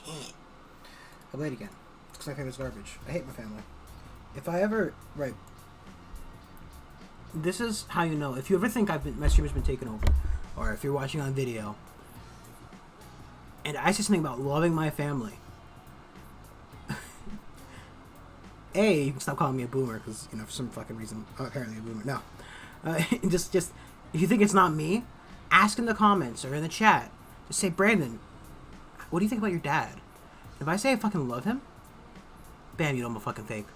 I played again. Because I think it's garbage. I hate my family. If I ever... Right. This is how you know. If you ever think my stream has been taken over, or if you're watching on video, and I say something about loving my family, A, you can stop calling me a boomer, because, you know, for some fucking reason, I'm apparently a boomer. No. Just, if you think it's not me, ask in the comments or in the chat. Just say, Brandon, what do you think about your dad? If I say I fucking love him, bam, you know I'm a fucking fake.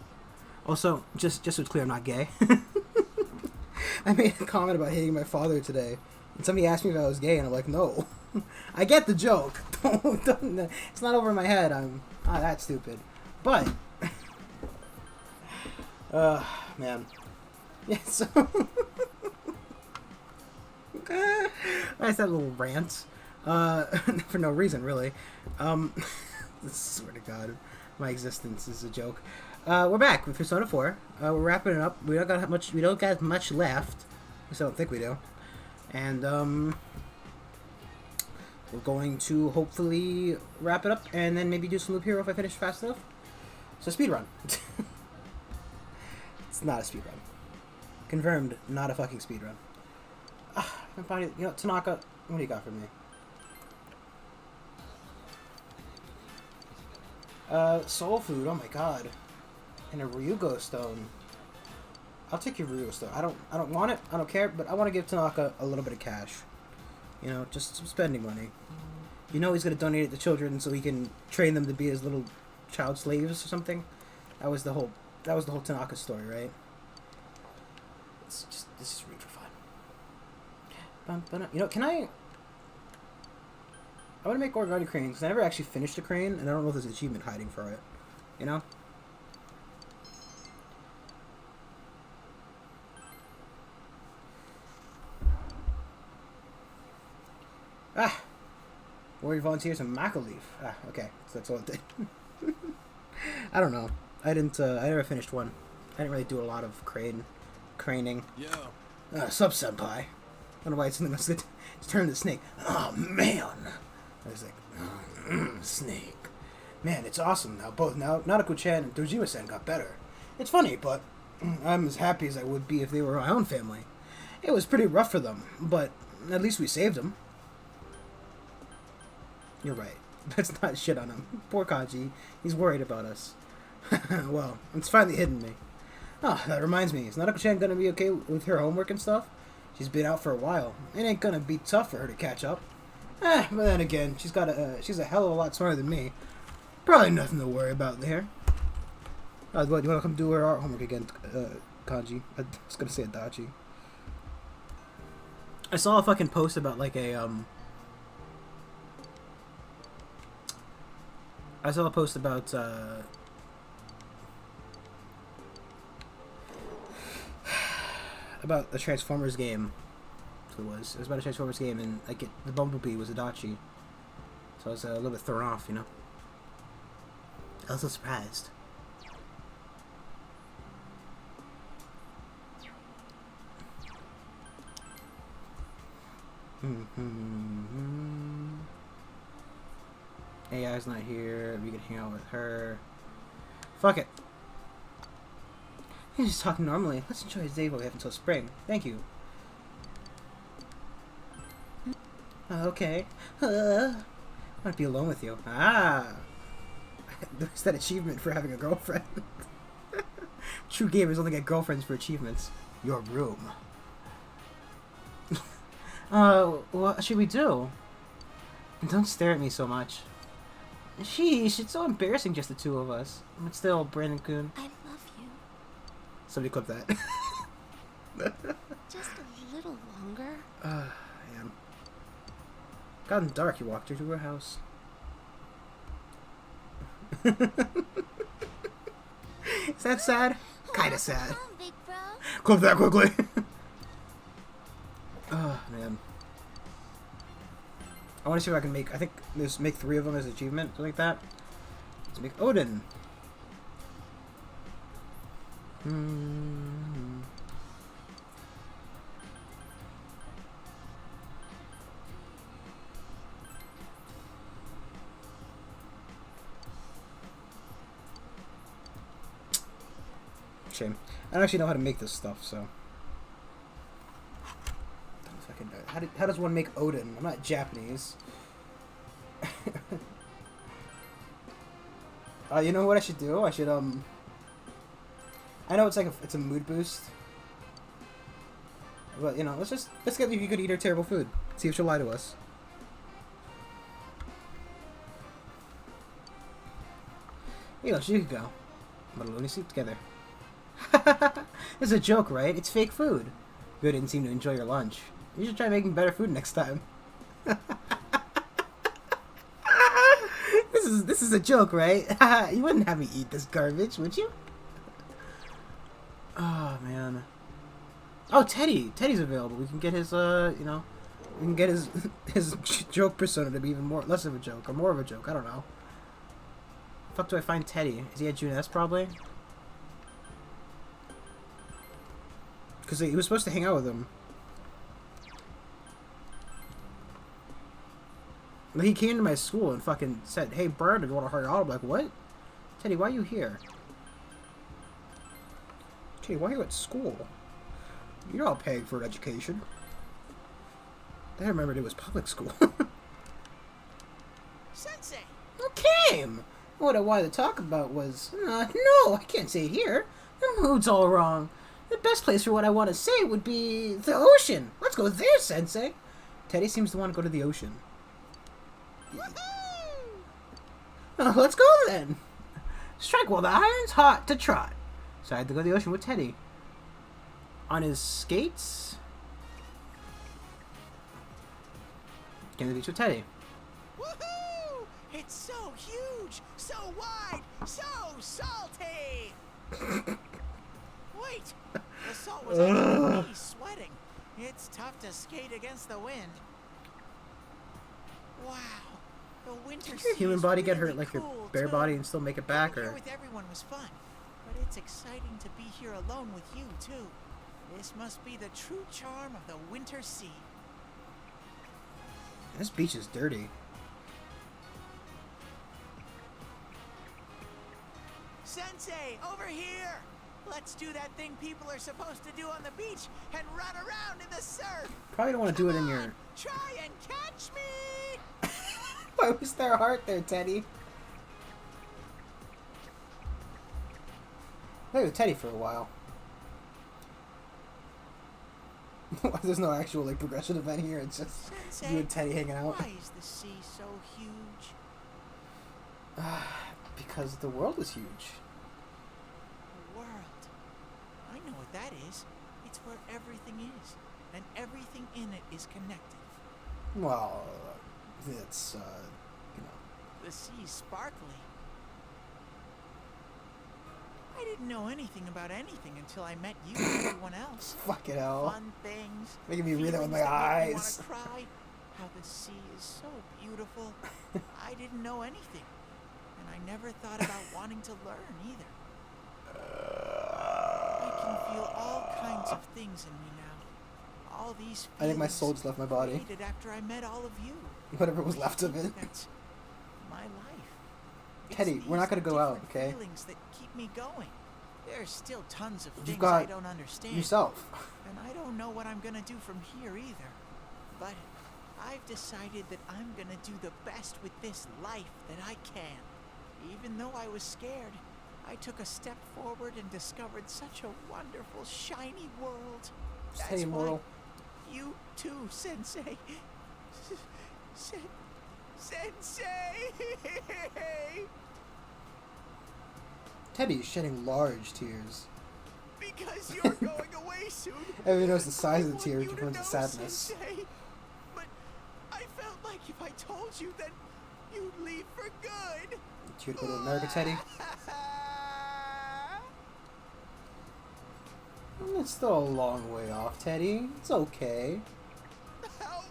Also, just so it's clear, I'm not gay. I made a comment about hating my father today, and somebody asked me if I was gay, and I'm like, no. I get the joke. Don't, it's not over my head. I'm not that stupid. But, man. Yeah, so... That's that little rant. For no reason, really. I swear to God, my existence is a joke. We're back with Persona 4. We're wrapping it up. We don't got much left. At least I don't think we do. And we're going to hopefully wrap it up and then maybe do some Loop Hero if I finish fast enough. So speedrun. It's not a speedrun. Confirmed, not a fucking speedrun. You know, Tanaka, what do you got for me? Soul Food, oh my god. And a Ryugo Stone. I'll take your Ryugo Stone. I don't want it, I don't care, but I want to give Tanaka a little bit of cash. You know, just some spending money. You know he's gonna donate it to children so he can train them to be his little child slaves or something. That was the whole Tanaka story, right? This is really for fun. You know, I want to make Origami Crane, because I never actually finished a crane, and I don't know if there's an achievement hiding for it. You know? Warrior volunteers and Maca Leaf. Okay. So that's all it did. I don't know. I never finished one. I didn't really do a lot of craning. Yeah. Sub Senpai. I don't know why it's something else that turned the snake. Oh, man. I was like, snake. Man, it's awesome now. Both Naruto-chan and Dojima-san got better. It's funny, but I'm as happy as I would be if they were my own family. It was pretty rough for them, but at least we saved them. You're right. Let's not shit on him. Poor Kaji. He's worried about us. Well, it's finally hidden me. Oh, that reminds me. Is Naruto-chan gonna be okay with her homework and stuff? She's been out for a while. It ain't gonna be tough for her to catch up. But then again, she's a hell of a lot smarter than me. Probably nothing to worry about there. What, do you want to come do her art homework again, Kanji? I was gonna say Adachi. I saw a fucking post about like I saw a post about a Transformers game. That's what it was. It was about a Transformers game, and like the Bumblebee was Adachi. So I was a little bit thrown off, you know. I was so surprised. AI's not here. We can hang out with her. Fuck it. He's just talking normally. Let's enjoy his day while we have until spring. Thank you. Okay. I want to be alone with you. There's that achievement for having a girlfriend. True gamers only get girlfriends for achievements. Your room. What should we do? And don't stare at me so much. Sheesh, it's so embarrassing just the two of us. But still, Brandon-kun. I love you. Somebody clip that. Just a little longer. Man. Gotten dark, you walked her to her house. Is that sad? Kinda sad. Come on, big bro. Clip that quickly. Oh, man. I want to see if I can make... I think there's make 3 of them as an achievement, something like that. Let's make Odin. Shame. I don't actually know how to make this stuff, so. Fucking, how does one make Odin? I'm not Japanese. You know what I should do? I should I know it's like it's a mood boost, but you know, let's get you could eat her terrible food. See if she'll lie to us. You know, she could go. But let me sleep together. It's a joke, right? It's fake food. You didn't seem to enjoy your lunch. You should try making better food next time. This is a joke, right? You wouldn't have me eat this garbage, would you? Oh man. Oh, Teddy. Teddy's available. We can get his you know, we can get his his joke persona to be even less of a joke or more of a joke. I don't know. Fuck, do I find Teddy? Is he at Junes probably? Because he was supposed to hang out with him. He came to my school and fucking said, "Hey, Brandon, you want to hurry out?" I'm like, "What? Teddy, why are you here? Teddy, why are you at school? You're not paying for an education." I remembered it was public school. Sensei! Who came? What I wanted to talk about was... no, I can't say it here. The mood's all wrong. The best place for what I want to say would be the ocean. Let's go there, Sensei. Teddy seems to want to go to the ocean. Oh, let's go then. Strike while the iron's hot to trot. So I had to go to the ocean with Teddy. On his skates. Came to the beach with Teddy. Woohoo! It's so huge, so wide, so salty! Wait, the salt was actually me sweating. It's tough to skate against the wind. Wow, the winter Did your sea human is body get really hurt like your cool, bare too. body and still make it back, Coming or? here with everyone was fun, but it's exciting to be here alone with you too. This must be the true charm of the winter sea. This beach is dirty. Sensei, over here! Let's do that thing people are supposed to do on the beach and run around in the surf! Probably don't want to do it in Come your... on, try and catch me! Why was there heart there, Teddy? Play with Teddy for a while. There's no actual like progression event here. It's just Sensei, you and Teddy hanging out. why is the sea so huge? Because the world is huge. The world. I know what that is. It's where everything is, and everything in it is connected. Well, it's you know. The sea's sparkly. I didn't know anything about anything until I met you and everyone else. Fucking hell. Fun things. Making me read that with my feelings that make me eyes. wanna cry. How the sea is so beautiful. I didn't know anything, and I never thought about wanting to learn either. I can feel all kinds of things in me now. All these feelings I think my soul just left my body. faded after I met all of you. Whatever was left of it. That's my life. It's Teddy, we're not these gonna go out, different okay? Feelings that keep me going. There's still tons of You've things got I don't understand. yourself. And I don't know what I'm gonna do from here either. But I've decided that I'm gonna do the best with this life that I can. Even though I was scared, I took a step forward and discovered such a wonderful, shiny world. Just That's Teddy why Moral. you too, Sensei. Sensei! Teddy is shedding large tears. Because you're going away soon. Everyone knows the size of the I tear want you which to becomes the know, sadness. Sensei, but I felt like if I told you, then you'd leave for good. You would go to America, Teddy? It's still a long way off, Teddy. It's okay. How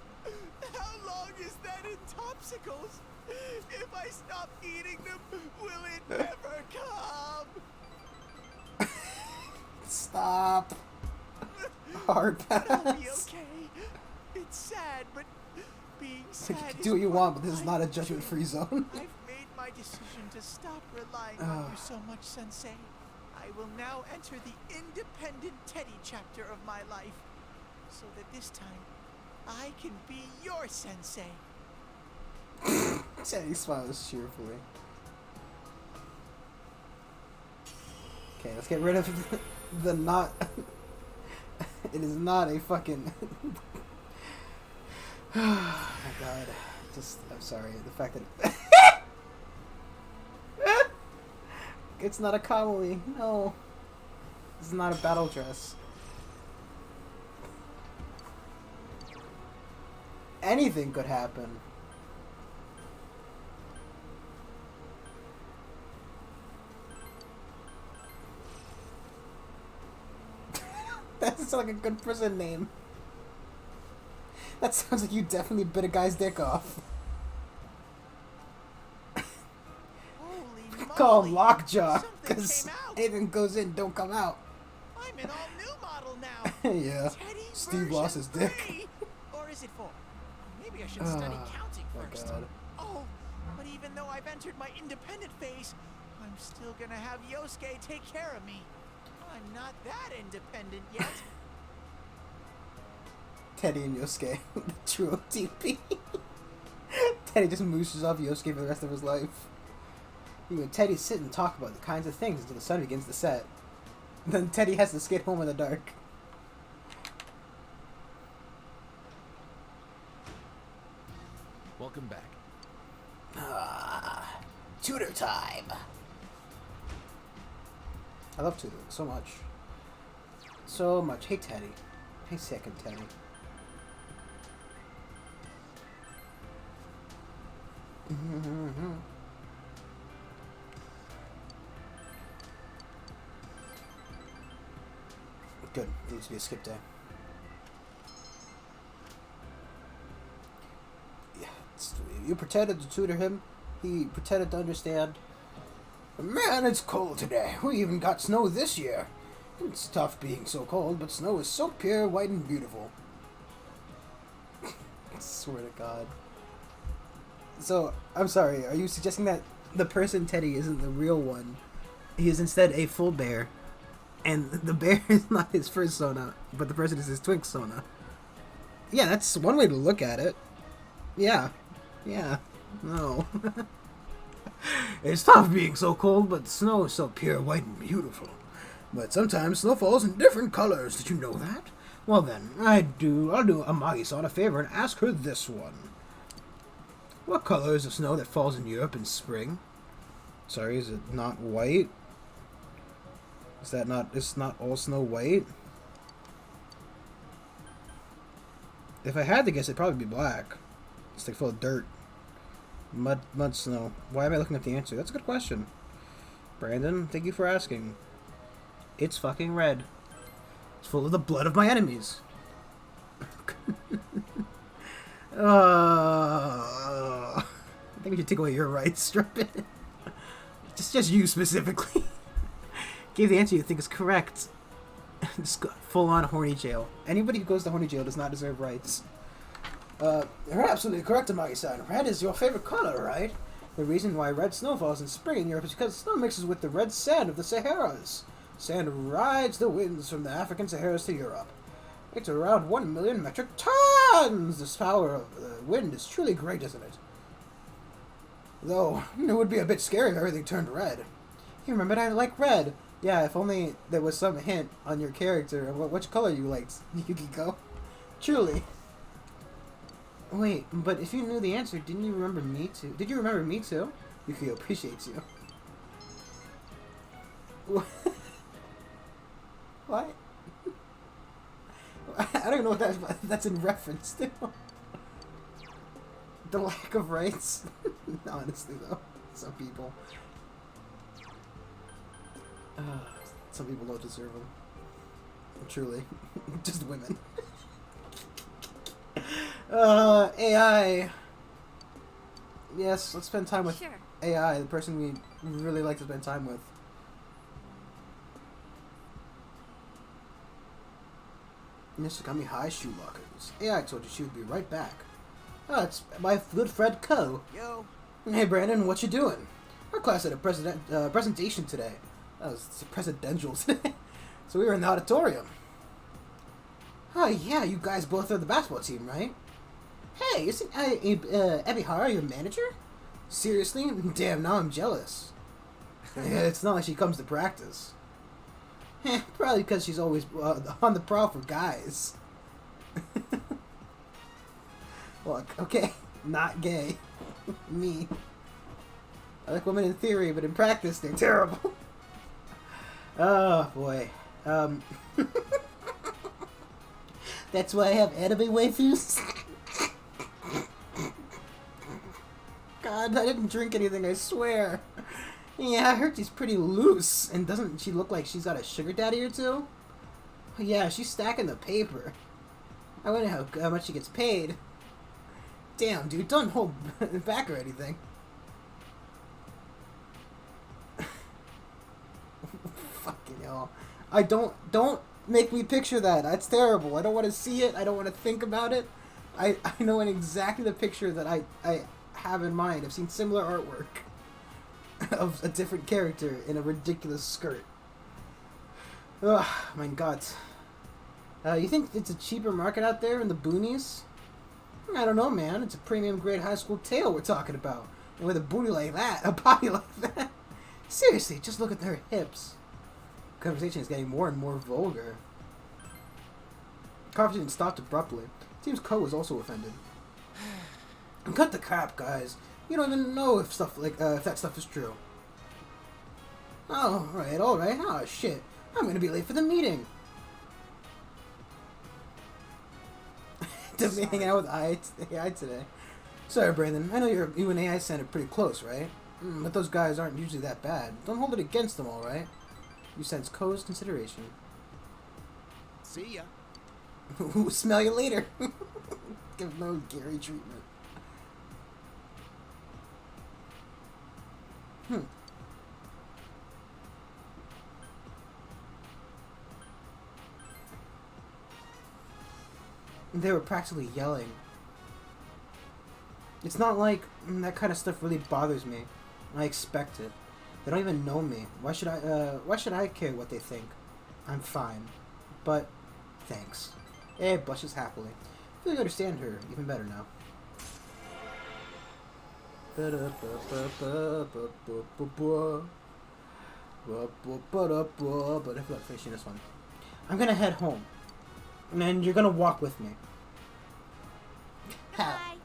long is that in Topsicles? If I stop eating them, will it never come? Stop. Hard I'll be pass. okay. It's sad, but being You sad can is do what you part want, of but this is life. not a judgment-free zone. I've made my decision to stop relying on you so much, Sensei. I will now enter the independent Teddy chapter of my life, so that this time I can be your sensei. Teddy smiles cheerfully. Okay, let's get rid of the not. It is not a fucking. Oh my god. I'm sorry. The fact that. It's not a Kamui. No. This is not a battle dress. Anything could happen. That sounds like a good prison name. That sounds like you definitely bit a guy's dick off. Holy Call him moly, Lockjaw, something because came out. anything goes in, don't come out. I'm an all-new model now. Yeah. Teddy Steve lost his dick. 3. Or is it 4? Maybe I should study counting my first. God. Oh, but even though I've entered my independent phase, I'm still gonna have Yosuke take care of me. I'm not that independent yet. Teddy and Yosuke, the true OTP. Teddy just mooses off Yosuke for the rest of his life. You and Teddy sit and talk about the kinds of things until the sun begins to set. Then Teddy has to skate home in the dark. Welcome back. Ah, tutor time. I love tutoring so much. So much. Hey, Teddy. Hey, second Teddy. Good. Needs to be a skip day. Yeah, you pretended to tutor him. He pretended to understand. Man, it's cold today. We even got snow this year. It's tough being so cold, but snow is so pure, white, and beautiful. I swear to God. So, I'm sorry, are you suggesting that the person Teddy isn't the real one? He is instead a full bear, and the bear is not his first Sona, but the person is his twink Sona? Yeah, that's one way to look at it. Yeah. Yeah. No. It's tough being so cold, but snow is so pure, white, and beautiful. But sometimes snow falls in different colors. Did you know that? Well then, I'll do Amagi-san a favor and ask her this one. What color is the snow that falls in Europe in spring? Sorry, is it not white? Is not all snow white? If I had to guess, it'd probably be black. It's like full of dirt. Mud snow. Why am I looking at the answer? That's a good question. Brandon, thank you for asking. It's fucking red. It's full of the blood of my enemies. I think we should take away your rights, Strumpet. just you specifically. Give the answer you think is correct. Just go full on horny jail. Anybody who goes to horny jail does not deserve rights. You're absolutely correct, Amagi-san. Red is your favorite color, right? The reason why red snow falls in spring in Europe is because snow mixes with the red sand of the Saharas. Sand rides the winds from the African Saharas to Europe. It's around 1 million metric tons! This power of the wind is truly great, isn't it? Though, it would be a bit scary if everything turned red. You remembered I like red. Yeah, if only there was some hint on your character of which color you liked, Yukiko. Truly. Wait, but if you knew the answer, didn't you remember me too? Did you remember me too? Yukio appreciates you. What? I don't even know what that's in reference to. The lack of rights? Honestly, though. Some people. Some people don't deserve them. Truly. Just women. AI. Yes, let's spend time with AI, the person we really like to spend time with. Nishikami High Shoe Lockers. AI told you she would be right back. Oh, it's my good friend Ko. Yo. Hey Brandon, what you doing? Our class had a presentation today. That was presidential today. So we were in the auditorium. Oh yeah, you guys both are the basketball team, right? Hey, isn't Ebihara your manager? Seriously? Damn, now I'm jealous. Yeah, it's not like she comes to practice. Probably because she's always on the prowl for guys. Look, okay, not gay. Me. I like women in theory, but in practice, they're terrible. Oh, boy. That's why I have anime waifus. God, I didn't drink anything, I swear. Yeah, I heard she's pretty loose. And doesn't she look like she's got a sugar daddy or two? Yeah, she's stacking the paper. I wonder how much she gets paid. Damn, dude, don't hold back or anything. Fucking hell. Don't make me picture that. That's terrible. I don't want to see it. I don't want to think about it. I know exactly the picture that I have in mind. I've seen similar artwork of a different character in a ridiculous skirt. Oh my god. You think it's a cheaper market out there in the boonies? I don't know, man. It's a premium grade high school tale we're talking about. And with a booty like that, a body like that. Seriously, just look at their hips. The conversation is getting more and more vulgar. The conversation stopped abruptly. Seems Ko was also offended. Cut the crap, guys. You don't even know if that stuff is true. Oh, all right. Oh, shit. I'm gonna be late for the meeting. To be hanging out with AI today. Sorry, Brandon. I know you and AI sounded pretty close, right? But those guys aren't usually that bad. Don't hold it against them, all right? You sense Ko's consideration. See ya. Smell you later. Give no Gary treatment. They were practically yelling. It's not like that kind of stuff really bothers me. I expect it. They don't even know me. Why should I care what they think? I'm fine. But thanks. Abe blushes happily. I feel you understand her even better now. But I feel like finishing this one. I'm gonna head home. And you're gonna walk with me. Bye.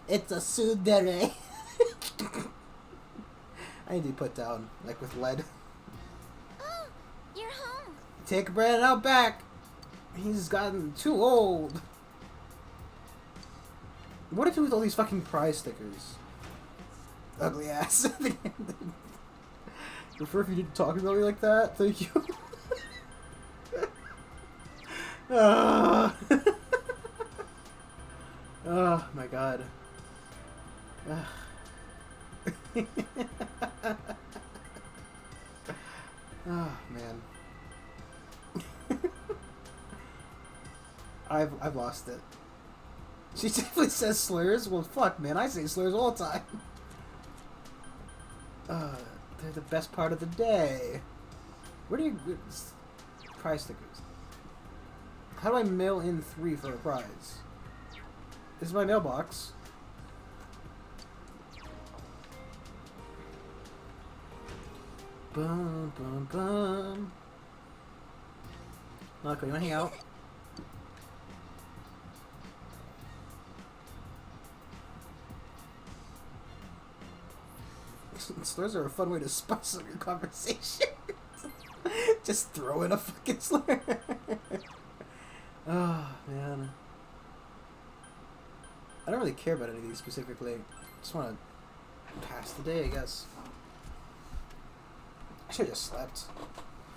It's a tsundere. I need to be put down, like with lead. Oh, you're home. Take Brandon out back. He's gotten too old. What to do with all these fucking prize stickers? Ugly ass. Prefer if you didn't talk about me like that. Thank you. Oh my god. Oh man. I've lost it. She definitely says slurs. Well, fuck, man, I say slurs all the time. They're the best part of the day. Where do you get prize stickers? How do I mail in 3 for a prize? This is my mailbox. Bum bum bum. Marco, you wanna hang out? Slurs are a fun way to spice up your conversation. Just throw in a fucking slur. Oh, man. I don't really care about any of these specifically. Just want to pass the day, I guess. I should have just slept.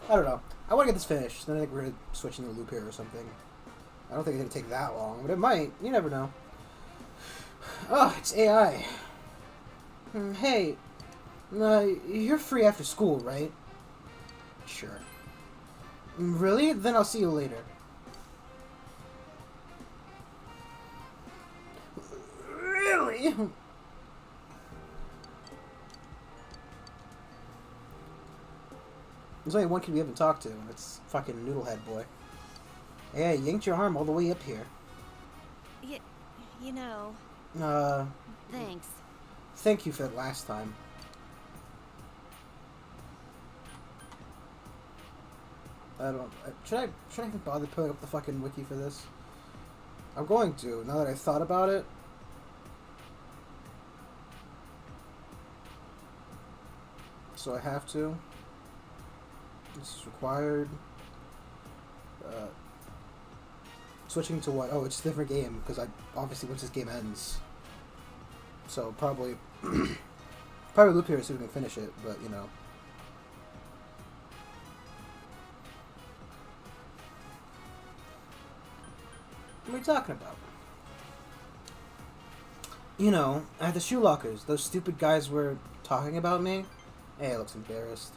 I don't know. I want to get this finished. Then I think we're going to switch into the loop here or something. I don't think it's going to take that long, but it might. You never know. Oh, it's AI. Hey, you're free after school, right? Sure. Really? Then I'll see you later. Really? There's only one kid we haven't talked to, and it's fucking Noodlehead Boy. Yeah, you yanked your arm all the way up here. You know, thanks. Thank you for that last time. I don't... Should I even bother putting up the fucking wiki for this? I'm going to, now that I thought about it. So I have to. This is required. Switching to what? Oh, it's a different game, because obviously once this game ends. So probably loop here so we can finish it, but you know. What are we talking about? You know, at the shoe lockers, those stupid guys were talking about me. Hey, I looks embarrassed.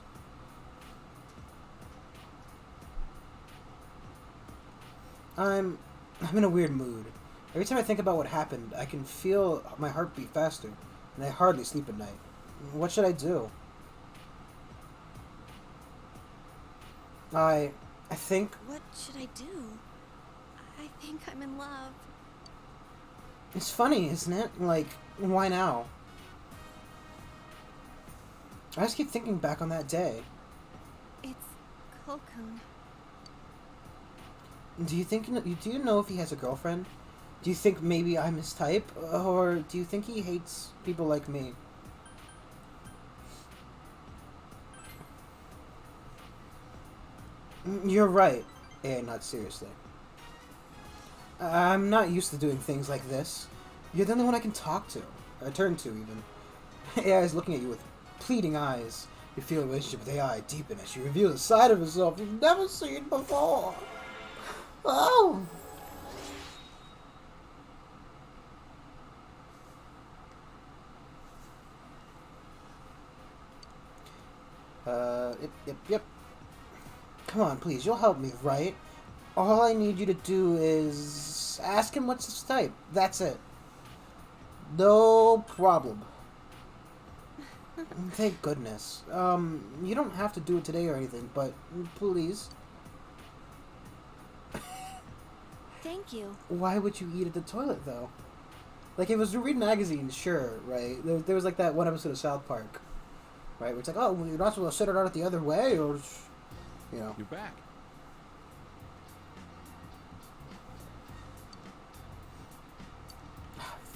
I'm in a weird mood. Every time I think about what happened, I can feel my heart beat faster, and I hardly sleep at night. What should I do? I think... What should I do? I think I'm in love. It's funny, isn't it? Like, why now? I just keep thinking back on that day. It's Cocoon. Do you know if he has a girlfriend? Do you think maybe I'm his type? Or do you think he hates people like me? You're right. Not seriously. I'm not used to doing things like this. You're the only one I can talk to. Or turn to, even. AI is looking at you with pleading eyes. You feel a relationship with AI deepen as she reveals a side of herself you've never seen before. Oh! Yep. Come on, please, you'll help me, right? All I need you to do is ask him what's his type. That's it. No problem. Thank goodness. You don't have to do it today or anything, but please. Thank you. Why would you eat at the toilet, though? Like, if it was to read magazines, sure, right? There was, like, that one episode of South Park, right? Where it's like, oh, you're not supposed to sit it out the other way, or, you know. You're back.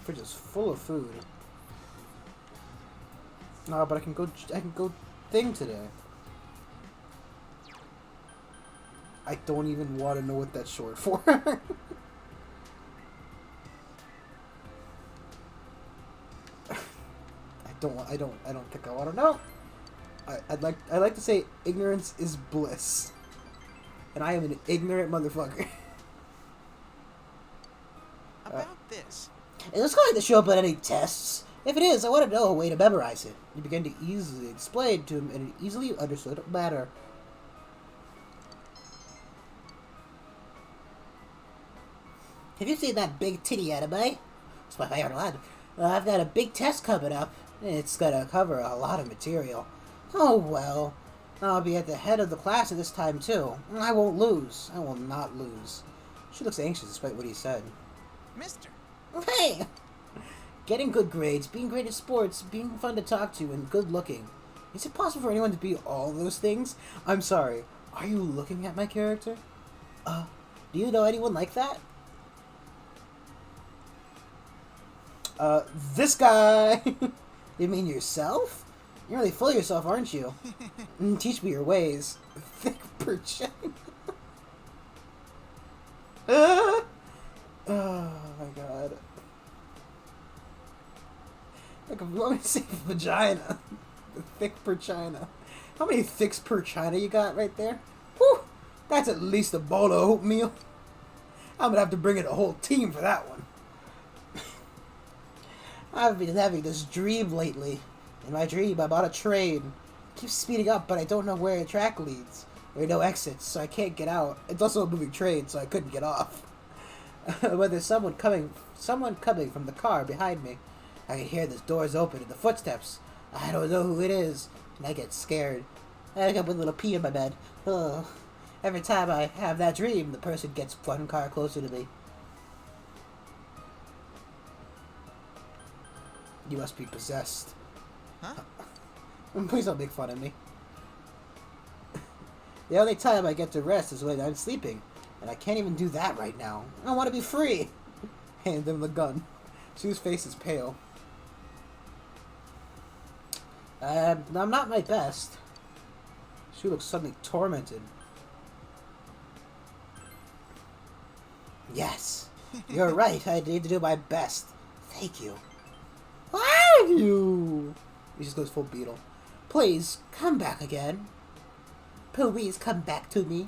Fridge is full of food. No, but I can go thing today. I don't even want to know what that's short for. I don't think I want to know. I'd like to say ignorance is bliss. And I am an ignorant motherfucker. About this. Is this going to show up on any tests? If it is, I want to know a way to memorize it. You begin to easily explain to him in an easily understood manner. Have you seen that big titty anime? It's my favorite one. I've got a big test coming up. It's gonna cover a lot of material. Oh well. I'll be at the head of the class at this time too. I won't lose. I will not lose. She looks anxious despite what he said. Mister. Hey! Getting good grades, being great at sports, being fun to talk to, and good looking. Is it possible for anyone to be all those things? I'm sorry. Are you looking at my character? Do you know anyone like that? This guy! You mean yourself? You're really full of yourself, aren't you? Teach me your ways. Thick perchina. Oh my god. Like, let me say vagina. Thick perchina. How many thicks perchina you got right there? Whew! That's at least a bowl of oatmeal. I'm gonna have to bring in a whole team for that one. I've been having this dream lately. In my dream, I'm on a train. It keeps speeding up, but I don't know where the track leads. There are no exits, so I can't get out. It's also a moving train, so I couldn't get off. But there's someone coming from the car behind me. I can hear the doors open and the footsteps. I don't know who it is, and I get scared. I wake up with a little pee in my bed. Ugh. Every time I have that dream, the person gets one car closer to me. You must be possessed. Huh? Please don't make fun of me. The only time I get to rest is when I'm sleeping, and I can't even do that right now. I want to be free. Hand him the gun. Sue's face is pale. I'm not my best. Sue looks suddenly tormented. Yes, you're right. I need to do my best. Thank you. Thank you. He just goes full Beetle. Please, come back again. Please come back to me.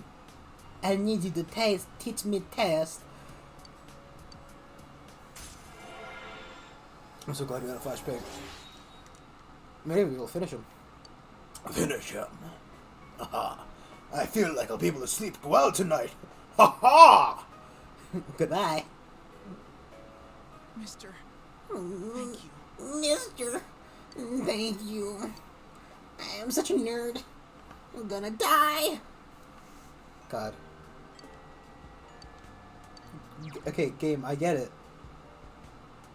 I need you to teach me test. I'm so glad we got a flashback. Maybe we'll finish him. Finish him? Aha. I feel like I'll be able to sleep well tonight. Ha ha! Goodbye. Mister, thank you. Mister, thank you. I am such a nerd. I'm gonna die. God. Okay, game, I get it.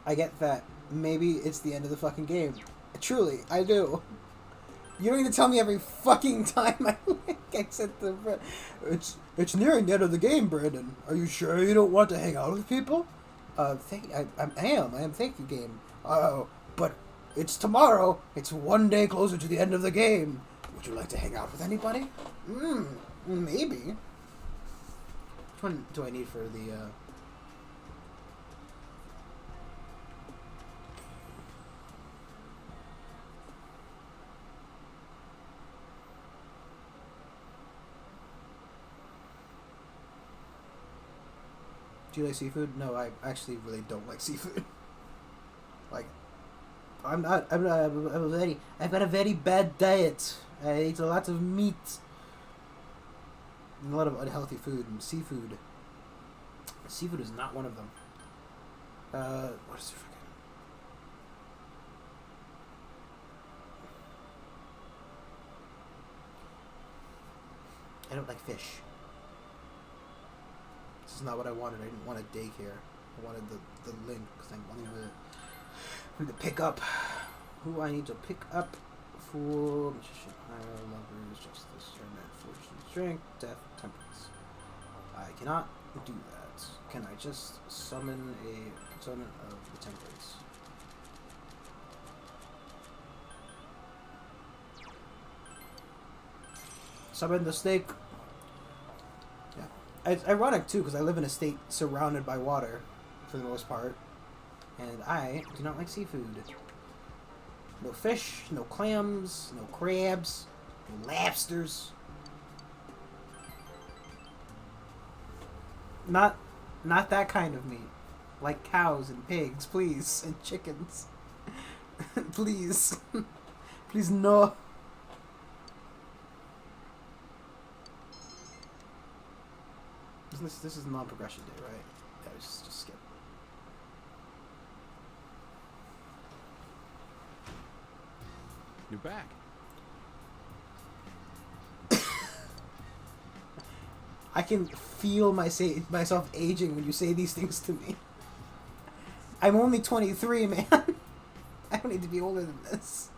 I get that. Maybe it's the end of the fucking game. Truly, I do. You don't need to tell me every fucking time I said the... It's nearing the end of the game, Brandon. Are you sure you don't want to hang out with people? I am. Thank you, game. But it's tomorrow. It's one day closer to the end of the game. Would you like to hang out with anybody? Maybe. Which one do I need for the, Do you like seafood? No, I actually really don't like seafood. Like, I've got a very bad diet. I eat a lot of meat. And a lot of unhealthy food, and seafood. Seafood is not one of them. What is it freaking? I don't like fish. This is not what I wanted. I didn't want a daycare. I wanted the link because I wanted to pick up who I need to pick up for magician, higher lovers, justice, hermit, fortune, strength, death, temperance. I cannot do that. Can I just summon a component of the temperance? Summon the snake. It's ironic, too, because I live in a state surrounded by water, for the most part, and I do not like seafood. No fish, no clams, no crabs, no lobsters. Not that kind of meat. Like cows and pigs, please, and chickens. Please. Please, no. This is non-progression day, right? Yeah, just skip. You're back. I can feel myself aging when you say these things to me. I'm only 23, man. I don't need to be older than this.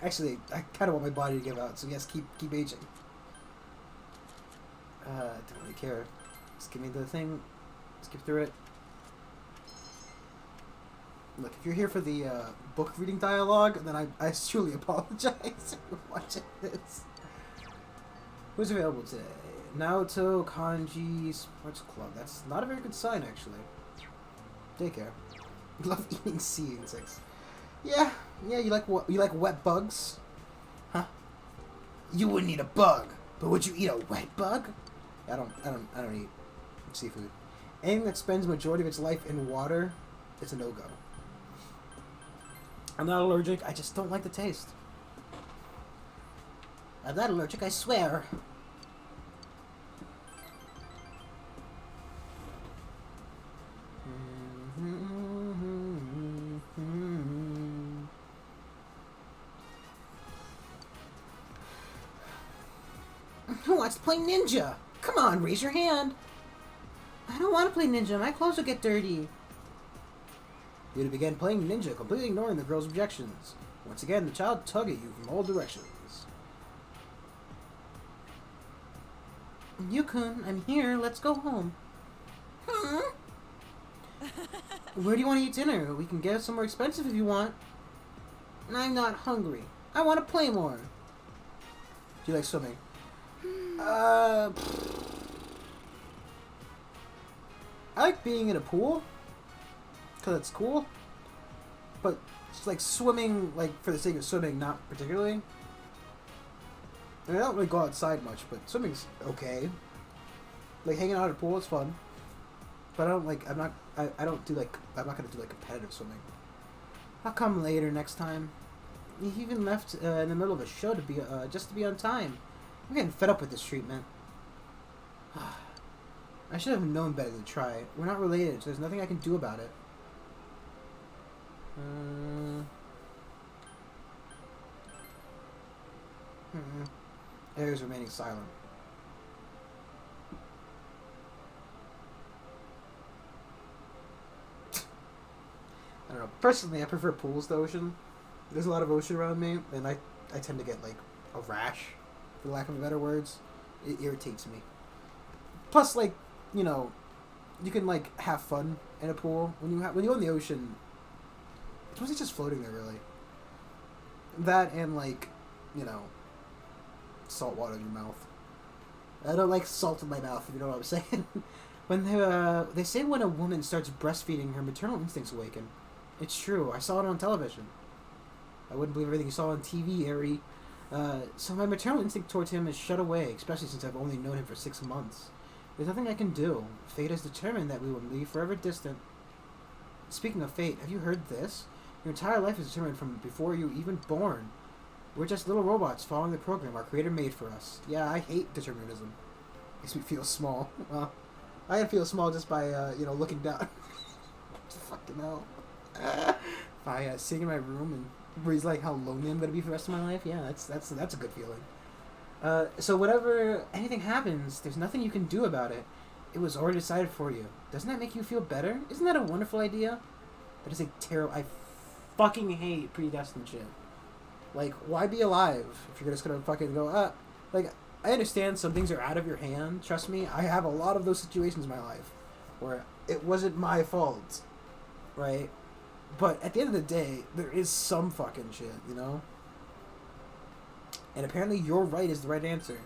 Actually, I kind of want my body to give out, so yes, keep aging. Don't really care. Just give me the thing. Skip through it. Look, if you're here for the book reading dialogue, then I truly apologize for watching this. Who's available today? Naoto Kanji Sports Club. That's not a very good sign, actually. Daycare. You love eating sea insects. Yeah. You like wet bugs? Huh? You wouldn't eat a bug, but would you eat a wet bug? I don't eat seafood. Anything that spends the majority of its life in water, it's a no-go. I'm not allergic, I just don't like the taste. I'm not allergic, I swear. wants to play ninja. Come on, raise your hand. I don't want to play ninja. My clothes will get dirty. You begin playing ninja, completely ignoring the girl's objections. Once again, the child tug at you from all directions. Yukun, I'm here. Let's go home. Huh? Where do you want to eat dinner? We can get somewhere expensive if you want. I'm not hungry. I want to play more. Do you like swimming? I like being in a pool. Because it's cool. But it's like swimming, like for the sake of swimming, not particularly. I don't really go outside much, but swimming's okay. Like hanging out at a pool is fun. But I don't like, I don't do like, I'm not going to do like competitive swimming. I'll come later next time. He even left in the middle of a show to be, just to be on time. I'm getting fed up with this treatment. I should have known better to try. We're not related, so there's nothing I can do about it. Ares remaining silent. I don't know. Personally, I prefer pools to ocean. There's a lot of ocean around me, and I tend to get like a rash, for lack of better words. It irritates me. Plus, like, you know, you can like have fun in a pool when you go in the ocean. It's mostly just floating there, really. That and like, you know, salt water in your mouth. I don't like salt in my mouth, if you know what I'm saying. When they say when a woman starts breastfeeding, her maternal instincts awaken. It's true. I saw it on television. I wouldn't believe everything you saw on TV, Ari. So my maternal instinct towards him is shut away, especially since I've only known him for 6 months. There's nothing I can do. Fate has determined that we will be forever distant. Speaking of fate, have you heard this? Your entire life is determined from before you were even born. We're just little robots following the program our creator made for us. Yeah, I hate determinism. Makes me feel small. Well, I can feel small just by, you know, looking down. Fucking hell. If I sitting in my room and realize like how lonely I'm gonna be for the rest of my life, yeah, that's a good feeling. So whatever anything happens, there's nothing you can do about it. It was already decided for you. Doesn't that make you feel better? Isn't that a wonderful idea? That is a terrible. I fucking hate predestined shit. Like, why be alive if you're just gonna fucking go like, I understand some things are out of your hand. Trust me, I have a lot of those situations in my life where it wasn't my fault, right? But at the end of the day, there is some fucking shit, you know? And apparently your right is the right answer.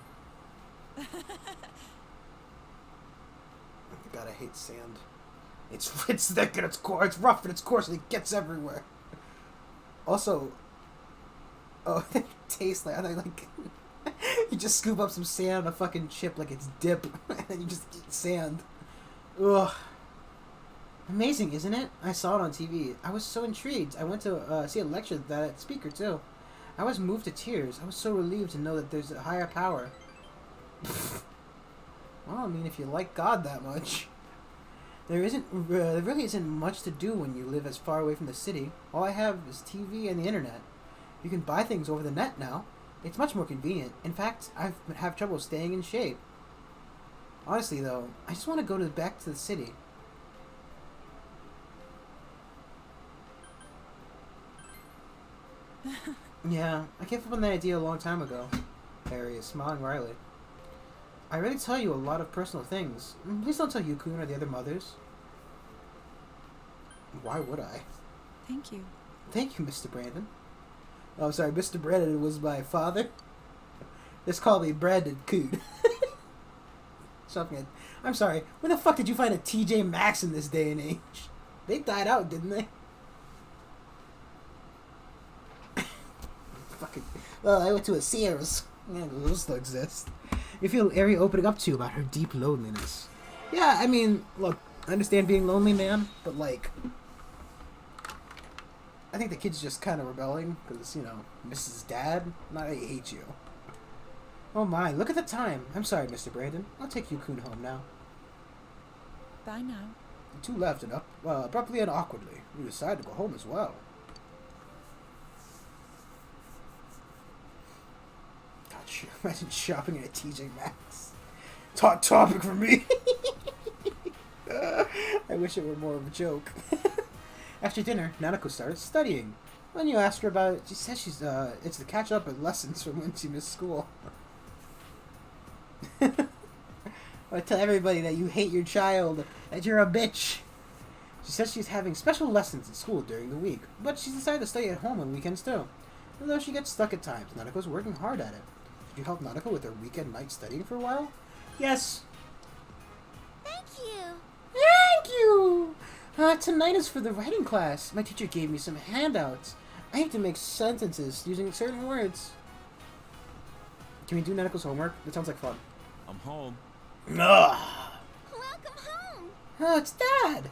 God, I hate sand. It's thick at its core, it's rough at its course, and it gets everywhere. Also, oh, it tastes like, you just scoop up some sand on a fucking chip like it's dip, and then you just eat sand. Ugh. Amazing, isn't it? I saw it on TV. I was so intrigued. I went to see a lecture of that speaker, too. I was moved to tears. I was so relieved to know that there's a higher power. Well, I mean, if you like God that much. There really isn't much to do when you live as far away from the city. All I have is TV and the internet. You can buy things over the net now. It's much more convenient. In fact, I have trouble staying in shape. Honestly, though, I just want to go back to the city. Yeah, I gave up on that idea a long time ago. Harry is smiling wryly. I really tell you a lot of personal things. Please don't tell Yukun or the other mothers. Why would I? Thank you. Thank you, Mr. Brandon. Oh, sorry, Mr. Brandon was my father. Just call me Brandon Coon. I'm sorry, when the fuck did you find a TJ Maxx in this day and age? They died out, didn't they? Fucking. Well, I went to a Sears. Yeah, those still exist. You feel Ari opening up to you about her deep loneliness. Yeah, I mean, look, I understand being lonely, man, but like, I think the kid's just kind of rebelling because, you know, Mrs. Dad, I hate you. Oh my, look at the time. I'm sorry, Mr. Brandon. I'll take Yukun home now. Bye now. The two left and abruptly and awkwardly. You decided to go home as well. God, Imagine shopping at a TJ Maxx. Hot topic for me. I wish it were more of a joke. After dinner, Nanako started studying. When you ask her about it, she says it's to catch up on lessons from when she missed school. I tell everybody that you hate your child, that you're a bitch. She says she's having special lessons at school during the week, but she's decided to stay at home on weekends too. Although she gets stuck at times, Nadeko's working hard at it. Did you help Nadeko with her weekend night studying for a while? Yes. Thank you. Thank you! Tonight is for the writing class. My teacher gave me some handouts. I have to make sentences using certain words. Can we do Nadeko's homework? That sounds like fun. I'm home. Ugh. Welcome home. Oh, it's Dad!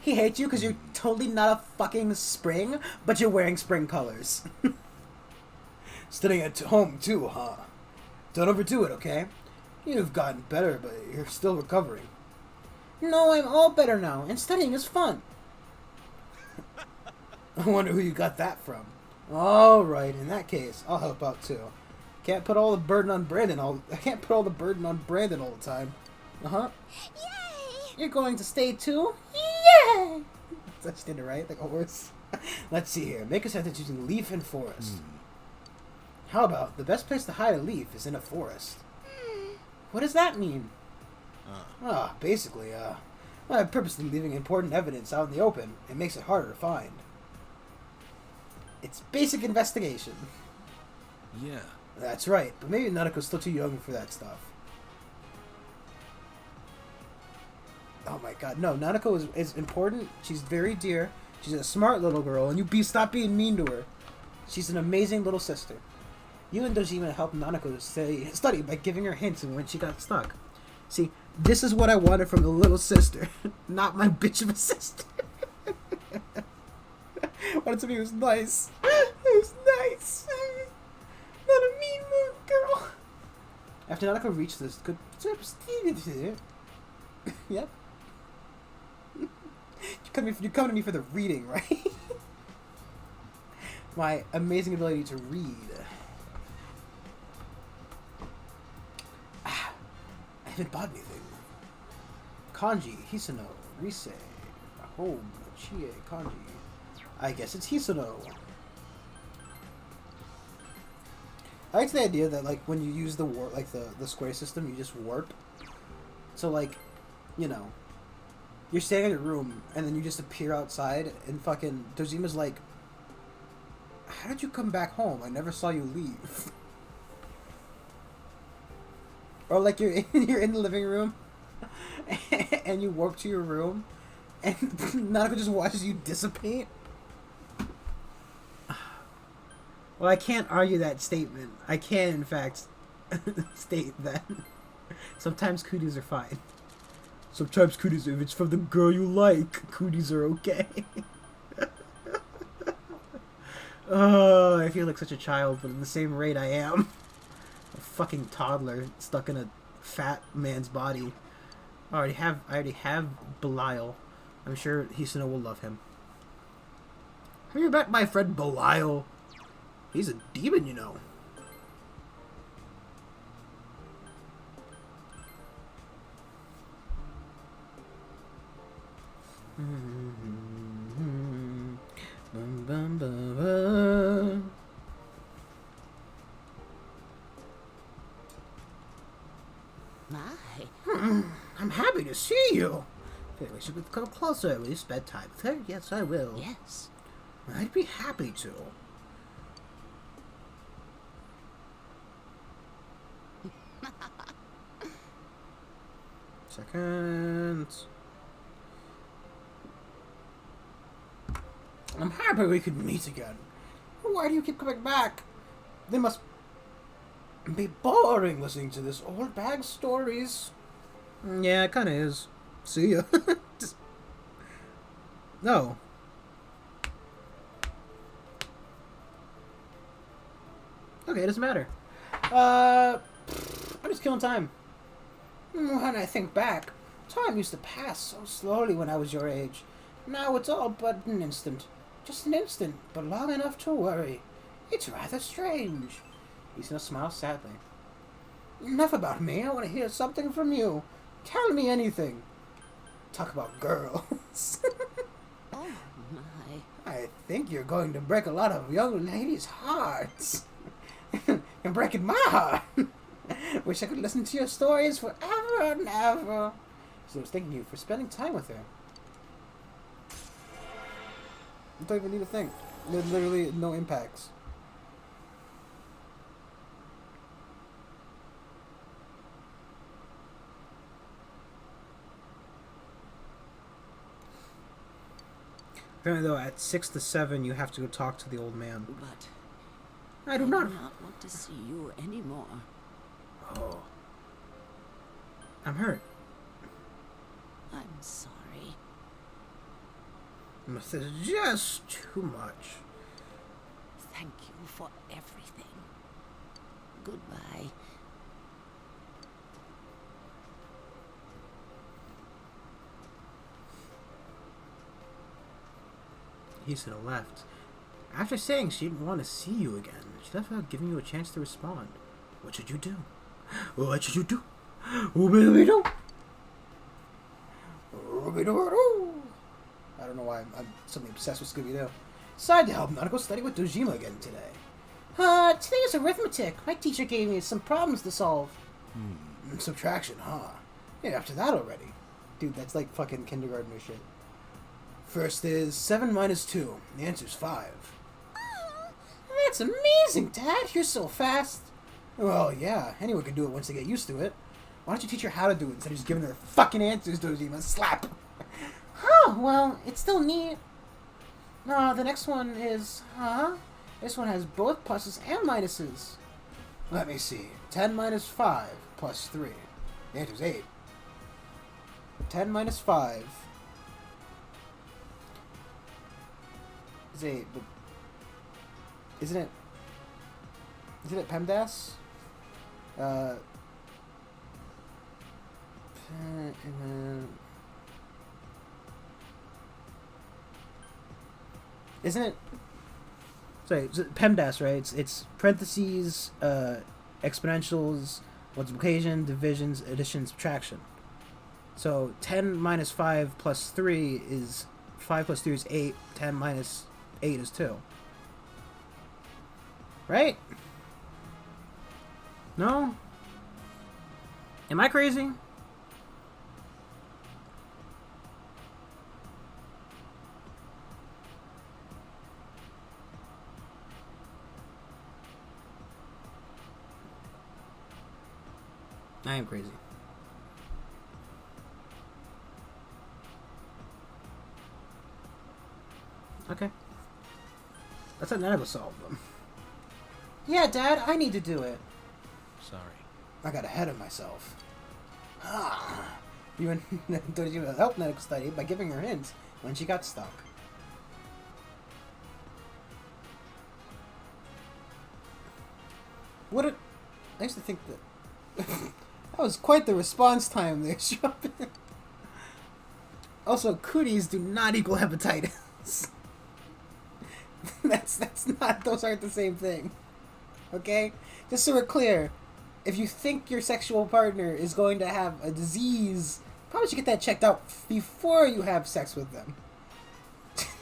He hates you because you're totally not a fucking spring, but you're wearing spring colors. Studying at home too, huh? Don't overdo it, okay? You've gotten better, but you're still recovering. No, I'm all better now, and studying is fun. I wonder who you got that from. Alright, in that case, I'll help out too. Can't put all the burden on Brandon I can't put all the burden on Brandon all the time. Uh-huh. Yay! You're going to stay too? Yay! That's did it right, like a horse. Let's see here. Make a sentence using leaf and forest. How about the best place to hide a leaf is in a forest? What does that mean? Basically, I'm purposely leaving important evidence out in the open. It makes it harder to find. It's basic investigation. Yeah. That's right, but maybe Nadeko's still too young for that stuff. Oh my god, no, Nanako is important. She's very dear. She's a smart little girl, and stop being mean to her. She's an amazing little sister. You and Dojima helped Nanako study by giving her hints when she got stuck. See, this is what I wanted from the little sister, not my bitch of a sister. Wanted somebody who was nice. It was nice. Not a mean mood girl. After Nanako reached this good... Yep. You're coming to me for the reading, right? My amazing ability to read. I haven't bought anything. Kanji, Hisono, Rise, Home, Chie, Kanji. I guess it's Hisono. I like the idea that, like, when you use the warp, like the square system, you just warp. So, like, you know, you're staying in your room, and then you just appear outside, and fucking Dojima's like, how did you come back home? I never saw you leave. Or like you're in the living room, and you warp to your room, and Nanako just watches you dissipate. Well, I can't argue that statement. I can, in fact, state that sometimes cooties are fine. Sometimes cooties, if it's from the girl you like, cooties are okay. Oh, I feel like such a child, but at the same rate I am. A fucking toddler stuck in a fat man's body. I already have Belial. I'm sure Hisono will love him. Have you met my friend Belial? He's a demon, you know. I'm happy to see you. We should come closer. Will you spend time with her? Yes, I will. Yes. I'd be happy to. Seconds. I'm happy we could meet again. Why do you keep coming back? They must be boring listening to this old bag stories. Yeah, it kind of is. See ya. Just... No. Okay, it doesn't matter. I'm just killing time. When I think back, time used to pass so slowly when I was your age. Now it's all but an instant. Just an instant, but long enough to worry. It's rather strange. Isuna smiles sadly. Enough about me. I want to hear something from you. Tell me anything. Talk about girls. Oh my. I think you're going to break a lot of young ladies' hearts. You're breaking my heart. Wish I could listen to your stories forever and ever. So I was thanking you for spending time with her. You don't even need to think. There's literally no impacts. Apparently, though, at 6 to 7, you have to go talk to the old man. But I do not. want to see you anymore. Oh. I'm hurt. I'm sorry. This is just too much. Thank you for everything. Goodbye. Isuna left. After saying she didn't want to see you again, she left without giving you a chance to respond. What should you do? What should you do? Ooby-dooby-doo. Ooby-doo-doo. I don't know why I'm suddenly obsessed with Scooby-Doo. Decided to help Naruto study with Dojima again today. Today is arithmetic. My teacher gave me some problems to solve. Subtraction, huh? Yeah, after that already. Dude, that's like fucking kindergarten or shit. First is 7 minus 2. The answer's 5. That's amazing, Dad. You're so fast. Well, yeah. Anyone can do it once they get used to it. Why don't you teach her how to do it instead of just giving her fucking answers, Dojima? Slap. Oh, well, it's still neat. The next one is, this one has both pluses and minuses. Let me see. 10 minus 5 plus 3. The answer's 8. 10 minus 5 is 8, but isn't it PEMDAS? Isn't it? Sorry, it's PEMDAS, right? It's parentheses, exponentials, multiplication, divisions, addition, subtraction. So 10 minus 5 plus 3 is 5 plus 3 is 8. 10 minus 8 is 2. Right? No? Am I crazy? I am crazy. Okay. Let's let Nana go solve them. Yeah, Dad, I need to do it. Sorry. I got ahead of myself. You and Dojima helped Nana study by giving her hints when she got stuck. I used to think that that was quite the response time there, Shrubin. Also, cooties do not equal hepatitis. that's not. Those aren't the same thing. Okay, just so we're clear, if you think your sexual partner is going to have a disease, probably should get that checked out before you have sex with them.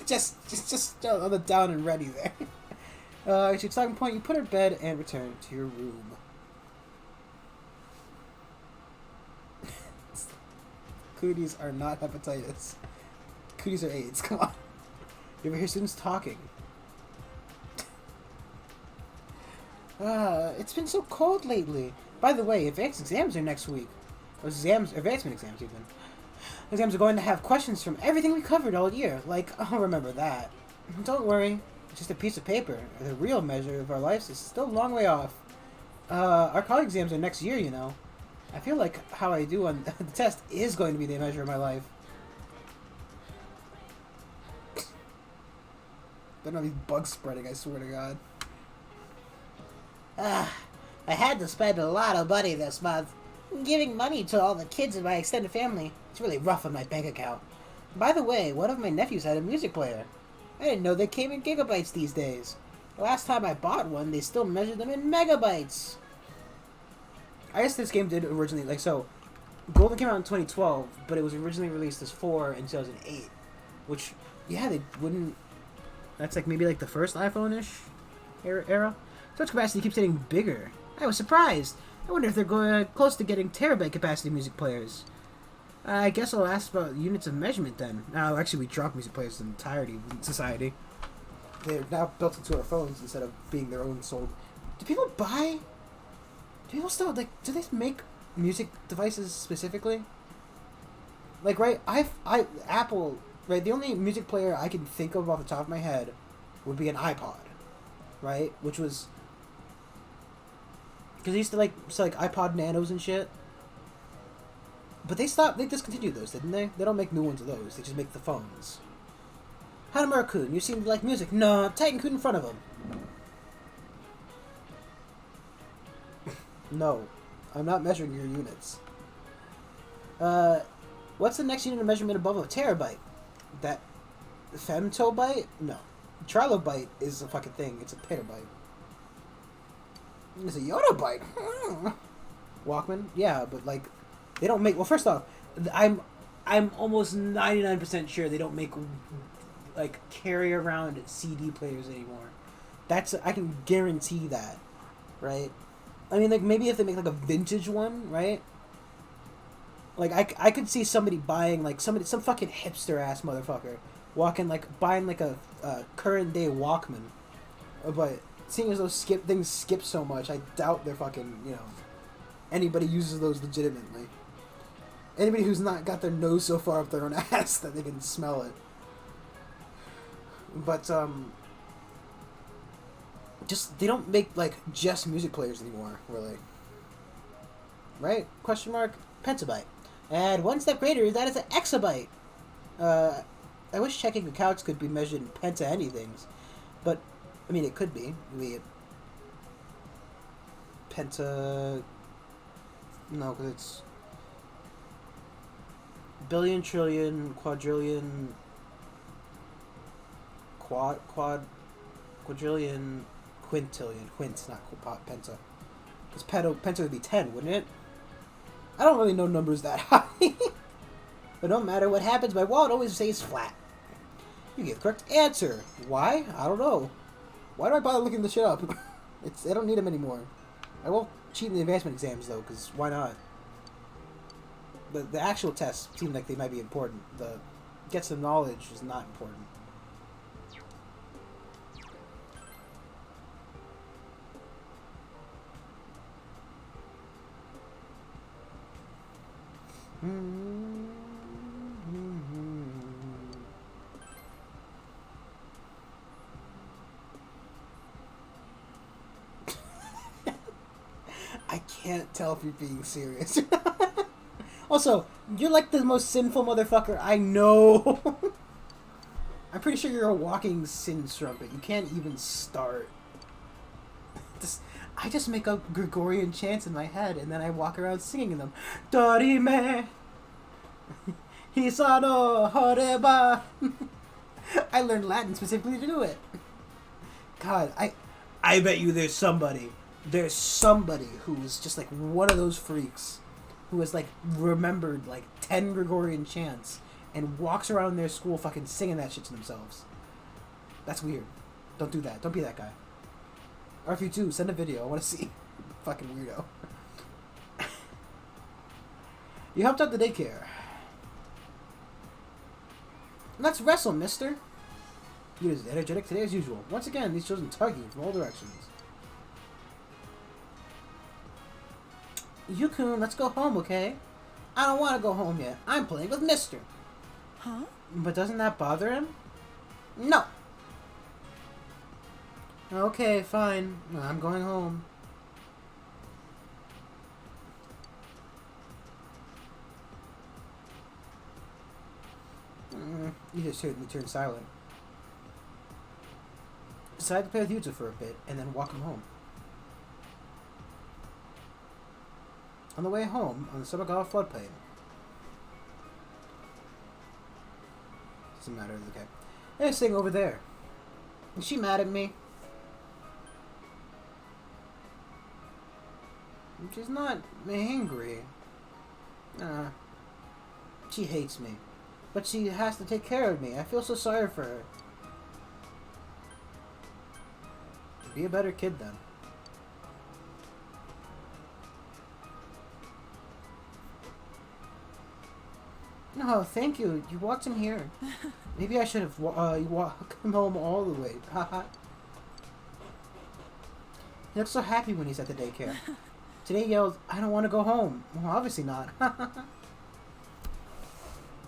just on the down and ready there. At your starting point, you put her to bed and return to your room. Cooties are not hepatitis. Cooties are AIDS. Come on. You ever hear students talking? It's been so cold lately. By the way, advanced exams are next week. Advancement exams even. Exams are going to have questions from everything we covered all year. Like, I'll remember that. Don't worry. It's just a piece of paper. The real measure of our lives is still a long way off. Our college exams are next year, you know. I feel like how I do on the test is going to be the measure of my life. Better not be bug spreading, I swear to God. I had to spend a lot of money this month. Giving money to all the kids in my extended family. It's really rough on my bank account. By the way, one of my nephews had a music player. I didn't know they came in gigabytes these days. The last time I bought one, they still measured them in megabytes. I guess this game did originally, like, so, Golden came out in 2012, but it was originally released as 4 in 2008. Which, yeah, they wouldn't... That's, like, maybe, like, the first iPhone-ish era. Storage capacity keeps getting bigger. I was surprised. I wonder if they're going close to getting terabyte capacity music players. I guess I'll ask about units of measurement then. No, actually, we dropped music players in entirety in society. They're now built into our phones instead of being their own sold. Do people buy... Do people still, like, do they make music devices specifically? Like, right, Apple, right, the only music player I can think of off the top of my head would be an iPod, right? Which was... Because they used to, like, sell, like, iPod Nanos and shit. But they discontinued those, didn't they? They don't make new ones of those. They just make the phones. Hanamura-kun, you seem to like music. No, Titan-kun in front of him. No, I'm not measuring your units. What's the next unit of measurement above a terabyte? That femtobyte? No. Trilobyte is a fucking thing. It's a petabyte. It's a yottabyte. Walkman? Yeah, but, like, they don't make... Well, first off, I'm almost 99% sure they don't make, like, carry around CD players anymore. I can guarantee that, right? I mean, like, maybe if they make, like, a vintage one, right? Like, I could see somebody buying, like, some fucking hipster-ass motherfucker buying, like, a current day Walkman. But seeing as those things skip so much, I doubt they're fucking, you know, anybody uses those legitimately. Anybody who's not got their nose so far up their own ass that they can smell it. But, they don't make, like, just music players anymore, really. Right? Question mark? Pentabyte. And one step greater, that is an exabyte. I wish checking accounts could be measured in penta anythings. But, I mean, it could be. Penta... No, because it's... Billion, trillion, quadrillion... Quadrillion... Quintillion. Quint, not penta. Because penta would be 10, wouldn't it? I don't really know numbers that high. But no matter what happens, my wallet always stays flat. You get the correct answer. Why? I don't know. Why do I bother looking this shit up? I don't need them anymore. I won't cheat in the advancement exams, though, because why not? The actual tests seem like they might be important. The get some knowledge is not important. I can't tell if you're being serious. Also, you're like the most sinful motherfucker I know. I'm pretty sure you're a walking sin strumpet. You can't even start. I just make up Gregorian chants in my head, and then I walk around singing them. Dorime, Hisano Horeba. I learned Latin specifically to do it. God, I bet you there's somebody who is just like one of those freaks who has like remembered like 10 Gregorian chants and walks around their school fucking singing that shit to themselves. That's weird. Don't do that. Don't be that guy. Or if you do, send a video. I want to see. Fucking weirdo. You helped out the daycare. Let's wrestle, mister. You're as energetic today as usual. Once again, these children tug you from all directions. Yukun, let's go home, okay? I don't want to go home yet. I'm playing with Mister. Huh? But doesn't that bother him? No. Okay, fine. I'm going home. You just heard me turn silent. Decided to play with Yuta for a bit, and then walk him home. On the way home, on the Subagawa floodplain. Doesn't matter, okay. There's this thing over there. Is she mad at me? She's not angry. She hates me. But she has to take care of me. I feel so sorry for her. Be a better kid then. No, thank you. You walked him here. Maybe I should have walked him home all the way. Haha. He looks so happy when he's at the daycare. Today he yelled, "I don't want to go home." Well, obviously not.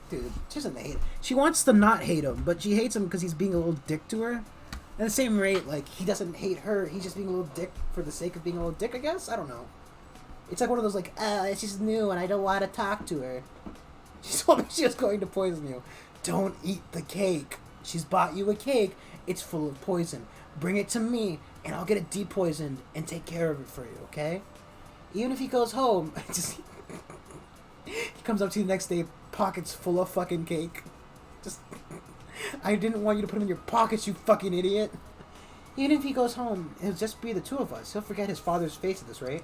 Dude, she doesn't hate him. She wants to not hate him, but she hates him because he's being a little dick to her. At the same rate, like, he doesn't hate her. He's just being a little dick for the sake of being a little dick, I guess? I don't know. It's like one of those, like, she's new and I don't want to talk to her. She told me she was going to poison you. Don't eat the cake. She's bought you a cake. It's full of poison. Bring it to me, and I'll get it depoisoned and take care of it for you, okay? Even if he goes home, just he comes up to you the next day, pockets full of fucking cake. Just, I didn't want you to put them in your pockets, you fucking idiot. Even if he goes home, it'll just be the two of us. He'll forget his father's face at this rate.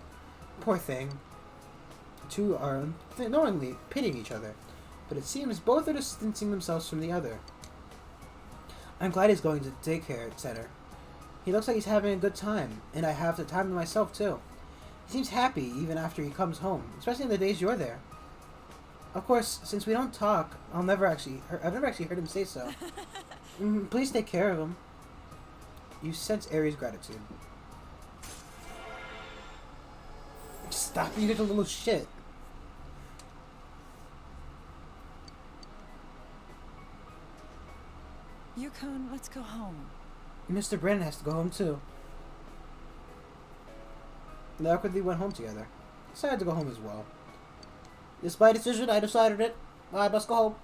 Poor thing. The two are knowingly pitying each other, but it seems both are distancing themselves from the other. I'm glad he's going to daycare center. He looks like he's having a good time, and I have the time to myself too. He seems happy even after he comes home, especially in the days you're there. Of course, since we don't talk, I've never actually heard him say so. Please take care of him. You sense Aries' gratitude. Stop being such a little shit. Yukon, let's go home. Mr. Brandon has to go home too. They awkwardly went home together. I decided to go home as well. This is my decision, I decided it. I must go home.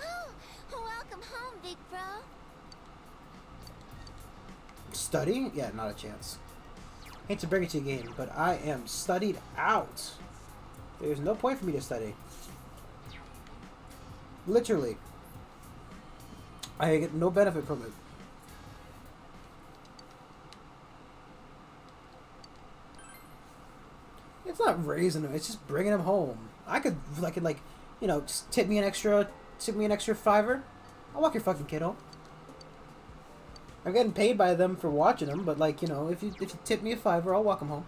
Oh, welcome home, big bro. Study? Yeah, not a chance. Hate to bring it to you again, but I am studied out. There's no point for me to study. Literally. I get no benefit from it. It's not raising him, it's just bringing him home. I could, you know, just tip me an extra $5. I'll walk your fucking kid home. I'm getting paid by them for watching them, but, like, you know, if you tip me a $5, I'll walk him home.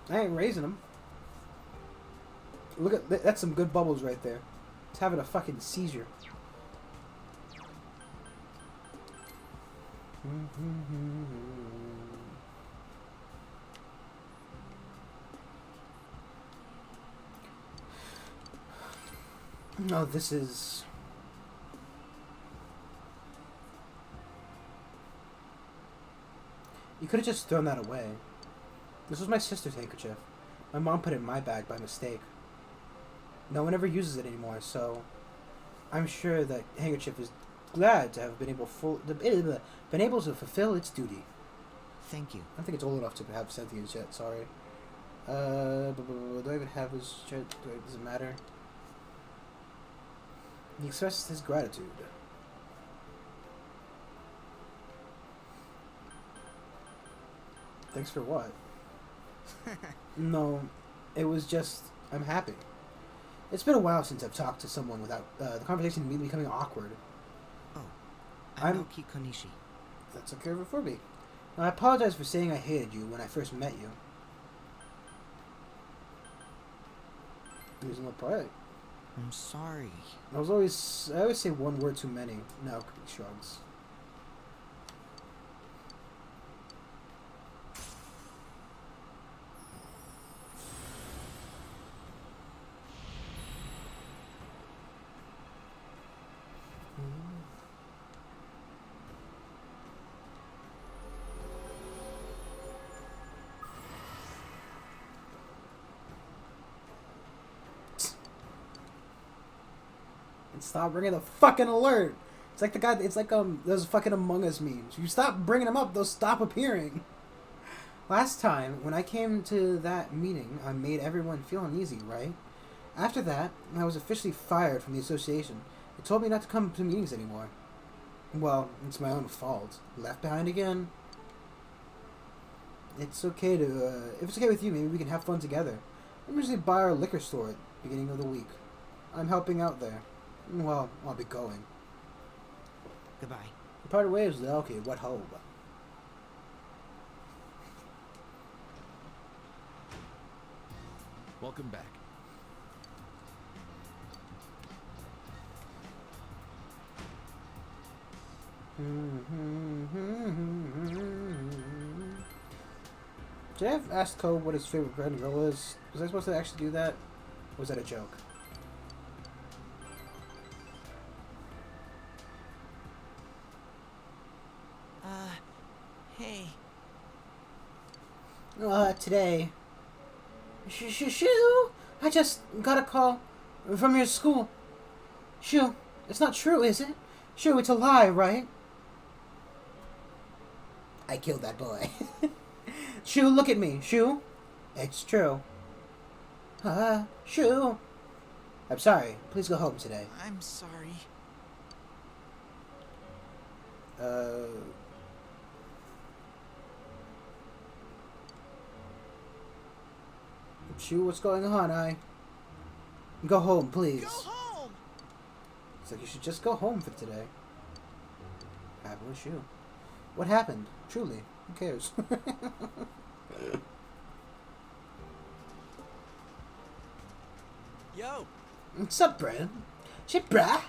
I ain't raising him. Look at that's some good bubbles right there. It's having a fucking seizure. No, this is... You could have just thrown that away. This was my sister's handkerchief. My mom put it in my bag by mistake. No one ever uses it anymore, so I'm sure that handkerchief is glad to have been able to fulfill its duty. Thank you. I don't think it's old enough to have sentience yet. Sorry. Do I even have his shit? Does it matter? He expresses his gratitude. Thanks for what? No, it was just, I'm happy. It's been a while since I've talked to someone without the conversation immediately becoming awkward. Oh, I'm Naoki Konishi. That's okay for me. Now, I apologize for saying I hated you when I first met you. He was not polite. I'm sorry. I always say one word too many. No, he shrugs. Stop bringing the fucking alert. It's like the guy. It's like those fucking Among Us memes. You stop bringing them up, they'll stop appearing. Last time when I came to that meeting, I made everyone feel uneasy, right? After that, I was officially fired from the association, It told me not to come to meetings anymore. Well, it's my own fault. Left behind again. It's okay to, if it's okay with you, maybe we can have fun together. I'm usually by our liquor store at the beginning of the week. I'm helping out there. Well, I'll be going. Goodbye. We parted ways, though. Okay, what ho? Welcome back. Did I have asked Cole what his favorite Grand Girl is? Was I supposed to actually do that? Or was that a joke? Hey. Today. Shoo! I just got a call from your school. Shoo, it's not true, is it? Shoo, it's a lie, right? I killed that boy. Shoo, look at me. Shoo, it's true. Shoo. I'm sorry. Please go home today. I'm sorry. Shoo, what's going on? Go home, please. Go home! It's like you should just go home for today. Happened with Shoo. What happened? Truly, who cares? Yo! What's up, Brad? Shit, brah.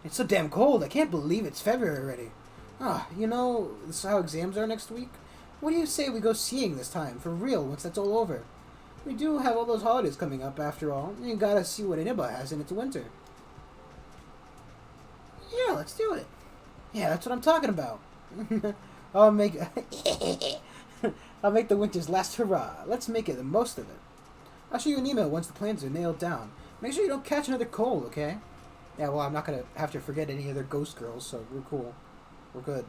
It's so damn cold. I can't believe it's February already. You know, this is how exams are next week. What do you say we go skiing this time, for real, once that's all over? We do have all those holidays coming up, after all. You gotta see what Iniba has in its winter. Yeah, let's do it. Yeah, that's what I'm talking about. I'll make the winters last hurrah. Let's make it the most of it. I'll show you an email once the plans are nailed down. Make sure you don't catch another cold, okay? Yeah, well, I'm not gonna have to forget any other ghost girls, so we're cool. We're good.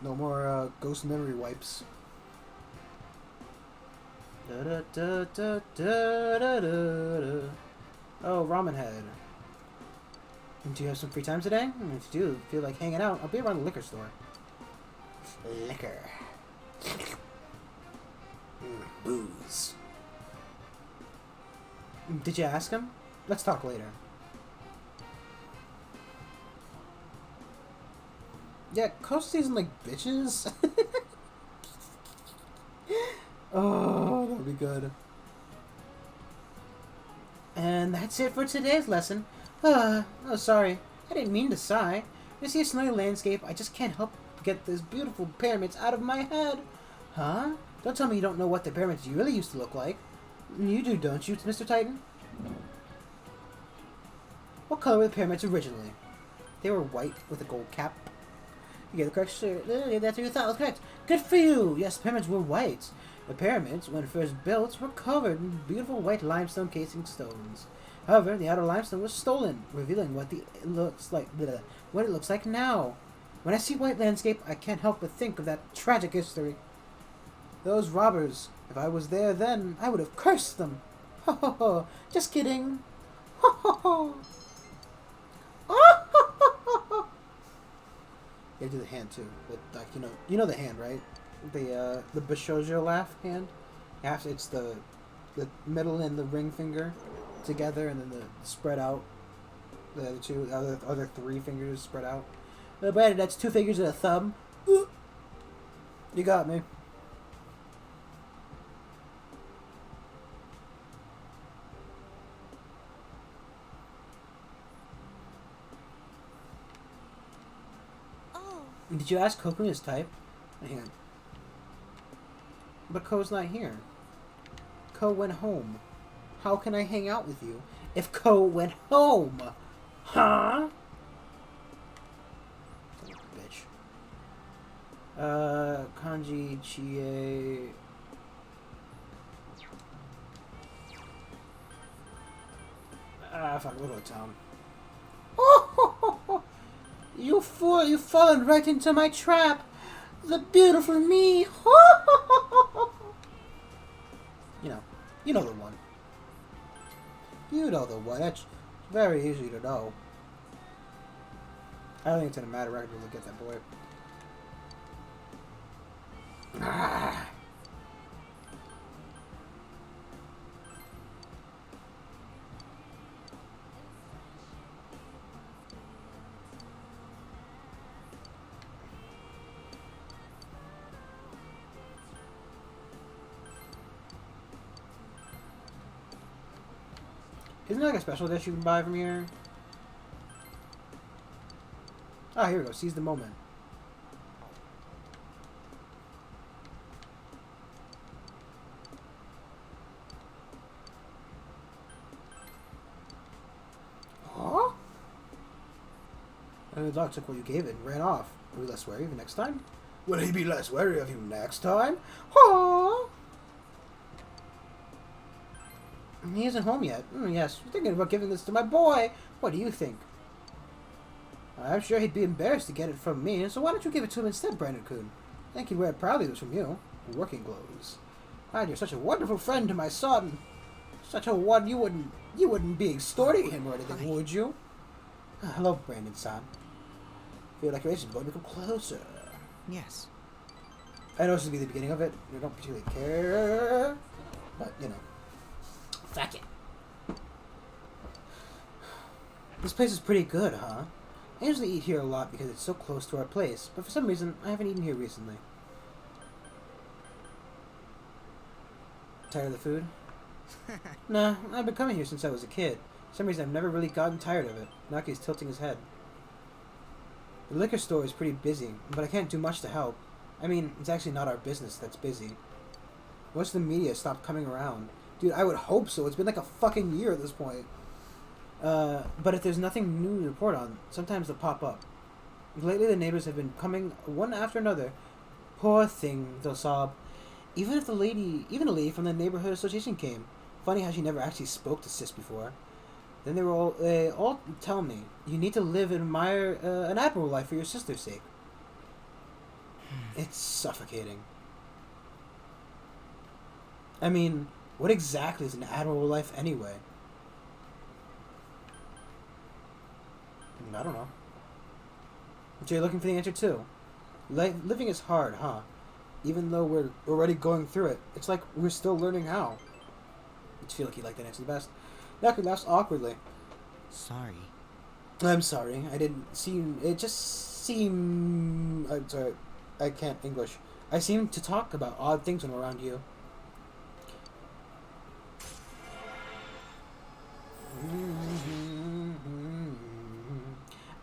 No more ghost memory wipes. Oh, Ramen Head. Do you have some free time today? If you do, feel like hanging out, I'll be around the liquor store. Liquor. Booze. Did you ask him? Let's talk later. Yeah, Coast season like bitches. Oh, that'll be good. And that's it for today's lesson. Oh, sorry. I didn't mean to sigh. I see a snowy landscape. I just can't help but get those beautiful pyramids out of my head. Huh? Don't tell me you don't know what the pyramids really used to look like. You do, don't you, Mr. Titan? What color were the pyramids originally? They were white with a gold cap. You get the correct shirt. That's what you thought was correct. Good for you! Yes, the pyramids were white. The pyramids, when first built, were covered in beautiful white limestone casing stones. However, the outer limestone was stolen, revealing what it looks like now. When I see white landscape, I can't help but think of that tragic history. Those robbers, if I was there then, I would have cursed them. Ho ho ho! Just kidding. Ho ho ho! Oh, ho, ho, ho, ho. You gotta do the hand too, but like you know the hand, right? The Bishojo laugh hand. It's the middle and the ring finger together, and then the spread out. The other three fingers spread out. But that's two fingers and a thumb. Ooh. You got me. Oh, Did you ask Kokun his type? Hang on. But Ko's not here. Ko went home. How can I hang out with you if Ko went home? Huh? Son of a bitch. Kanji, Chie... fuck, we'll go to town. Oh, you fool, you've fallen right into my trap. The beautiful me. You know the one. You know the one. That's Very easy to know. I don't think it's gonna matter. We're gonna get that boy. Ah. Isn't there like a special dish you can buy from here? Ah, here we go. Seize the moment. Huh? And the dog took what you gave it and ran off. Are we less wary of you next time? Will he be less wary of you next time? Huh? He isn't home yet. Yes, we're thinking about giving this to my boy. What do you think? I'm sure he'd be embarrassed to get it from me, so why don't you give it to him instead, Brandon-kun? I think he'd wear it proudly if it was from you. Working clothes. God, you're such a wonderful friend to my son. Such a one, you wouldn't be extorting him or anything, would you? Hello, Brandon-san. Feel like your relationship is going to become closer. Yes. I know this will be the beginning of it. I don't particularly care, but you know. Fuck it. This place is pretty good, huh? I usually eat here a lot because it's so close to our place, but for some reason, I haven't eaten here recently. Tired of the food? Nah, I've been coming here since I was a kid. For some reason, I've never really gotten tired of it. Naki's tilting his head. The liquor store is pretty busy, but I can't do much to help. I mean, it's actually not our business that's busy. Most of the media stopped coming around. Dude, I would hope so. It's been like a fucking year at this point. But if there's nothing new to report on, sometimes they'll pop up. Lately, the neighbors have been coming one after another. Poor thing, they'll sob. Even a lady from the neighborhood association came. Funny how she never actually spoke to Sis before. Then they all tell me, you need to live and admire an admirable life for your sister's sake. It's suffocating. I mean, what exactly is an admirable life anyway? I don't know. So you're looking for the answer too. Living is hard, huh? Even though we're already going through it, it's like we're still learning how. I feel like you like that answer the best. Naku laughs awkwardly. Sorry. I'm sorry. I didn't seem. It just seemed. I'm sorry. I can't English. I seem to talk about odd things when I'm around you.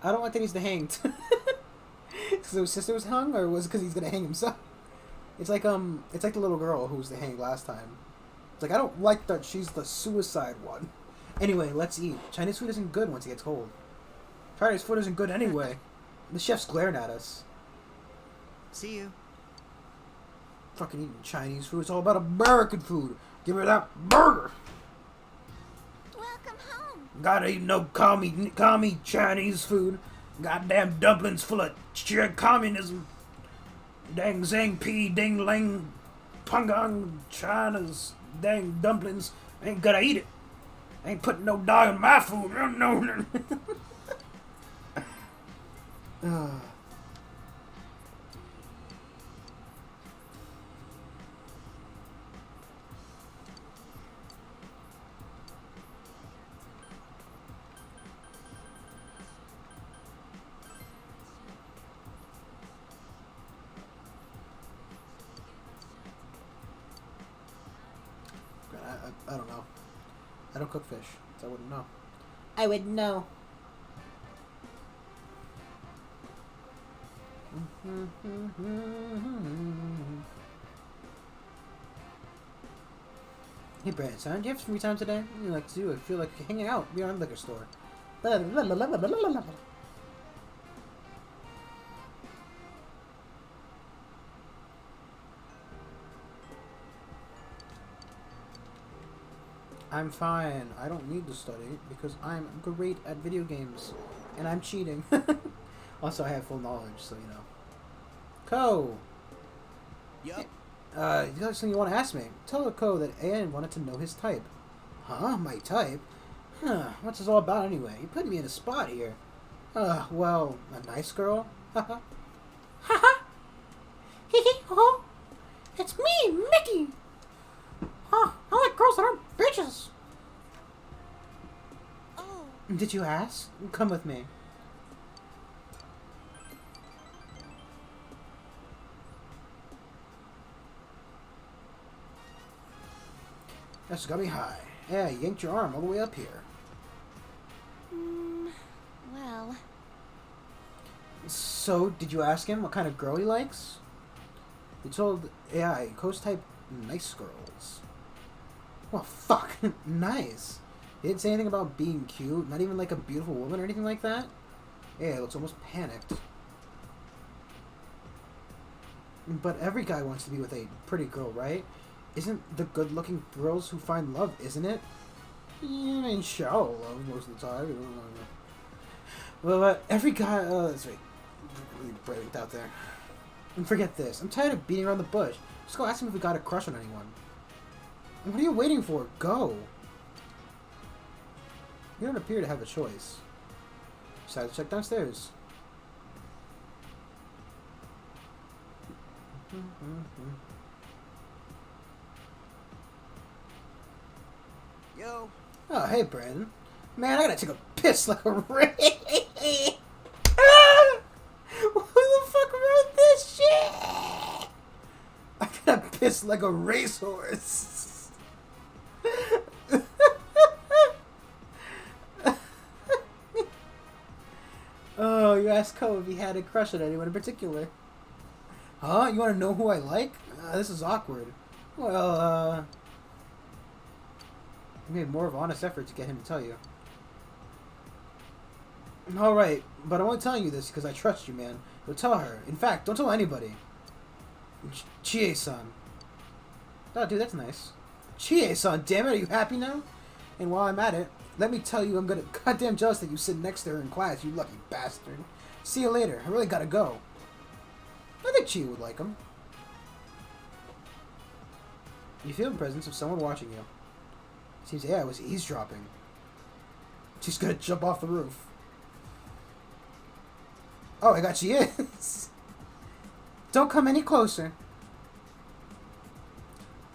I don't like that he's the hanged. So his sister was hung, or was it because he's gonna hang himself? It's like the little girl who was the hang last time. It's like I don't like that she's the suicide one. Anyway, let's eat. Chinese food isn't good once it gets cold. Chinese food isn't good anyway. The chef's glaring at us. See you. Fucking eating Chinese food. It's all about American food. Give me that burger. Welcome home. Gotta eat no commie Chinese food. Goddamn dumplings full of sheer communism. Dang Zhang Pi, Ding Lang, Pungang, China's dang dumplings. I ain't gonna eat it. I ain't putting no dog in my food. No. I don't know. I don't cook fish, so I wouldn't know. I would know. Hey Brandon, son, do you have some free time today? You like to do? I feel like hanging out beyond the liquor store. I'm fine. I don't need to study because I'm great at video games. And I'm cheating. Also, I have full knowledge, so you know. Ko! Yup. You got something you want to ask me? Tell Ko that An wanted to know his type. Huh? My type? Huh, what's this all about anyway? You put me in a spot here. Well, a nice girl? Haha. Haha! Hee hee ho! It's me, Mickey! Huh, I like girls that are bitches! Oh, Did you ask? Come with me. That's got me high. Yeah, you yanked your arm all the way up here. well, So, did you ask him what kind of girl he likes? He told AI, coast type nice girls. Well, fuck. Nice. He didn't say anything about being cute, not even like a beautiful woman or anything like that. Yeah, looks almost panicked. But every guy wants to be with a pretty girl, right? Isn't the good-looking girls who find love, isn't it? Yeah, I mean, shallow love most of the time. Well, every guy... let's wait. Really bright out there. And forget this. I'm tired of beating around the bush. Just go ask him if we got a crush on anyone. And what are you waiting for? Go! You don't appear to have a choice. Decided to check downstairs. Yo, Oh, hey, Brandon. Man, I gotta take a piss like a ray. Who the fuck wrote this shit? I gotta piss like a racehorse. Oh, you asked Ko if he had a crush on anyone in particular. Huh? You want to know who I like? This is awkward. Well, I made more of an honest effort to get him to tell you. Alright, but I'm only telling you this because I trust you, man. Go tell her. In fact, don't tell anybody. Chie-san. Oh, dude, that's nice. Chie-san, damn it, are you happy now? And while I'm at it, let me tell you I'm goddamn jealous that you sit next to her in class, you lucky bastard. See you later. I really gotta go. I think Chie would like him. You feel the presence of someone watching you. Seems AI was eavesdropping. She's gonna jump off the roof. Oh, I got she is. Don't come any closer.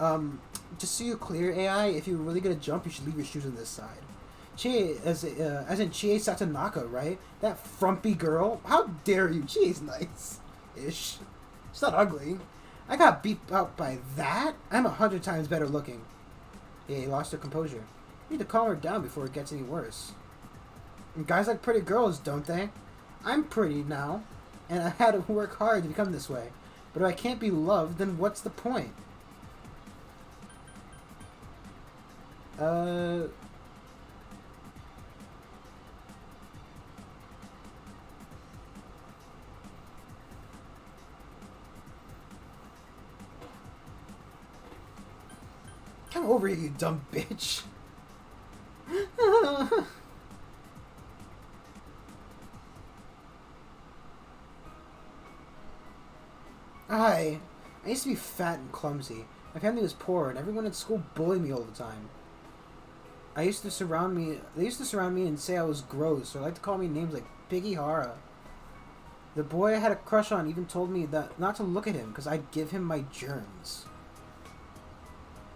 Just so you're clear, AI, if you're really gonna jump, you should leave your shoes on this side. Chie, as in Chie Satonaka, right? That frumpy girl. How dare you? Chie's nice-ish. She's not ugly. I got beat out by that? I'm 100 times better looking. Yeah, lost her composure. You need to calm her down before it gets any worse. And guys like pretty girls, don't they? I'm pretty now, and I had to work hard to become this way. But if I can't be loved, then what's the point? Come over here, you dumb bitch. Hi. I used to be fat and clumsy. My family was poor, and everyone at school bullied me all the time. They used to surround me and say I was gross, or like to call me names like Piggy Hara. The boy I had a crush on even told me that not to look at him, because I'd give him my germs.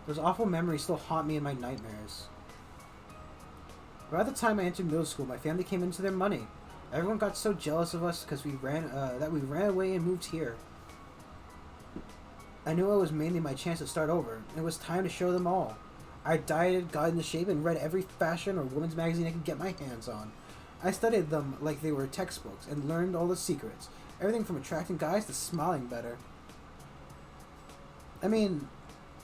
Those awful memories still haunt me in my nightmares. By the time I entered middle school, my family came into their money. Everyone got so jealous of us because we ran away and moved here. I knew it was mainly my chance to start over. It was time to show them all. I dieted, got into shape, and read every fashion or women's magazine I could get my hands on. I studied them like they were textbooks and learned all the secrets. Everything from attracting guys to smiling better. I mean,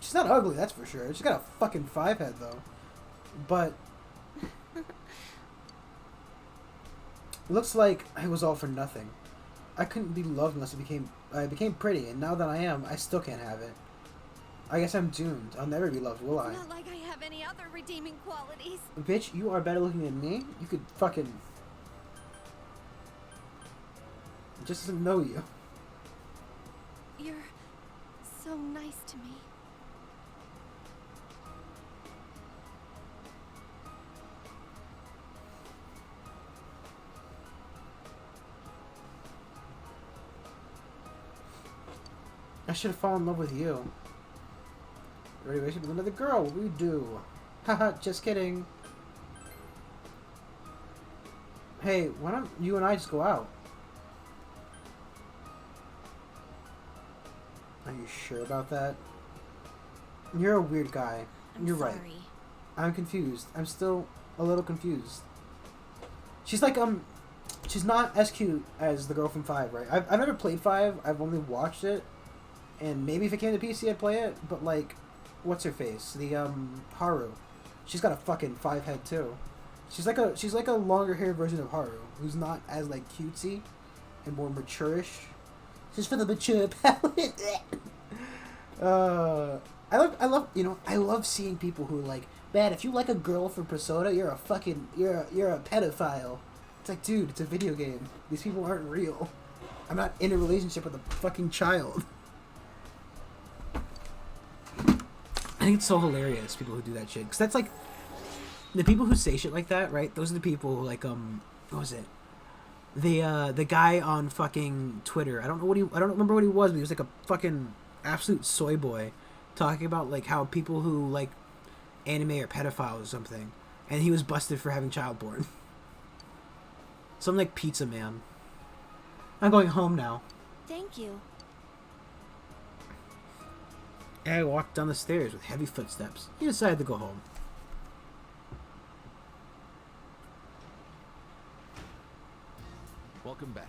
she's not ugly, that's for sure. She's got a fucking 5 head, though. But looks like it was all for nothing. I couldn't be loved unless I became pretty, and now that I am, I still can't have it. I guess I'm doomed. I'll never be loved, will I? not like I have any other redeeming qualities. Bitch, you are better looking than me? You could fucking... just doesn't know you. You're so nice to me. I should have fallen in love with you. Ready with another girl, what we do? Haha, just kidding. Hey, why don't you and I just go out? Are you sure about that? You're a weird guy. You're right. I'm confused. I'm still a little confused. She's like, she's not as cute as the girl from 5, right? I've never played 5. I've only watched it. And maybe if it came to PC, I'd play it. But, like, what's her face? The, Haru. She's got a fucking 5 head, too. She's like a longer hair version of Haru, who's not as, like, cutesy and more mature-ish. She's for the mature palette. I love seeing people who are like, man, if you like a girl from Persona, you're a pedophile. It's like, dude, it's a video game. These people aren't real. I'm not in a relationship with a fucking child. I think it's so hilarious, people who do that shit. Because that's like, the people who say shit like that, right? Those are the people who, like, what was it? The guy on fucking Twitter. I don't remember what he was, but he was like a fucking absolute soy boy, talking about like how people who like anime are pedophiles or something, and he was busted for having child porn. Some like pizza man. I'm going home now. Thank you. And I walked down the stairs with heavy footsteps. He decided to go home. Welcome back.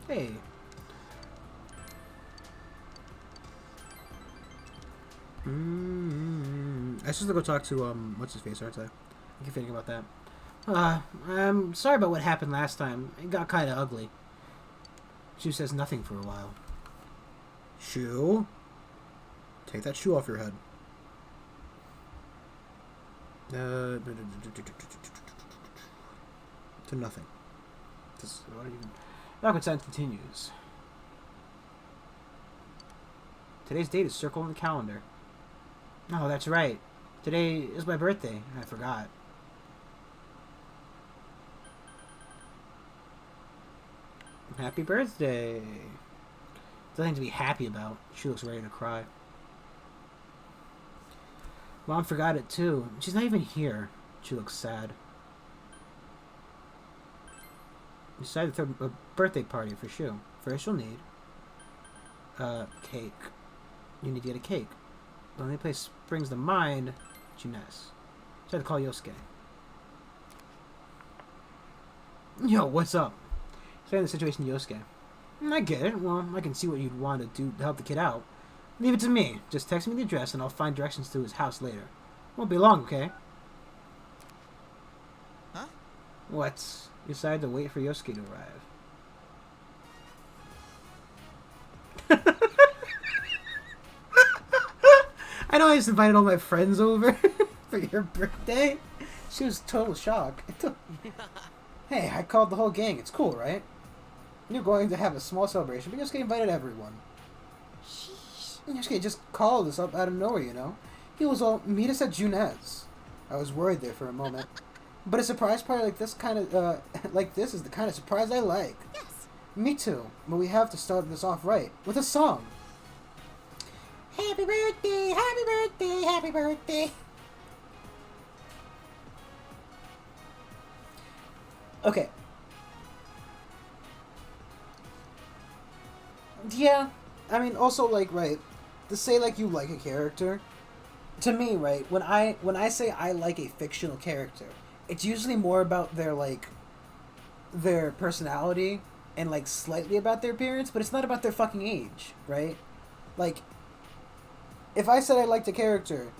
Hey. I supposed to go talk to what's his face, aren't I? I keep thinking about that. I'm sorry about what happened last time. It got kind of ugly. Shu says nothing for a while. Shu? Take that shoe off your head. To nothing. Awkward silence continues. Today's date is circled on the calendar. Oh, that's right. Today is my birthday. I forgot. Happy birthday. Nothing to be happy about. She looks ready to cry. Mom forgot it too. She's not even here. She looks sad. We decided to throw a birthday party for Shu. First you'll need cake. You need to get a cake. The only place springs to mind, Junes. Decided to call Yosuke. Yo, what's up? Explain the situation to Yosuke. I get it. Well, I can see what you'd want to do to help the kid out. Leave it to me. Just text me the address and I'll find directions to his house later. Won't be long, okay? Huh? What? You decided to wait for Yosuke to arrive. I know I just invited all my friends over for your birthday. She was total shock. Hey, I called the whole gang. It's cool, right? You're going to have a small celebration, but Yosuke invited everyone. Sheesh. Yosuke just called us up out of nowhere, you know? He was all, meet us at Junes. I was worried there for a moment. But a surprise party like this is the kind of surprise I like. Yes. Me too. But we have to start this off right. With a song. Happy birthday, happy birthday, happy birthday. Okay. Yeah, I mean, also, like, right, to say, like, you like a character, to me, right, when I say I like a fictional character, it's usually more about their, like, their personality and, like, slightly about their appearance, but it's not about their fucking age, right? Like, if I said I liked a character,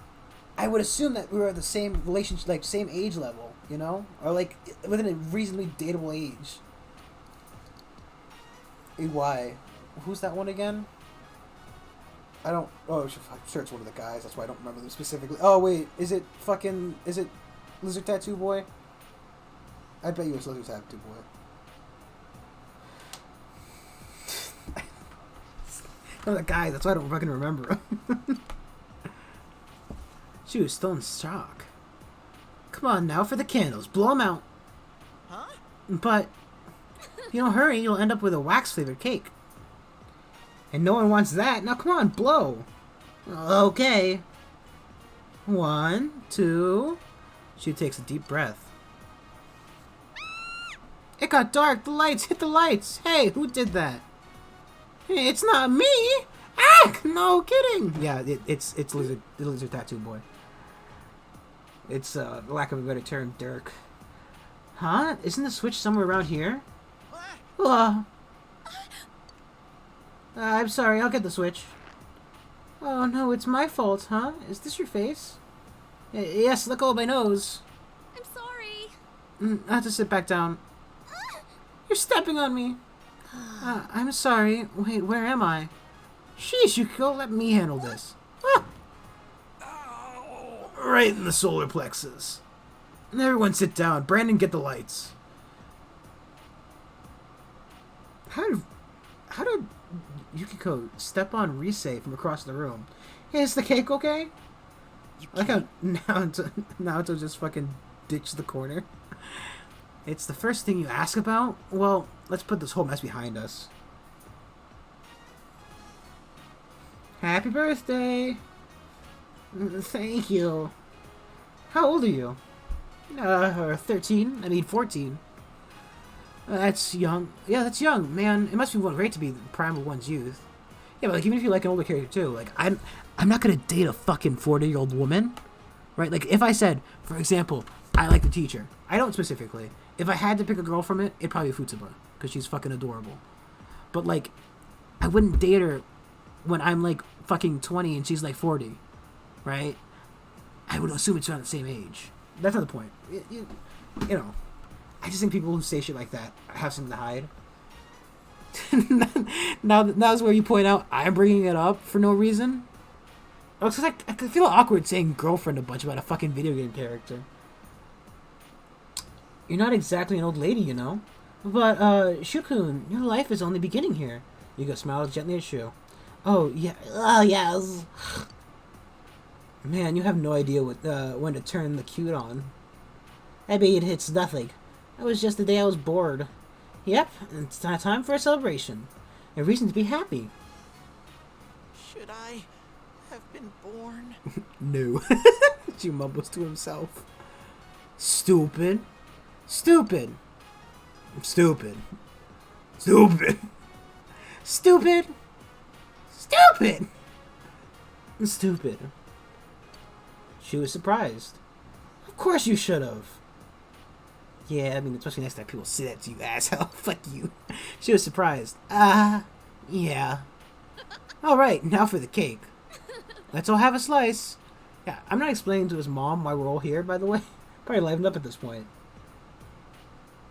I would assume that we were at the same relationship, like, same age level, you know? Or, like, within a reasonably dateable age. Why? Who's that one again? I don't... Oh, I'm sure it's one of the guys. That's why I don't remember them specifically. Oh, wait. Is it Lizard Tattoo Boy? I bet you it's Lizard Tattoo Boy. Oh, that guy. That's why I don't fucking remember him. She was still in shock. Come on now for the candles. Blow them out. Huh? But if you don't hurry, you'll end up with a wax-flavored cake. And no one wants that. Now come on, blow. Okay. 1, 2. She takes a deep breath. It got dark. The lights. Hit the lights. Hey, who did that? Hey, it's not me. Ah! No kidding. Yeah, it's lizard tattoo boy. It's lack of a better term, Dirk. Huh? Isn't the switch somewhere around here? I'm sorry. I'll get the switch. Oh no, it's my fault, huh? Is this your face? Yes. Let go of my nose. I'm sorry. I have to sit back down. You're stepping on me. I'm sorry. Wait, where am I? Sheesh, Yukiko, let me handle this. Ah. Right in the solar plexus. Everyone sit down. Brandon, get the lights. How did Yukiko step on Rise from across the room? Hey, is the cake okay? Like how Naoto just fucking ditched the corner. It's the first thing you ask about? Well, let's put this whole mess behind us. Happy birthday! Thank you. How old are you? 13. I mean 14. That's young. Yeah, that's young, man. It must be great to be the prime of one's youth. Yeah, but like even if you like an older character too, like I'm not gonna date a fucking 40-year-old woman, right? Like if I said, for example, I like the teacher. I don't specifically. If I had to pick a girl from it, it'd probably be Futsuba because she's fucking adorable. But like, I wouldn't date her when I'm like fucking 20 and she's like 40, right? I would assume it's around the same age. That's not the point. You know, I just think people who say shit like that have something to hide. Now's where you point out I'm bringing it up for no reason. Oh, it's like I feel awkward saying girlfriend a bunch about a fucking video game character. You're not exactly an old lady, you know. But, Shukun, your life is only beginning here. Yuko smiles gently at Shu. Oh, yeah. Oh, yes. Man, you have no idea when to turn the cute on. I bet it's nothing. It was just the day I was bored. Yep, it's time for a celebration. A reason to be happy. Should I have been born? No. She mumbles to himself. Stupid. Stupid. Stupid. Stupid. Stupid. Stupid. Stupid. She was surprised. Of course you should have. Yeah, I mean, especially next time people say that to you, asshole. Fuck you. She was surprised. Yeah. Alright, now for the cake. Let's all have a slice. Yeah, I'm not explaining to his mom why we're all here, by the way. Probably livened up at this point.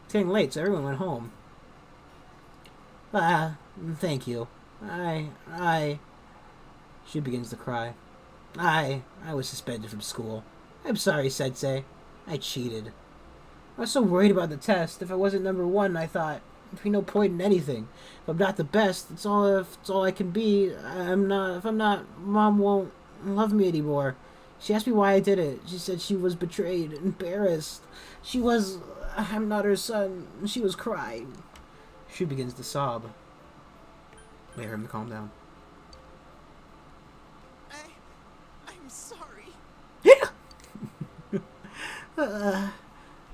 It's getting late, so everyone went home. Thank you. She begins to cry. I was suspended from school. I'm sorry, Sensei. I cheated. I was so worried about the test. If I wasn't number 1, I thought there'd be no point in anything. If I'm not the best, it's all I can be. If I'm not, Mom won't love me anymore. She asked me why I did it. She said she was betrayed, embarrassed. I'm not her son. She was crying. She begins to sob. Wait for him to calm down. I'm sorry.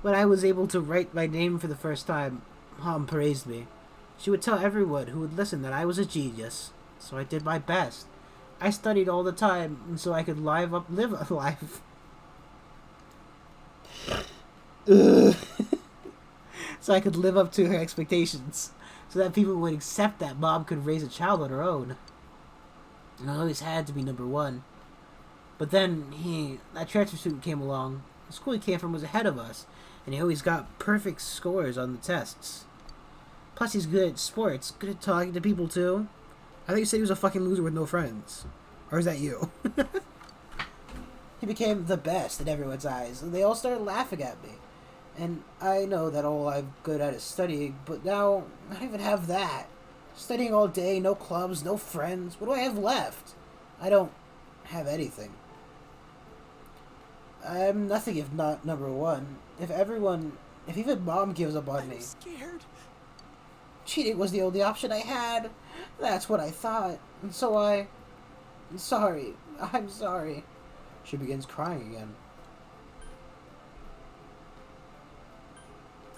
When I was able to write my name for the first time, Mom praised me. She would tell everyone who would listen that I was a genius. So I did my best. I studied all the time so I could live a life. So I could live up to her expectations. So that people would accept that Mom could raise a child on her own. And I always had to be number 1. But then that transfer student came along. The school he came from was ahead of us. And he always got perfect scores on the tests. Plus he's good at sports. Good at talking to people too. I thought you said he was a fucking loser with no friends. Or is that you? He became the best in everyone's eyes. And they all started laughing at me. And I know that all I'm good at is studying. But now, I don't even have that. Studying all day, no clubs, no friends. What do I have left? I don't have anything. I'm nothing if not number one. If even Mom gives up on me. I'm scared. Cheating was the only option I had. That's what I thought. And so I'm sorry. I'm sorry. She begins crying again.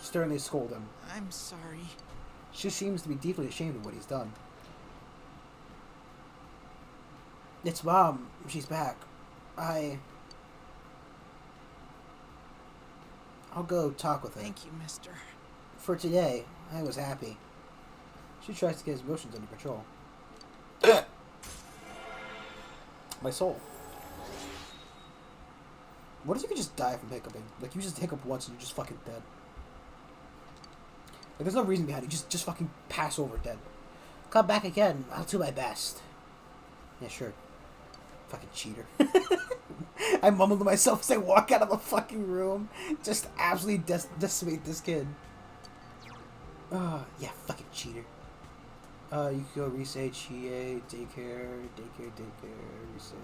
Sternly scold him. I'm sorry. She seems to be deeply ashamed of what he's done. It's Mom. She's back. I'll go talk with her. Thank you, mister. For today, I was happy. She tries to get his emotions under control. My soul. What if you could just die from hiccuping? Like, you just hiccup once and you're just fucking dead. Like, there's no reason behind it. Just fucking pass over dead. Come back again. I'll do my best. Yeah, sure. Fucking cheater. I mumble to myself as I walk out of the fucking room. Just absolutely decimate this kid. Yeah, fucking cheater. You can go resay, Chie, daycare, resay.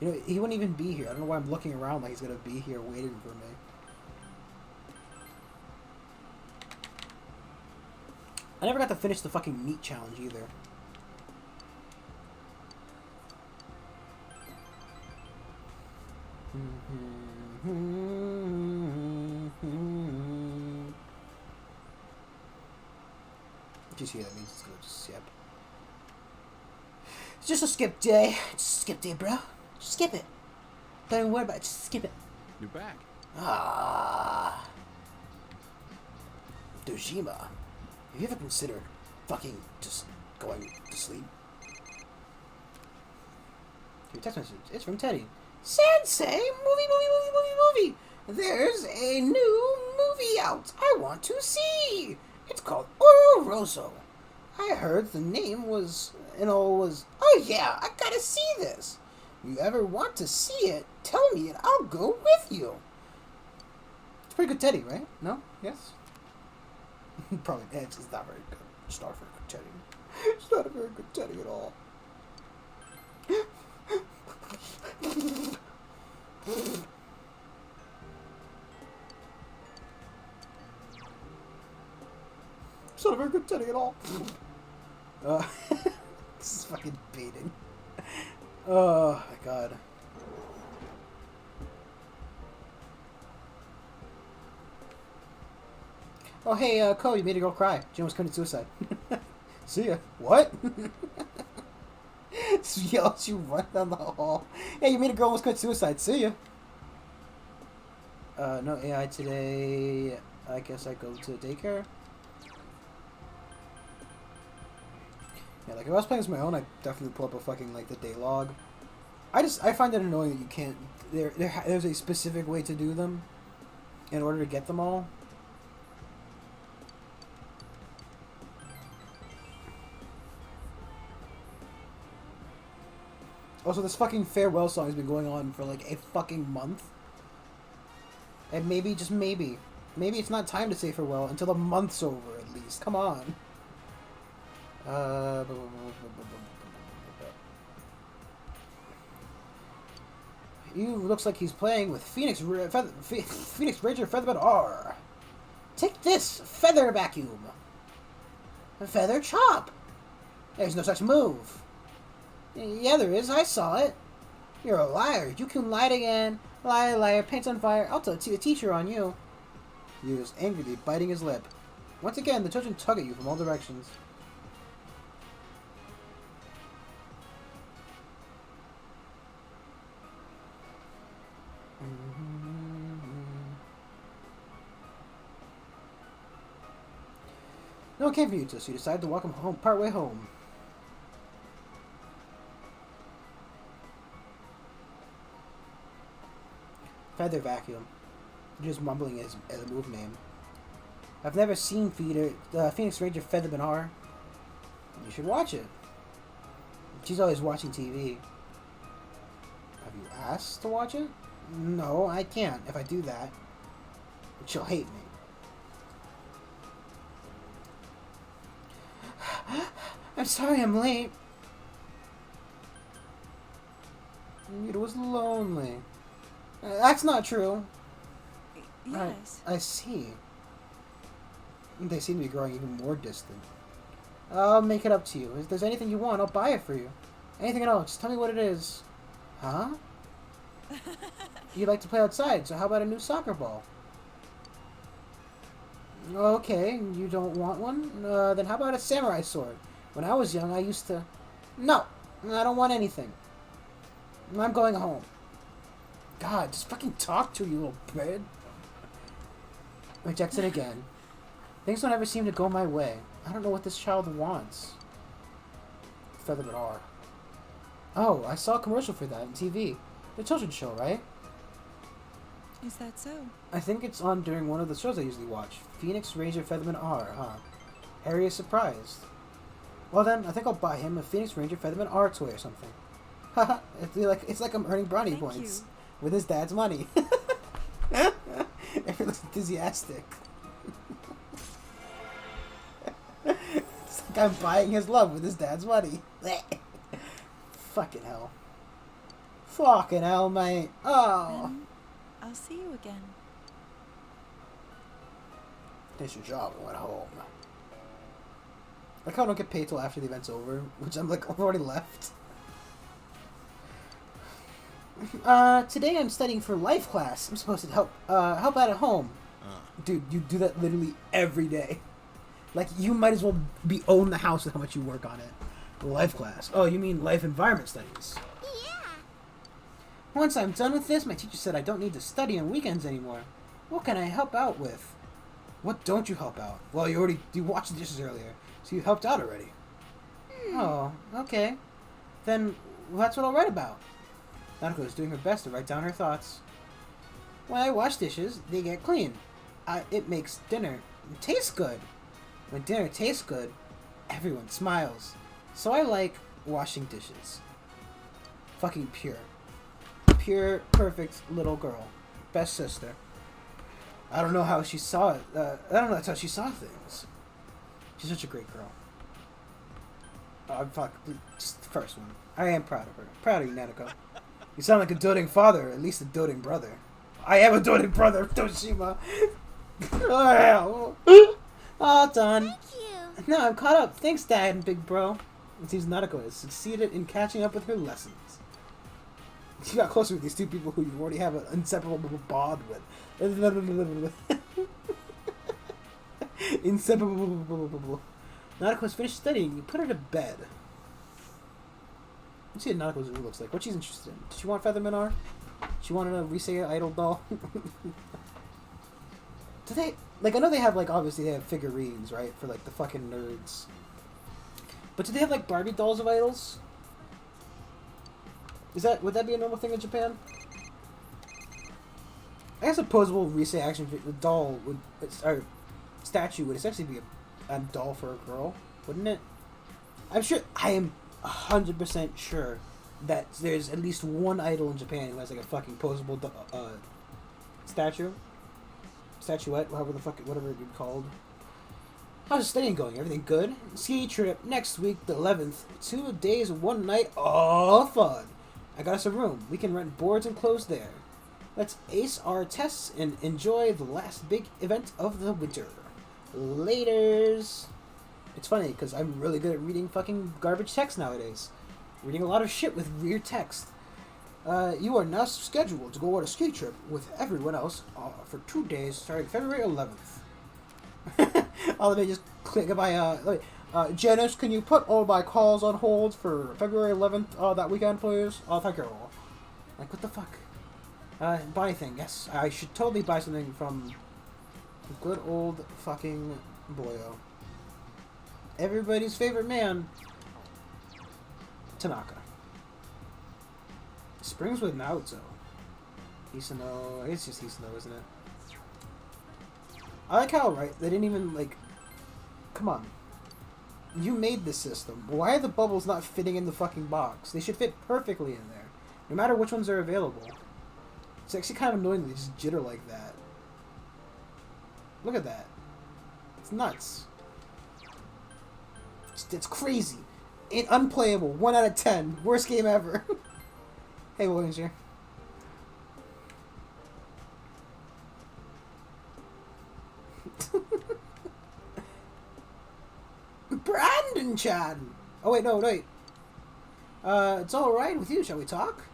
You know, he wouldn't even be here. I don't know why I'm looking around like he's gonna be here waiting for me. I never got to finish the fucking meat challenge either. Did you see what that means? It's gonna just skip. It's just a skip day. Just a skip day, bro. Just skip it. Don't even worry about it. Just skip it. You're back. Ah. Dojima. Have you ever considered fucking just going to sleep? Your text message. It's from Teddy. Sensei! Movie! There's a new movie out I want to see! It's called Ororoso. I heard the name was, oh yeah, I gotta see this. You ever want to see it, tell me and I'll go with you. It's pretty good Teddy, right? No? Yes? Probably, it's not very good. It's not a very good Teddy. It's not a very good Teddy at all. It's not a very good Teddy at all. This is fucking baiting. Oh my god. Oh hey, Cole, you made a girl cry. She almost committed suicide. See ya. What? Yells you run down the hall. Yeah, you made a girl almost commit suicide. See ya. No AI today. I guess I go to daycare. Yeah, like if I was playing as my own, I'd definitely pull up a fucking like the day log. I find it annoying that you can't. There's a specific way to do them in order to get them all. Also, this fucking farewell song has been going on for like a fucking month. And maybe, just maybe it's not time to say farewell until the month's over at least. Come on. You looks like he's playing with Phoenix Ranger Featherbed R. Take this, Feather Vacuum. Feather Chop. There's no such move. Yeah, there is. I saw it. You're a liar. You can lie again. Liar, liar. Pants on fire. I'll tell the teacher on you. He was angrily biting his lip. Once again, the children tug at you from all directions. No one came for you, so you decided to walk him home, part way home. Feather Vacuum. Just mumbling as a move name. I've never seen Phoenix Ranger Featherbed R. You should watch it. She's always watching TV. Have you asked to watch it? No, I can't. If I do that, she'll hate me. I'm sorry I'm late. It was lonely. That's not true. Yes. I see. They seem to be growing even more distant. I'll make it up to you. If there's anything you want, I'll buy it for you. Anything at all, just tell me what it is. Huh? You like to play outside, so how about a new soccer ball? Okay, you don't want one? Then how about a samurai sword? When I was young, I used to... No! I don't want anything. I'm going home. God, just fucking talk to her, you little bird. Rejects it again. Things don't ever seem to go my way. I don't know what this child wants. Featherman R. Oh, I saw a commercial for that on TV. The children's show, right? Is that so? I think it's on during one of the shows I usually watch. Phoenix Ranger Featherman R, huh? Harry is surprised. Well then, I think I'll buy him a Phoenix Ranger Featherman R toy or something. Haha, it's like I'm earning brownie Thank points. you. With his dad's money. Everyone looks enthusiastic. It's like I'm buying his love with his dad's money. Fucking hell. Fucking hell, mate. Oh. Then I'll see you again. Finish your job and went home. Like how I don't get paid till after the event's over, which I'm like, I've already left. Today I'm studying for life class. I'm supposed to help out at home. Dude, you do that literally every day. Like, you might as well own the house with how much you work on it. Life class. Oh, you mean life environment studies. Yeah. Once I'm done with this, my teacher said I don't need to study on weekends anymore. What can I help out with? What don't you help out? Well, you watched the dishes earlier, so you helped out already. Oh, okay. Then that's what I'll write about. Nanako is doing her best to write down her thoughts. When I wash dishes, they get clean. It makes dinner taste good. When dinner tastes good, everyone smiles. So I like washing dishes. Fucking pure. Pure, perfect little girl. Best sister. I don't know how she saw it. I don't know that's how she saw things. She's such a great girl. Just the first one. I am proud of her. Proud of you, Nanako. You sound like a doting father, or at least a doting brother. I am a doting brother, Toshima. All done. Thank you. No, I'm caught up. Thanks, Dad and Big Bro. It seems Nanako has succeeded in catching up with her lessons. She got closer with these two people who you already have an inseparable bond with. Inseparable. Nanako has finished studying. You put her to bed. Let's see what Nako's room looks like. What she's interested in. Does she want Featherman R? She wanted a Risei idol doll? Do they... Like, I know they have, like, obviously they have figurines, right? For, like, the fucking nerds. But do they have, like, Barbie dolls of idols? Would that be a normal thing in Japan? I guess a posable Risei action doll would... Or statue would essentially be a doll for a girl, wouldn't it? I'm sure... I am 100% sure that there's at least one idol in Japan who has, like, a fucking posable statuette, whatever it'd be called. How's the studying going? Everything good? Ski trip next week, the 11th. 2 days, 1 night, all fun. I got us a room. We can rent boards and clothes there. Let's ace our tests and enjoy the last big event of the winter. Laters. It's funny, because I'm really good at reading fucking garbage text nowadays. Reading a lot of shit with weird text. You are now scheduled to go on a ski trip with everyone else for 2 days starting February 11th. All of it just click by, Janice, can you put all my calls on hold for February 11th that weekend, please? Oh, thank you. Like, what the fuck? Buy anything. Yes, I should totally buy something from good old fucking Boyo. Everybody's favorite man, Tanaka. Springs with Naoto. Hisano. It's just Hisano, isn't it? I like how, right, they didn't even, like... Come on. You made this system. Why are the bubbles not fitting in the fucking box? They should fit perfectly in there. No matter which ones are available. It's actually kind of annoying that they just jitter like that. Look at that. It's nuts. It's crazy. Unplayable. 1 out of 10. Worst game ever. Hey, Williams here. Brandon Chan. Oh wait, no, wait. It's all right with you. Shall we talk?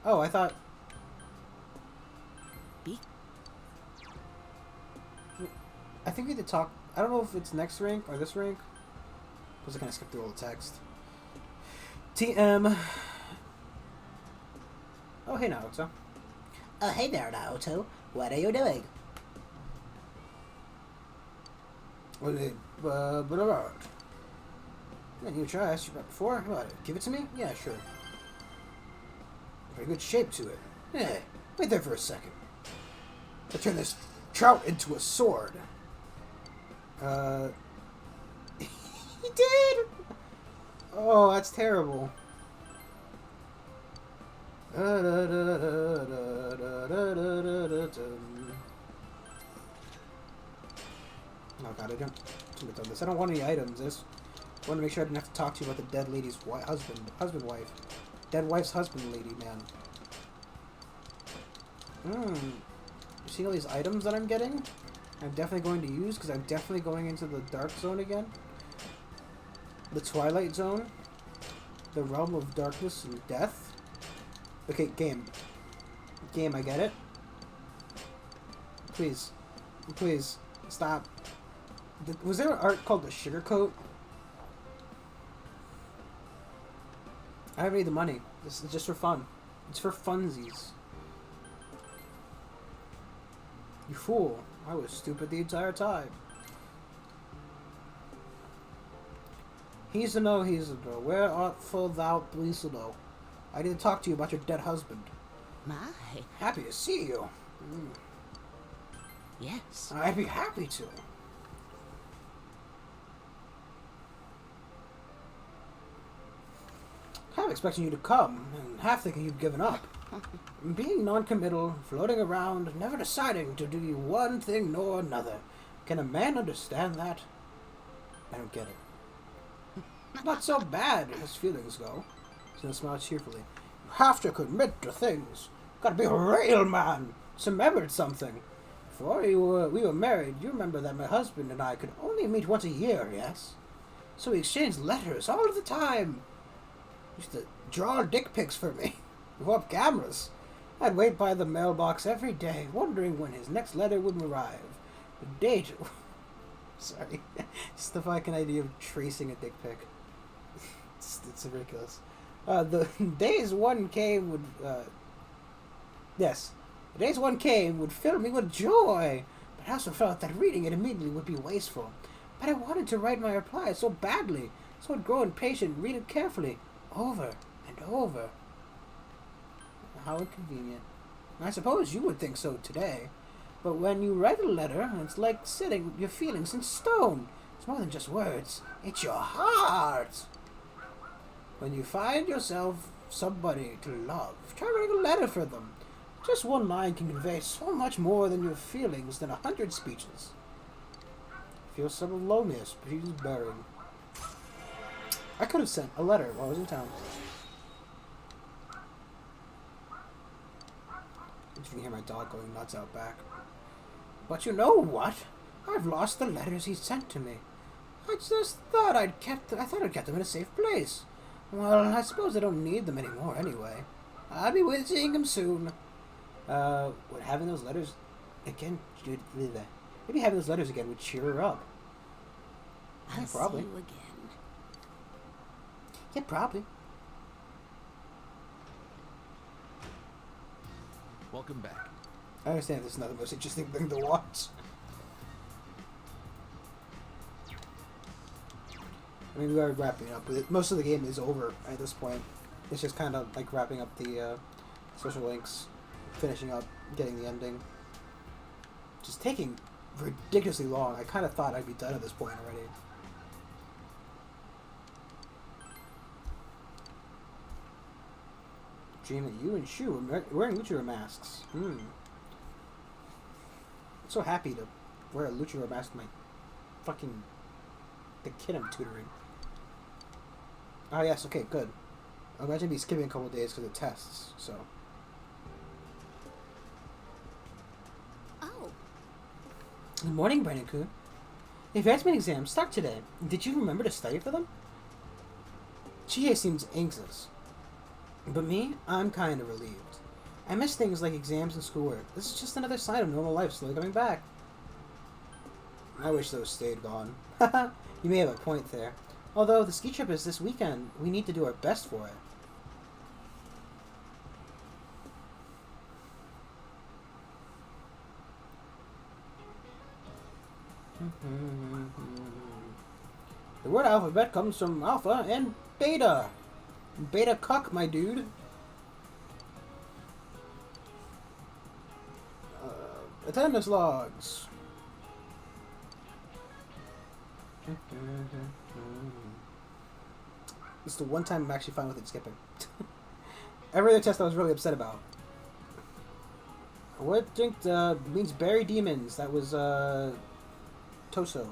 Oh, I thought. I think we need to talk. I don't know if it's next rank or this rank. Because I kind of skipped through all the text. TM. Oh, hey, Naruto. Hey there, Naruto. What are you doing? Man, you try. I asked you about before. How about it? Give it to me? Yeah, sure. Very good shape to it. Yeah, wait there for a second. I turn this trout into a sword. He did! Oh, that's terrible. Oh god, I don't have this. I don't want any items. I just want to make sure I didn't have to talk to you about the dead lady's husband-wife. Dead wife's husband lady, man. You see all these items that I'm getting? I'm definitely going to use, because I'm definitely going into the dark zone again. The Twilight Zone. The realm of darkness and death. Okay, game. Game, I get it. Please. Please. Stop. Was there an art called the Sugar Coat? I don't need the money. This is just for fun. It's for funsies. You fool. I was stupid the entire time. He's a no, he's a no. Where art thou, please to know? I need to talk to you about your dead husband. My. Happy to see you. Yes. I'd be happy to. I'm expecting you to come, and half thinking you've given up. Being non-committal, floating around, never deciding to do one thing nor another. Can a man understand that? I don't get it. Not so bad as feelings go. He's smile cheerfully. You have to commit to things. Gotta be a real man. Remembered something. Before we were married, you remember that my husband and I could only meet once a year, yes? So we exchanged letters all the time. Used to draw dick pics for me. With cameras. I'd wait by the mailbox every day, wondering when his next letter would arrive. The date... Sorry. Just the fucking idea of tracing a dick pic. It's ridiculous. The days one came would... Yes. The days one came would fill me with joy, but I also felt that reading it immediately would be wasteful. But I wanted to write my reply so badly, so I'd grow impatient and read it carefully, over and over. How inconvenient. I suppose you would think so today. But when you write a letter, it's like setting your feelings in stone. It's more than just words. It's your heart. When you find yourself somebody to love, try writing a letter for them. Just one line can convey so much more than your feelings than 100 speeches. Feel some loneliness, but he's buried. I could have sent a letter while I was in town. You can hear my dog going nuts out back. But you know what? I've lost the letters he sent to me. I just thought I'd kept them in a safe place. Well, I suppose I don't need them anymore anyway. I'll be seeing him soon. Would having those letters again? Maybe having those letters again would cheer her up. I'll probably. see you again. Yeah, probably. Welcome back. I understand this is not the most interesting thing to watch. I mean, we are wrapping up with it. Most of the game is over at this point. It's just kind of like wrapping up the social links, finishing up, getting the ending. Just taking ridiculously long. I kind of thought I'd be done at this point already. dream that you and Shu were wearing luchador masks. I'm so happy to wear a luchador mask to my fucking... the kid I'm tutoring. Oh, yes, okay, good. I'm going to be skipping a couple of days because of tests, so... Oh, Good morning, Brandon-kun. The advancement exams start today. Did you remember to study for them? Chie seems anxious. But me, I'm kind of relieved. I miss things like exams and schoolwork. This is just another sign of normal life slowly coming back. I wish those stayed gone. Haha, you may have a point there. Although the ski trip is this weekend, we need to do our best for it. The word alphabet comes from alpha and beta. Beta cuck, my dude. Attendance logs. This is the one time I'm actually fine with it skipping. Every other test I was really upset about. What drink means berry demons? That was Toso.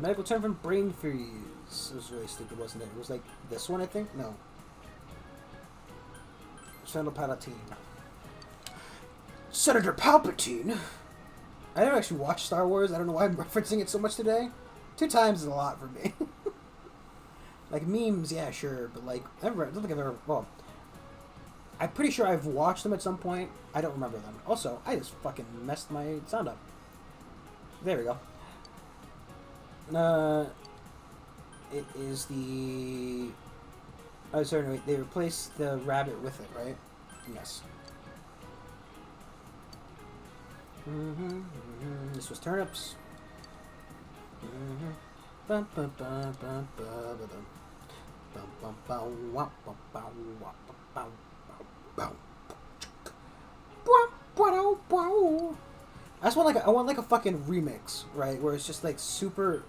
Medical term from brain freeze. It was really stupid, wasn't it? It was like this one, I think? No. Senator Palpatine. Senator Palpatine? I never actually watched Star Wars. I don't know why I'm referencing it so much today. 2 times is a lot for me. Like, memes, yeah, sure. But, like, I don't think I've ever... Well, I'm pretty sure I've watched them at some point. I don't remember them. Also, I just fucking messed my sound up. There we go. It is the... Oh, sorry, no, wait, they replaced the rabbit with it, right? Yes. This was turnips. I just want like a fucking remix, right? Where it's just like super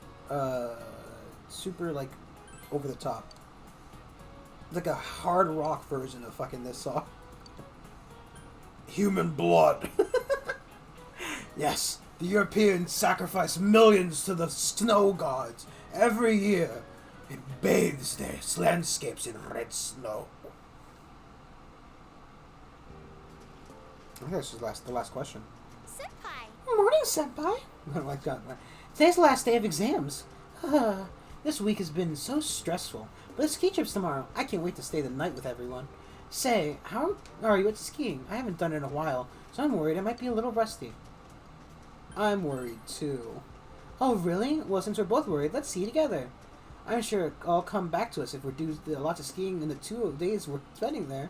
like over the top. Like a hard rock version of fucking this song. Human blood. Yes, the Europeans sacrifice millions to the snow gods every year. It bathes their landscapes in red snow. I think this is the last question. senpai. Morning, senpai. Oh my god. Today's the last day of exams. This week has been so stressful. But the ski trip's tomorrow. I can't wait to stay the night with everyone. Say, how are you at skiing? I haven't done it in a while, so I'm worried I might be a little rusty. I'm worried too. Oh, really? Well, since we're both worried, let's ski together. I'm sure I'll come back to us if we're doing lots of skiing in the 2 days we're spending there.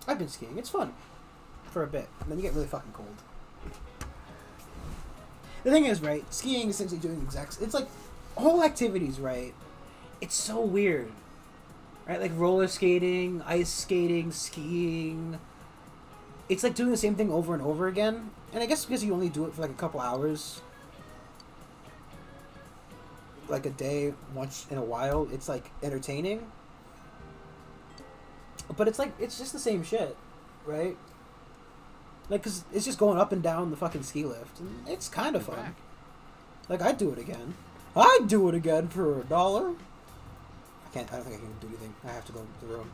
I've been skiing. It's fun. For a bit. And then you get really fucking cold. The thing is, right, skiing is essentially doing it's like, whole activities, right, it's so weird. Right, like roller skating, ice skating, skiing. It's like doing the same thing over and over again. And I guess because you only do it for like a couple hours, like a day, once in a while, it's like entertaining. But it's like, it's just the same shit, right? Like, cause it's just going up and down the fucking ski lift. And it's kind of fun. Back. Like, I'd do it again. I'd do it again for $1. I don't think I can do anything. I have to go to the room.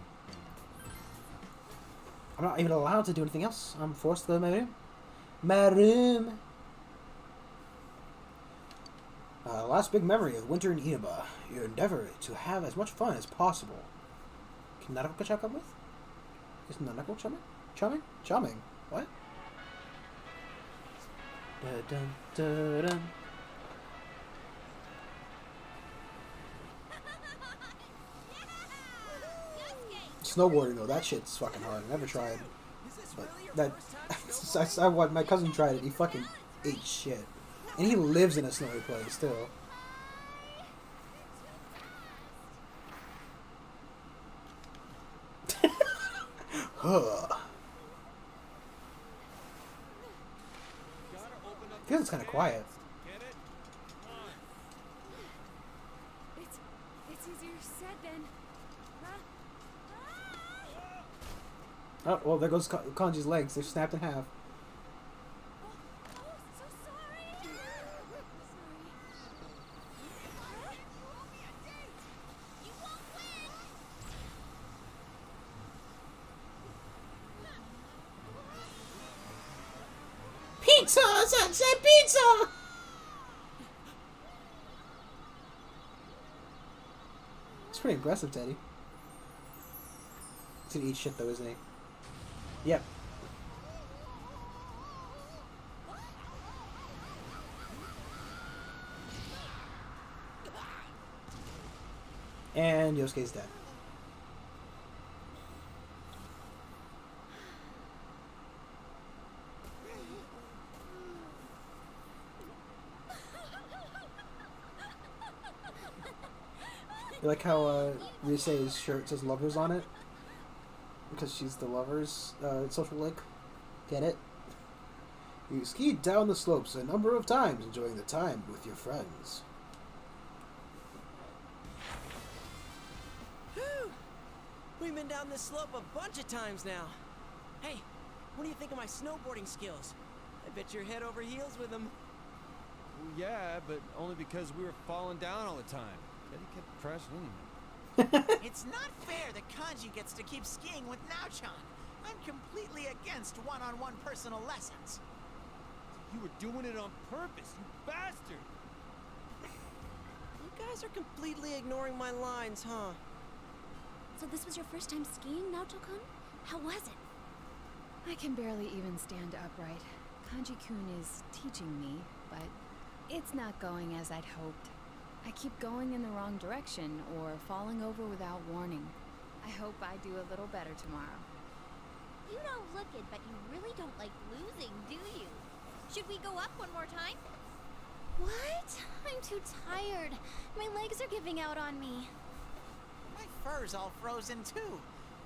I'm not even allowed to do anything else. I'm forced to go to my room. My room. Last big memory of winter in Inaba. You endeavor to have as much fun as possible. Can Nanako check up with? Is Nanako charming? Charming? Charming. What? Dun, dun, dun. Snowboarding though, that shit's fucking hard. I never tried. But that my cousin tried it. He fucking ate shit, and he lives in a snowy place too. Feels kind of quiet. Oh, well, there goes Kanji's legs. They're snapped in half. Oh, so sorry. Sorry. You won't win. Pizza! Sunset pizza! It's pretty aggressive, Teddy. He's gonna eat shit, though, isn't he? Yep. And Yosuke's dead. You like how Risei's shirt says lovers on it? Because she's the lovers social link. Get it? You skied down the slopes a number of times, enjoying the time with your friends. Whew! We've been down this slope a bunch of times now. Hey, what do you think of my snowboarding skills? I bet you're head over heels with them. Well, yeah, but only because we were falling down all the time. Teddy kept crashing into me. It's not fair that Kanji gets to keep skiing with Naochan. I'm completely against one-on-one personal lessons. You were doing it on purpose, you bastard! You guys are completely ignoring my lines, huh? So this was your first time skiing, Naoto-kun? How was it? I can barely even stand upright. Kanji-kun is teaching me, but it's not going as I'd hoped. I keep going in the wrong direction or falling over without warning. I hope I do a little better tomorrow. You don't look it, but you really don't like losing, do you? Should we go up one more time? What? I'm too tired. My legs are giving out on me. My fur's all frozen too.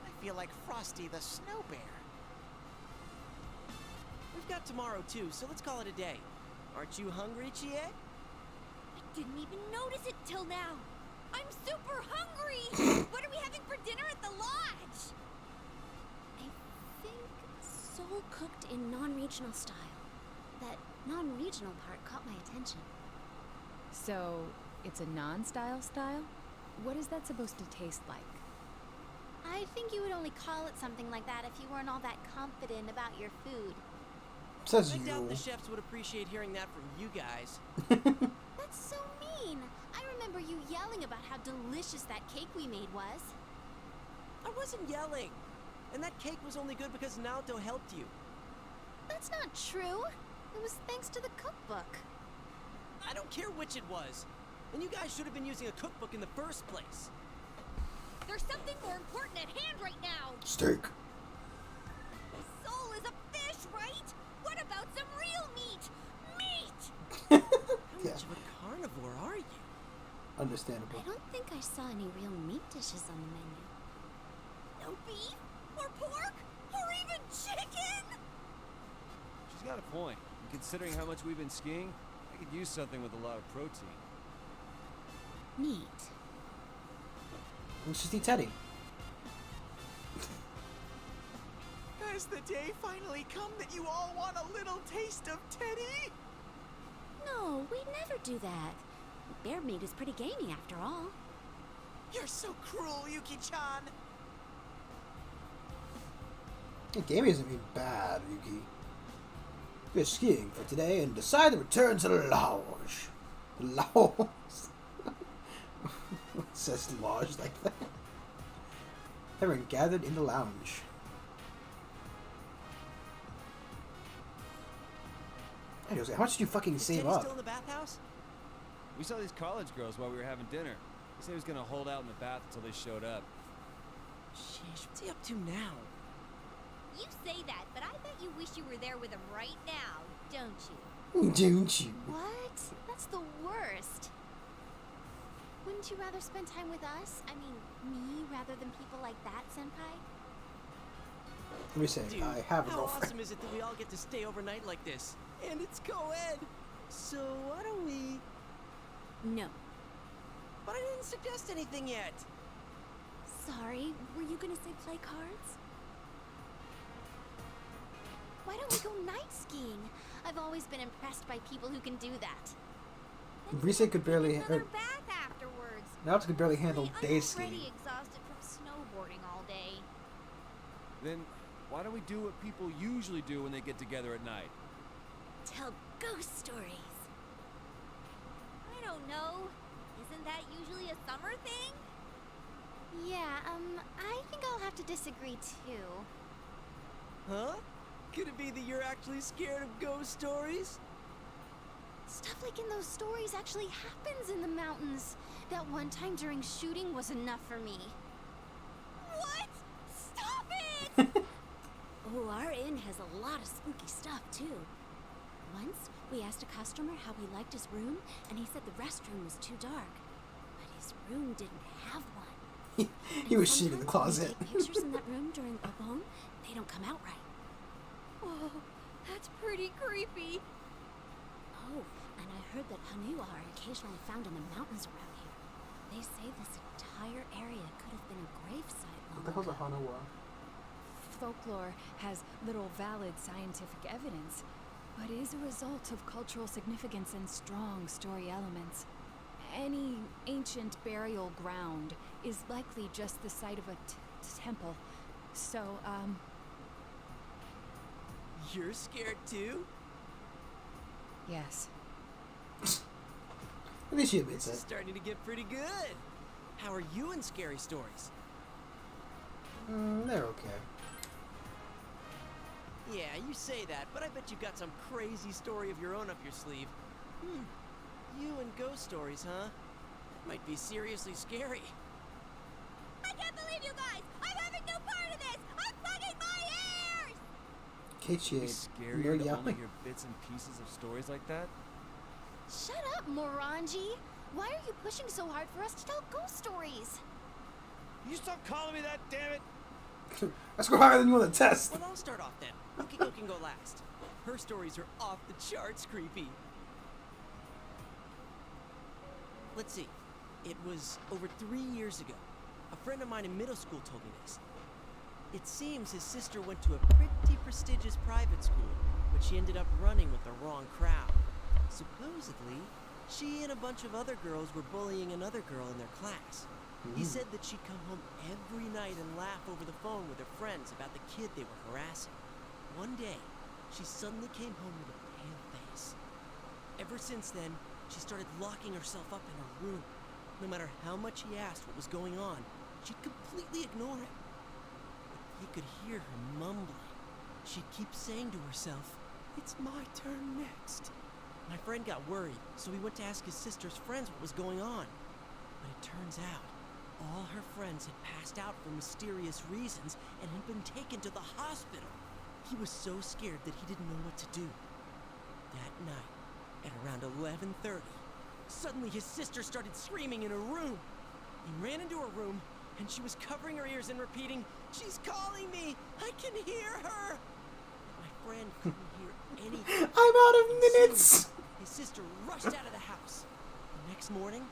I feel like Frosty the Snow Bear. We've got tomorrow too, so let's call it a day. Aren't you hungry, Chie? I didn't even notice it till now. I'm super hungry! What are we having for dinner at the lodge? I think soul cooked in non-regional style. That non-regional part caught my attention. So, it's a non-style style? What is that supposed to taste like? I think you would only call it something like that if you weren't all that confident about your food. Says I you. doubt the chefs would appreciate hearing that from you guys. That's so mean. I remember you yelling about how delicious that cake we made was. I wasn't yelling. And that cake was only good because Naoto helped you. That's not true. It was thanks to the cookbook. I don't care which it was. And you guys should have been using a cookbook in the first place. There's something more important at hand right now. Steak. Soul is a fish, right? What about some real meat? Meat! How Yeah. much of a carnivore are you? Understandable. I don't think I saw any real meat dishes on the menu. No beef? Or pork? Or even chicken? She's got a point. And considering how much we've been skiing, I could use something with a lot of protein. Meat. Let's just eat Teddy. Has the day finally come that you all want a little taste of Teddy? No, we'd never do that. Bear meat is pretty gamey after all. You're so cruel, Yuki-chan. The game isn't even bad, Yuki. We're skiing for today and decide to return to the lodge. The lodge. It says lodge like that. Everyone gathered in the lounge. Hey, Jose, how much did you fucking Is save Teddy up? still in the bathhouse? We saw these college girls while we were having dinner. He said he was gonna hold out in the bath until they showed up. Sheesh, what's he up to now? You say that, but I bet you wish you were there with him right now, don't you? Don't you? What? That's the worst. Wouldn't you rather spend time with us? I mean, me rather than people like that, Senpai? Let me say, Dude, I have a how girlfriend. awesome is it that we all get to stay overnight like this? And it's co-ed! So why don't we... No. But I didn't suggest anything yet! Sorry, were you gonna say play cards? Why don't we go night skiing? I've always been impressed by people who can do that. Reese could barely. Another bath afterwards. Alex could barely handle I'm day already skiing. exhausted from snowboarding all day. Then why don't we do what people usually do when they get together at night? Tell ghost stories. I don't know. Isn't that usually a summer thing? Yeah, I think I'll have to disagree too. Huh? Could it be that you're actually scared of ghost stories? Stuff like in those stories actually happens in the mountains. That one time during shooting was enough for me. What? Stop it! Oh, our inn has a lot of spooky stuff too. Once, we asked a customer how he liked his room, and he said the restroom was too dark. But his room didn't have one. He was shit in the Sometimes when closet. we take pictures in that room during Obon, they don't come out right. Oh, that's pretty creepy. Oh, and I heard that Hanua are occasionally found in the mountains around here. They say this entire area could have been a gravesite long What the hell's a ago. Hanawa? Folklore has little valid scientific evidence, but is a result of cultural significance and strong story elements. Any ancient burial ground is likely just the site of a temple. So, You're scared too? yes. At least she admits This is it. starting to get pretty good. How are you in scary stories? They're okay. Yeah, you say that, but I bet you've got some crazy story of your own up your sleeve. You and ghost stories, huh? That might be seriously scary. I can't believe you guys! I'm having no part of this! I'm plugging my ears! Kate, she It's you're scarier to only yelling. hear bits and pieces of stories like that. Shut up, Morangi! Why are you pushing so hard for us to tell ghost stories? You stop calling me that, damn it! I score higher than you on the test. Well, I'll start off then. Yukiko can go last. Her stories are off the charts creepy. Let's see. It was over 3 years ago. A friend of mine in middle school told me this. It seems his sister went to a pretty prestigious private school, but she ended up running with the wrong crowd. Supposedly, she and a bunch of other girls were bullying another girl in their class. He said that she'd come home every night and laugh over the phone with her friends about the kid they were harassing. One day, she suddenly came home with a pale face. Ever since then, she started locking herself up in her room. No matter how much he asked what was going on, she'd completely ignore him. But he could hear her mumbling. She'd keep saying to herself, "It's my turn next." My friend got worried, so he went to ask his sister's friends what was going on. But it turns out, all her friends had passed out for mysterious reasons and had been taken to the hospital. He was so scared that he didn't know what to do. That night, at around 11:30, suddenly his sister started screaming in her room. He ran into her room, and she was covering her ears and repeating, "She's calling me! I can hear her!" My friend couldn't hear anything. I'm out of minutes. His sister rushed out of the house. The next morning,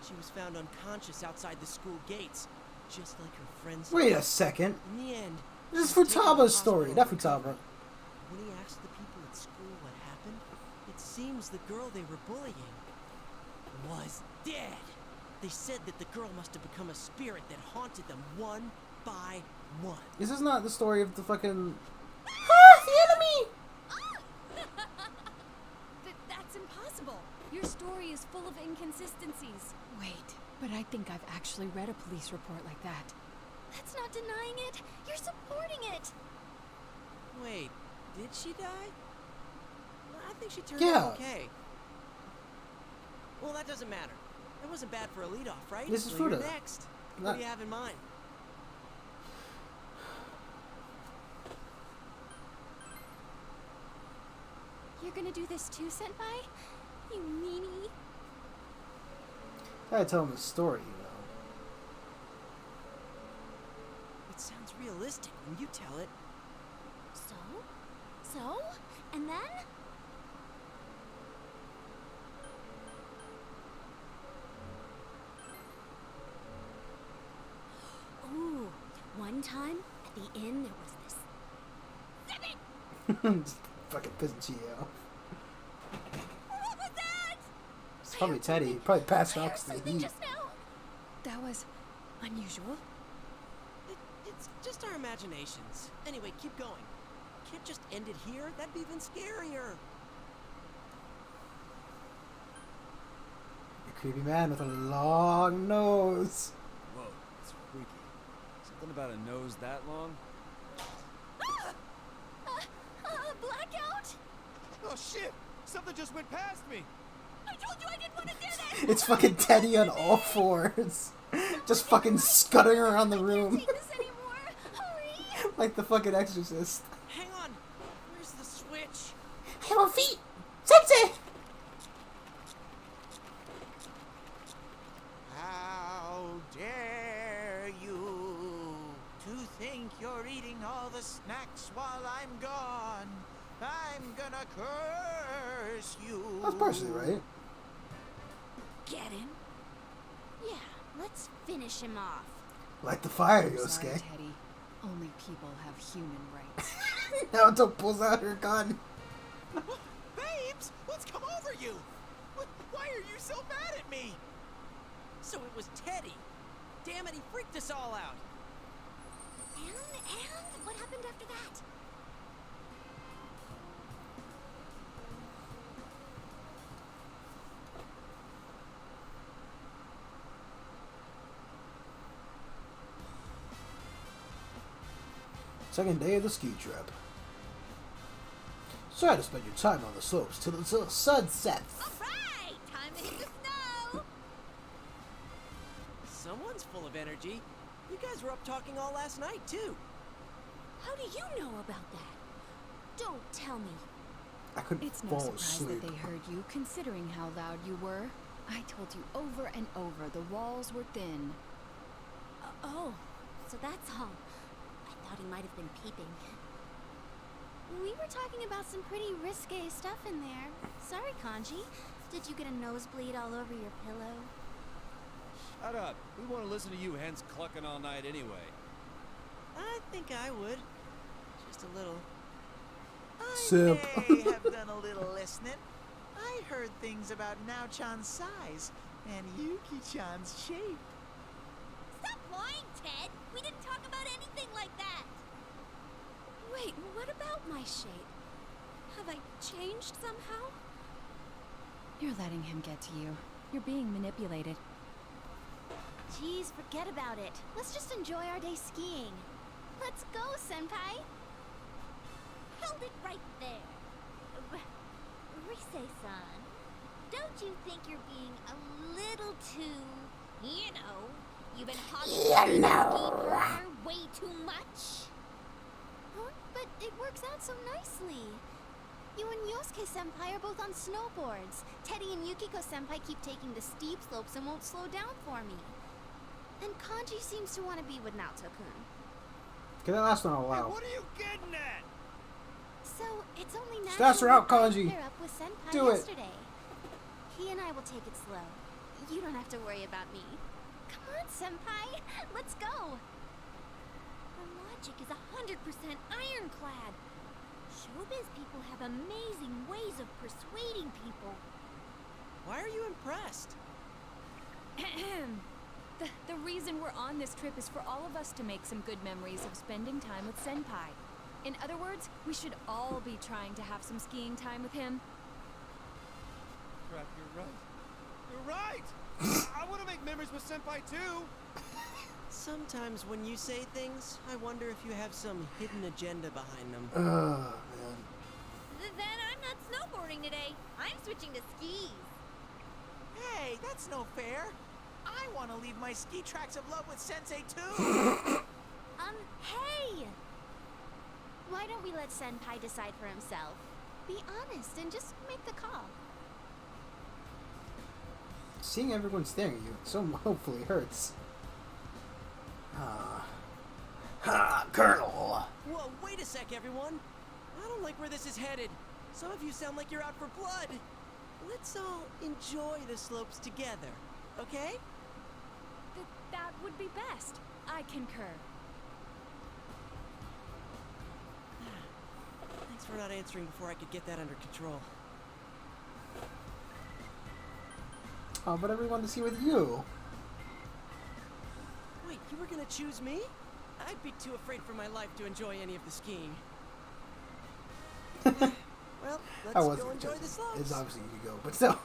she was found unconscious outside the school gates, just like her friends. Wait a second. In the end, This is she was taken to the Futaba's story, not hospital Futaba. When he asked the people at school what happened, it seems the girl they were bullying was dead. They said that the girl must have become a spirit that haunted them one by one. This is not the story of the fucking. Ah, the enemy! That's impossible. Your story is full of inconsistencies. Wait, but I think I've actually read a police report like that. That's not denying it. You're supporting it. Wait, did she die? I think she turned Yeah. out okay. Well, that doesn't matter. That wasn't bad for a leadoff, right? This is So you're Fuda. next. What Not- do you have in mind? You're gonna do this too, Senpai? You meanie. I gotta tell him the story, you know. It sounds realistic when you tell it. So? So? And then? Ooh, one time at the inn there was this. Zip it! Just fucking pissing Chio. What was that? It's probably Teddy. Probably passed out 'cause of the Something heat. just now. That was unusual. It's just our imaginations. Anyway, keep going. Can't just end it here. That'd be even scarier. A creepy man with a long nose. Whoa, it's freaky. Something about a nose that long? Blackout? Oh shit! Something just went past me! I told you I didn't want to do this. It's fucking Teddy on all fours. Just fucking scuttering around the room. Take this anymore. Hurry. Like the fucking exorcist. Hang on. Where's the switch? Hey, on feet! Sensei! How dare you to think you're eating all the snacks while I'm gone? I'm gonna curse you. That's partially right. Get him? Yeah, let's finish him off. Light the fire, I'm sorry, Yosuke. Teddy. Only people have human rights. Naoto pulls out her gun. Babes, what's come over you? Why are you so mad at me? So it was Teddy. Damn it, he freaked us all out. And what happened after that? Second day of the ski trip. Try to spend your time on the slopes till the sun sets. Alright, time to hit the snow. Someone's full of energy. You guys were up talking all last night, too. How do you know about that? Don't tell me. I couldn't It's no fall surprise asleep. that they heard you, considering how loud you were. I told you over and over the walls were thin. Oh, so that's all. I thought he might have been peeping. We were talking about some pretty risque stuff in there. Sorry, Kanji. Did you get a nosebleed all over your pillow? Shut up. We want to listen to you hens clucking all night anyway. I think I would. Just a little. I Sip. may have done a little listening. I heard things about Nao-chan's size and Yuki-chan's shape. Stop lying, Ted! We didn't talk about anything like that! Wait, what about my shape? Have I changed somehow? You're letting him get to you. You're being manipulated. Geez, forget about it. Let's just enjoy our day skiing. Let's go, Senpai! Hold it right there. Rise-san, don't you think you're being a little too, you've been hogging the ski burner way too much? Huh? But it works out so nicely. You and Yosuke-senpai are both on snowboards. Teddy and Yukiko-senpai keep taking the steep slopes and won't slow down for me. And Kanji seems to want to be with Naoto-kun. Get that last one out Hey, loud. what are you getting at? So, it's only natural Stats are out, that I Kanji. pair up with Senpai Do it. yesterday. He and I will take it slow. You don't have to worry about me. Come on, Senpai. Let's go. Our logic is 100% ironclad. Showbiz people have amazing ways of persuading people. Why are you impressed? The reason we're on this trip is for all of us to make some good memories of spending time with Senpai. In other words, we should all be trying to have some skiing time with him. Crap, you're right. You're right! I want to make memories with Senpai too! Sometimes when you say things, I wonder if you have some hidden agenda behind them. Oh, man. Then I'm not snowboarding today. I'm switching to skis. Hey, that's no fair. I want to leave my ski tracks of love with Sensei too. Hey! Why don't we let Senpai decide for himself? Be honest and just make the call. Seeing everyone staring at you so hopefully hurts. Colonel. Whoa, wait a sec, everyone. I don't like where this is headed. Some of you sound like you're out for blood. Let's all enjoy the slopes together, okay? That would be best. I concur. Thanks Thanks for not answering before I could get that under control. Oh, but everyone to see with you. Wait, you were gonna choose me? I'd be too afraid for my life to enjoy any of the skiing. Well, I let's wasn't go enjoy the slopes. It's obviously you could go, but still.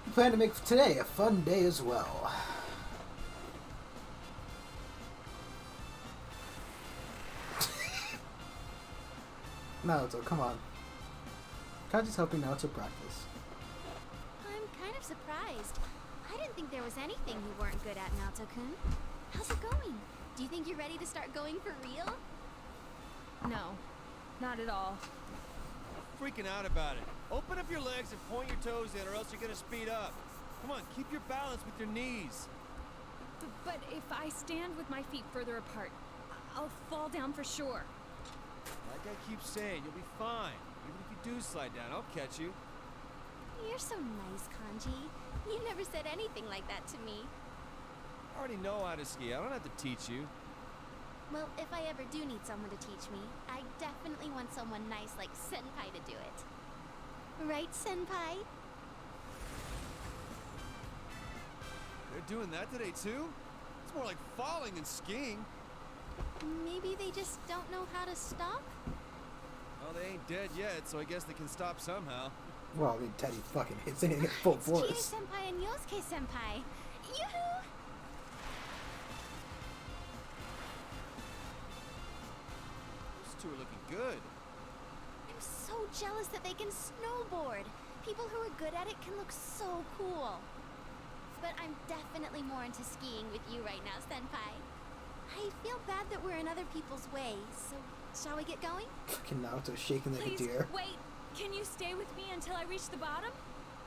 We plan to make today a fun day as well. Naruto, come on. Kanji's helping Naruto practice. I'm kind of surprised. I didn't think there was anything you weren't good at, Naoto-kun. How's it going? Do you think you're ready to start going for real? No, not at all. Freaking out about it. Open up your legs and point your toes in, or else you're gonna speed up. Come on, keep your balance with your knees. But if I stand with my feet further apart, I'll fall down for sure. Like I keep saying, you'll be fine. Even if you do slide down, I'll catch you. You're so nice, Kanji. You never said anything like that to me. I already know how to ski. I don't have to teach you. Well, if I ever do need someone to teach me, I definitely want someone nice like Senpai to do it. Right, Senpai? They're doing that today too? It's more like falling than skiing. Maybe they just don't know how to stop? Well, they ain't dead yet, so I guess they can stop somehow. Well, I mean, Teddy fucking hits anything at full It's Chie force. Senpai and Yosuke Senpai. Yoo-hoo! Those two are looking good. I'm so jealous that they can snowboard. People who are good at it can look so cool. But I'm definitely more into skiing with you right now, Senpai. I feel bad that we're in other people's way, so shall we get going? Fucking Naruto shaking like Please, a deer. wait. Can you stay with me until I reach the bottom?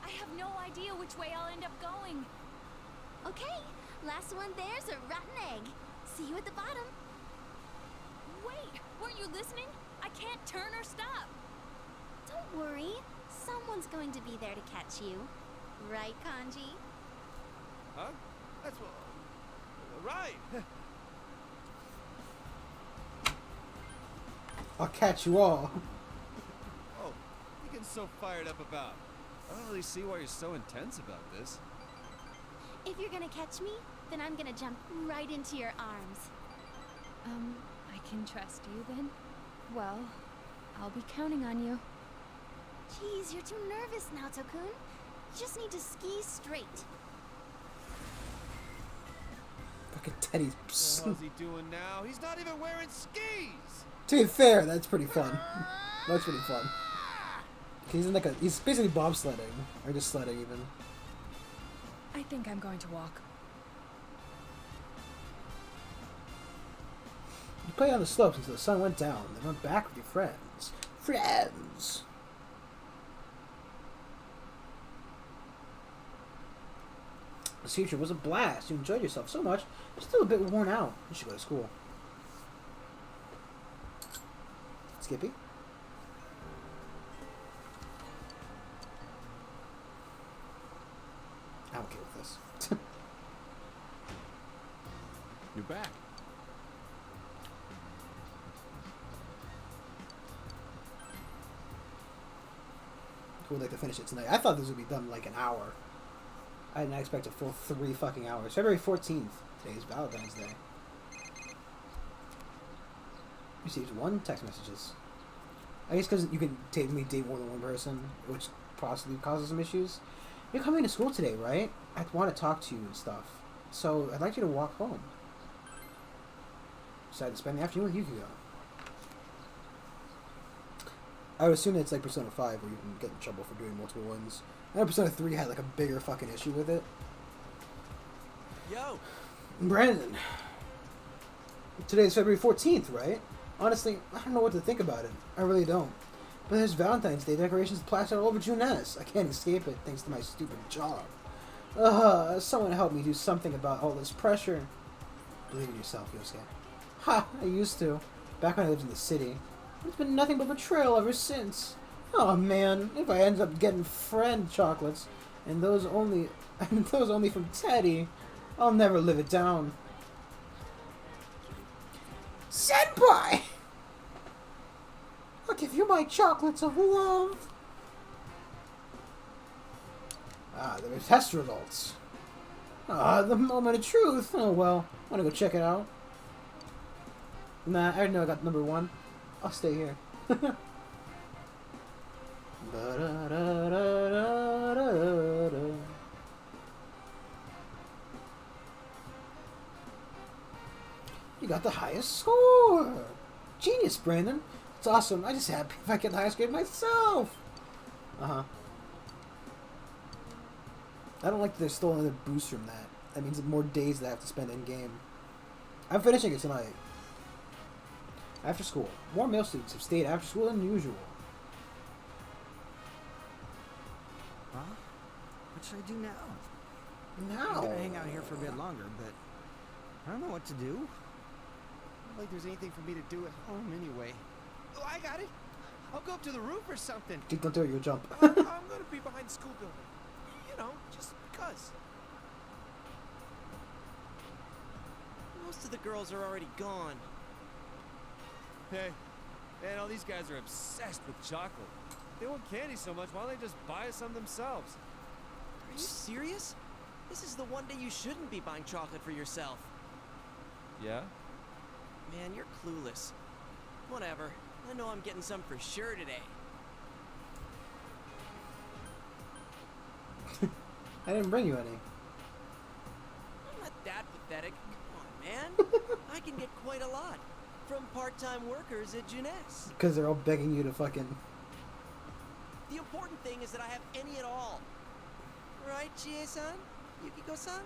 I have no idea which way I'll end up going. Okay, last one there's a rotten egg. See you at the bottom. Wait, weren't you listening? I can't turn or stop. Don't worry, someone's going to be there to catch you. Right, Kanji? Huh? That's what... Right! I'll catch you all. Oh, what are you getting so fired up about? I don't really see why you're so intense about this. If you're gonna catch me, then I'm gonna jump right into your arms. I can trust you then? Well, I'll be counting on you. Jeez, you're too nervous, Naoto-kun. You just need to ski straight. Fucking Teddy's. What the hell's he doing now? He's not even wearing skis! To be fair, that's pretty fun. That's pretty fun. He's in he's basically bobsledding, or just sledding even. I think I'm going to walk. You play on the slopes until the sun went down, then went back with your friends. Friends! This future was a blast. You enjoyed yourself so much, you're still a bit worn out. You should go to school. Skippy? I'm okay with this. You're back. Who would like to finish it tonight? I thought this would be done in like an hour. I didn't expect a full 3 fucking hours. February 14th. Today is Valentine's Day. Received 1 text messages. I guess because you can technically date more than one person, which possibly causes some issues. You're coming to school today, right? I want to talk to you and stuff. So, I'd like you to walk home. Decided to spend the afternoon with Yukiko. I would assume it's like Persona 5 where you can get in trouble for doing multiple ones. I know Persona 3 had like a bigger fucking issue with it. Yo! Brandon. Today's February 14th, right? Honestly, I don't know what to think about it. I really don't. But there's Valentine's Day decorations plastered all over Juness. I can't escape it thanks to my stupid job. Someone help me do something about all this pressure. Believe in yourself, Yosuke. Ha! I used to. Back when I lived in the city. It's been nothing but betrayal ever since. Oh man, if I end up getting friend chocolates, and those only from Teddy, I'll never live it down. Senpai! I'll give you my chocolates of love. Ah, the test results. Ah, the moment of truth. Oh well, I'm gonna go check it out. Nah, I already know I got number 1. I'll stay here. You got the highest score! Genius, Brandon! It's awesome. I just happy if I get the highest grade myself! Uh-huh. I don't like that there's still another boost from that. That means more days that I have to spend in-game. I'm finishing it tonight. After school. More male students have stayed after school than usual. Huh? What should I do now? Now? I'm gonna hang out here for a bit longer, but I don't know what to do. Not like there's anything for me to do at home anyway. Oh, I got it. I'll go up to the roof or something. Don't do it, you'll jump. I'm gonna be behind the school building. You know, just because. Most of the girls are already gone. Hey, man, all these guys are obsessed with chocolate. They want candy so much, why don't they just buy us some themselves? Are you serious? This is the one day you shouldn't be buying chocolate for yourself. Yeah? Man, you're clueless. Whatever. I know I'm getting some for sure today. I didn't bring you any. I'm not that pathetic. Come on, man. I can get quite a lot. From part-time workers at Jeunesse. Because they're all begging you to fucking... The important thing is that I have any at all. Right, Chie-san? Yukiko-san?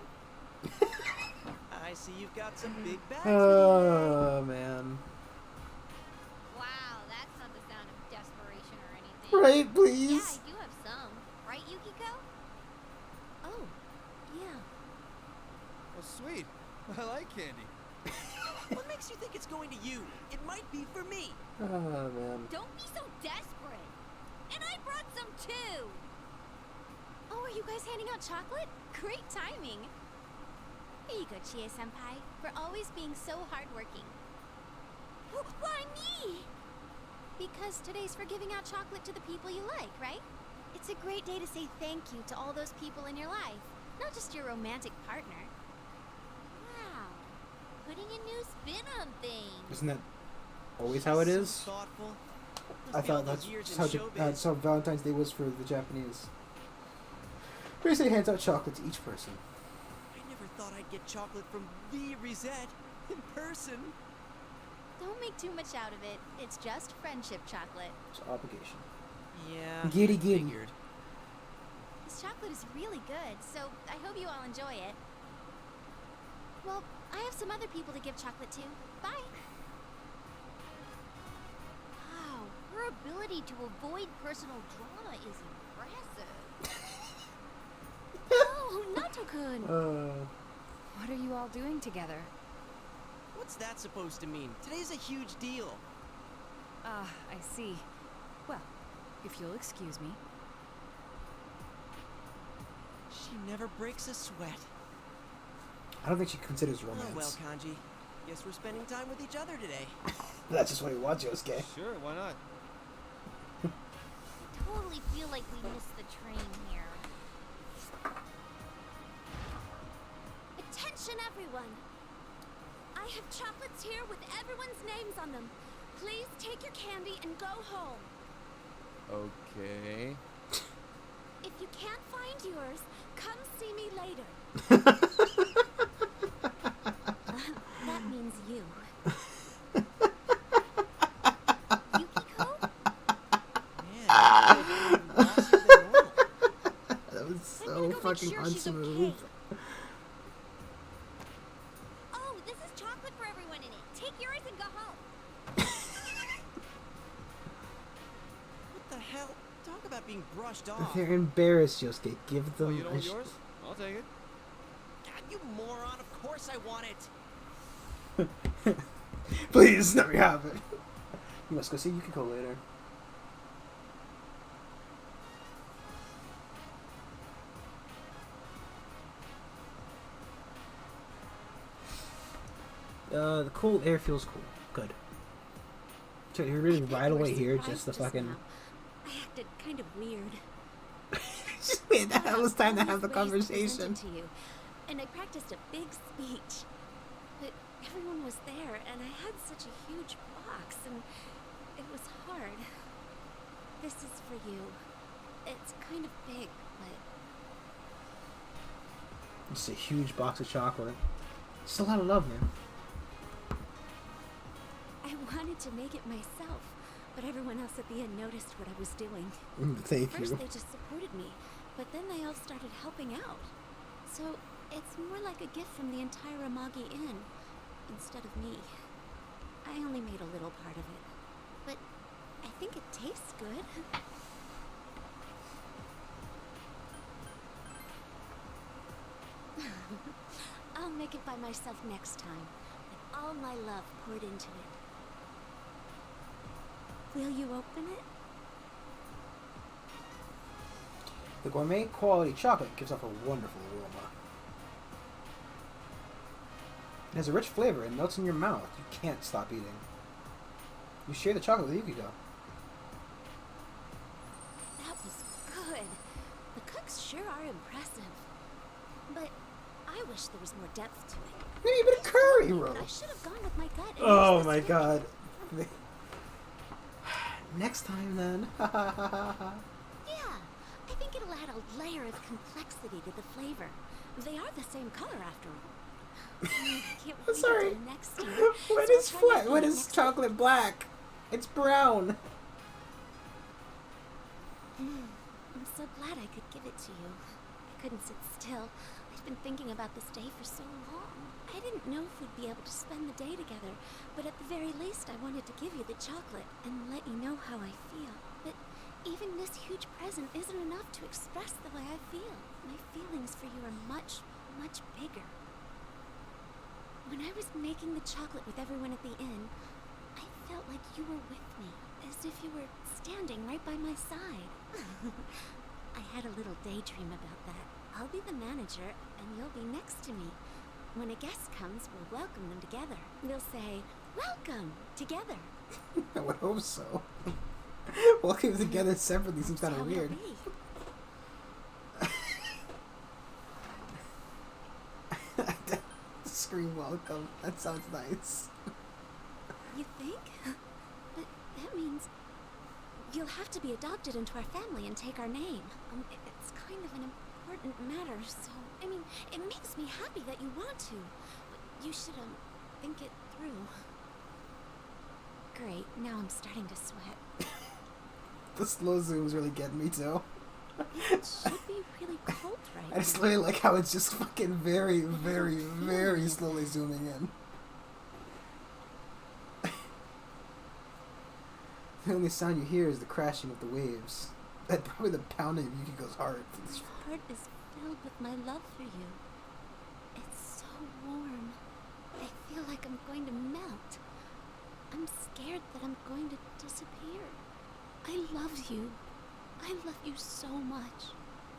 I see you've got some big bags. Oh, man. Wow, that's not the sound of desperation or anything. Right, Yeah, please? I do have some. Right, Yukiko? Oh, yeah. Well, sweet. I like candy. What makes you think it's going to you? It might be for me. Oh, man. Don't be so desperate. And I brought some too. Oh, are you guys handing out chocolate? Great timing. Here you go, Chie-senpai, for always being so hardworking. Why me? Because today's for giving out chocolate to the people you like, right? It's a great day to say thank you to all those people in your life, not just your romantic partner. Wow, putting a new spin on things. Isn't that always how it is? So thoughtful. I thought that's just how Valentine's Day was for the Japanese. They hands out chocolate to each person. I never thought I'd get chocolate from the Reset in person. Don't make too much out of it. It's just friendship chocolate. It's an obligation. Yeah. Giddy giddy. Figured. This chocolate is really good, so I hope you all enjoy it. Well, I have some other people to give chocolate to. Bye. Wow, her ability to avoid personal drama is impressive. Oh, Nato-kun. What are you all doing together? What's that supposed to mean? Today's a huge deal. Ah, I see. Well, if you'll excuse me. She never breaks a sweat. I don't think she considers romance. Oh well, Kanji. Guess we're spending time with each other today. That's just what he wants, Yosuke. Sure, why not? I totally feel like we missed the train here. Attention, everyone! I have chocolates here with everyone's names on them. Please take your candy and go home. Okay. If you can't find yours, come see me later. That means you. Yukiko? Man, you're even bossier than normal. That was I'm so gonna go make fucking sure she's unsmooth. okay. Oh, this is chocolate for everyone in it. Take yours and go home. What the hell? Talk about being brushed off. They're embarrassed, Yosuke. Give Oh, them you don't a want yours? I'll take it. God, you moron. Of course I want it. Please, let me have it. You must go see Yukiko later. The cool air feels cool. Good. So you're really I bet right you were away here, surprised just the just fucking. now. I acted kind of weird. Wait, that Thought was of time to all have the these ways to present conversation. it to you, and I practiced a big speech. But everyone was there, and I had such a huge box, and it was hard. This is for you. It's kind of big, but It's a huge box of chocolate. It's a lot of love, man. I wanted to make it myself. But everyone else at the end noticed what I was doing. Thank First, you. they just supported me, but then they all started helping out. So it's more like a gift from the entire Amagi Inn instead of me. I only made a little part of it, but I think it tastes good. I'll make it by myself next time, with all my love poured into it. Will you open it? The gourmet quality chocolate gives off a wonderful aroma. It has a rich flavor and melts in your mouth. You can't stop eating. You share the chocolate with Yukiko. That was good. The cooks sure are impressive. But I wish there was more depth to it. Maybe a bit of curry roll. I should have gone with my gut. And Oh used my this god. Next time then. Yeah, I think it'll add a layer of complexity to the flavor. They are the same color after all. Can't wait Sorry. until next year. When So is I'll try flat? to When eat is next chocolate black? It's brown. I'm so glad I could give it to you. I couldn't sit still. I've been thinking about this day for so long. I didn't know if we'd be able to spend the day together, but at the very least I wanted to give you the chocolate and let you know how I feel. But even this huge present isn't enough to express the way I feel. My feelings for you are much, much bigger. When I was making the chocolate with everyone at the inn, I felt like you were with me, as if you were standing right by my side. I had a little daydream about that. I'll be the manager, and you'll be next to me. When a guest comes, we'll welcome them together. We'll say, "Welcome, together." I would hope so. Walking together separately seems kind That's of how it'll weird. be. Scream welcome. That sounds nice. You think? But that means you'll have to be adopted into our family and take our name. It's kind of an important matter, so... I mean, it makes me happy that you want to. But you should, think it through. Great, now I'm starting to sweat. The slow zoom's really getting me too. It should be really cold right I just now. really like how it's just fucking very, very, very slowly zooming in. The only sound you hear is the crashing of the waves. And probably the pounding of Yukiko's heart. My heart is filled with my love for you. It's so warm. I feel like I'm going to melt. I'm scared that I'm going to disappear. I love you. I love you so much.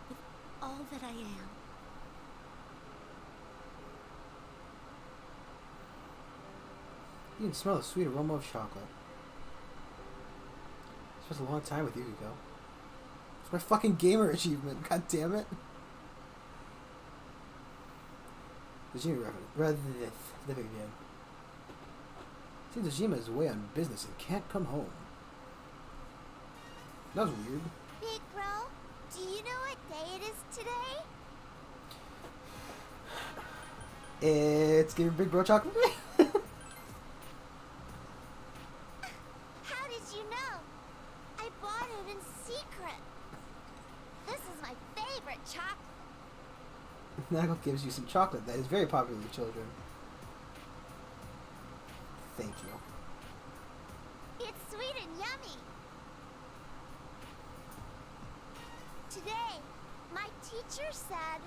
With all that I am. You can smell the sweet aroma of chocolate. I spent a long time with Yukiko. It's my fucking gamer achievement, god damn it. Dojima reference. Rather than living again. Seems Dojima is away on business and can't come home. That was weird. Big Bro, do you know what day it is today? It's Give Big Bro Chocolate Day. How did you know? I bought it in secret. This is my favorite chocolate. Nagel gives you some chocolate that is very popular with children. Thank you. It's sweet and yummy. Today, my teacher said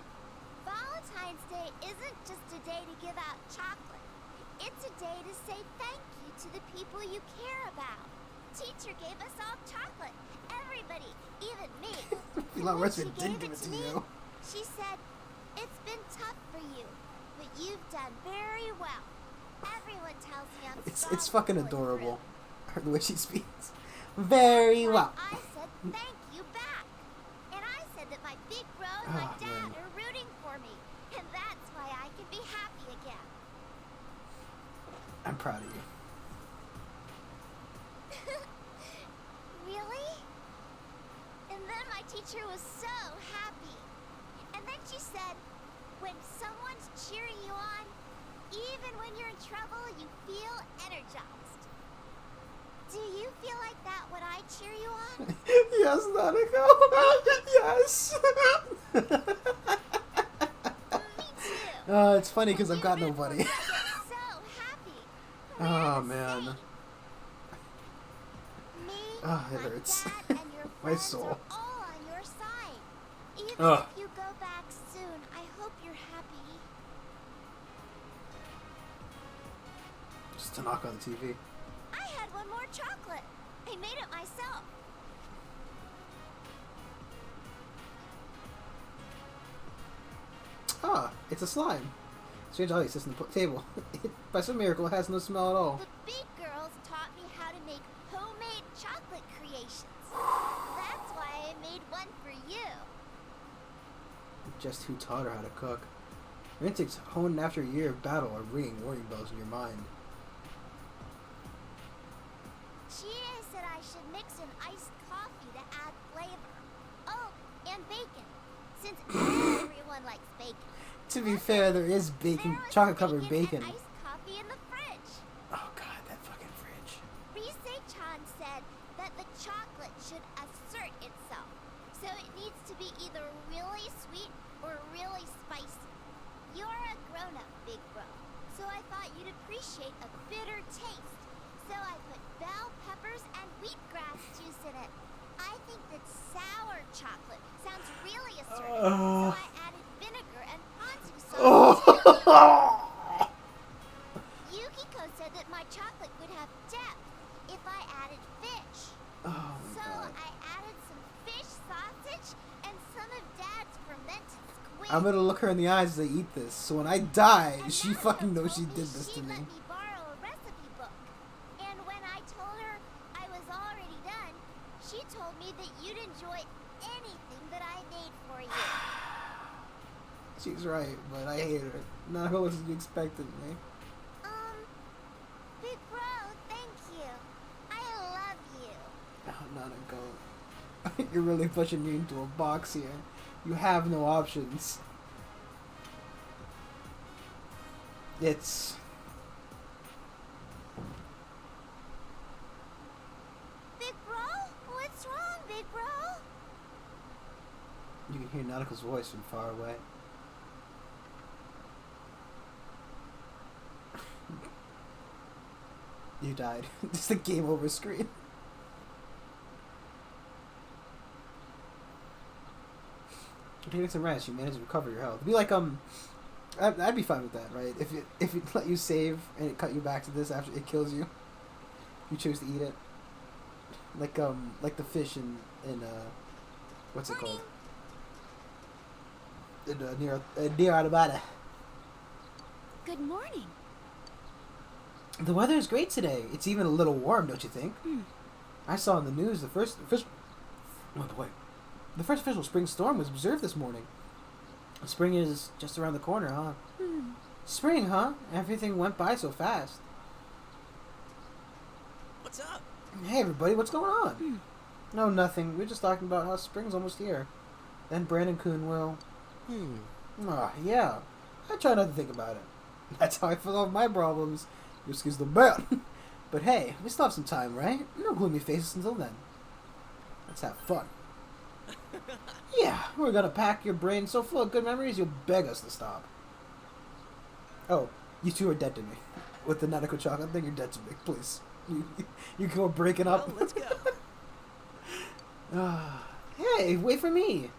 Valentine's Day isn't just a day to give out chocolate. It's a day to say thank you to the people you care about. Teacher gave us all chocolate. Everybody, even me. You know, And when Richard she didn't gave give it to me, you. she said, "It's been tough for you, but you've done very well. Everyone tells me I'm strong It's fucking pulling adorable. through." Or the way she speaks. Very well. I said thank you back. And I said that my big bro and my Oh, dad man. are rooting for me. And that's why I can be happy again. I'm proud of you. Really? And then my teacher was so happy. And then she said, when someone's cheering you on, even when you're in trouble, you feel energized. Do you feel like that when I cheer you on? Yes, Naruko. Yes. Me too. It's funny because I've got When you nobody. root for me, I get so happy. We're Oh, the man. same. Me, Oh, it my hurts. dad, and your My friends soul. are all on your side. Even Ugh. if you go back soon, I hope you're happy. Just to knock on the TV. I had one more chocolate. I made it myself. Ah, it's a slime. Strange how it sits on the table. By some miracle, it has no smell at all. The big girls taught me how to make homemade chocolate creations. That's why I made one for you. Just who taught her how to cook? Her instincts honed after a year of battle are ringing warning bells in your mind. Chie said I should mix in iced coffee to add flavor. Oh, and bacon, since everyone likes bacon. To be fair, there is bacon, There was chocolate covered bacon. and iced coffee in the fridge. Oh god, that fucking fridge. Rise-chan said that the chocolate should assert itself. So it needs to be either really sweet or really spicy. You're a grown-up, big bro. So I thought you'd appreciate a bitter taste. So I put bell peppers and wheatgrass juice in it. I think that sour chocolate sounds really assertive. So I added vinegar and ponzu sauce too. Yukiko said that my chocolate would have depth if I added fish. Oh my So god. I added some fish sausage and some of Dad's fermented squid. I'm gonna look her in the eyes as I eat this, so when I die, And she Nanako fucking knows she told did this to she'd me. let me borrow a recipe book. And when I told her I was already done, she told me that you'd enjoy anything that I made for you. She's right, but I hate her. Not what was you expected me. Big bro, thank you. I love you. Oh, Nanako. You're really pushing me into a box here. You have no options. It's... Big bro? What's wrong, big bro? You can hear Nautica's voice from far away. You died. Just a game over screen. Taking some rest, you manage to recover your health. It'd be like I'd be fine with that, right? If it let you save and it cut you back to this after it kills you, you choose to eat it. Like the fish in what's it called? Near Automata. Good morning. The weather is great today. It's even a little warm, don't you think? I saw in the news the first official spring storm was observed this morning. Spring is just around the corner, huh? Spring, huh? Everything went by so fast. What's up? Hey, everybody, what's going on? No, nothing. We're just talking about how spring's almost here. Then Brandon-kun will... yeah. I try not to think about it. That's how I solve my problems. Just excuse the bad. But hey, we still have some time, right? No gloomy faces until then. Let's have fun. Yeah, we're gonna pack your brain so full of good memories you'll beg us to stop. Oh, you two are dead to me. With the Nanako chocolate thing, you're dead to me. Please. You go breaking up. Well, let's go. Hey, wait for me.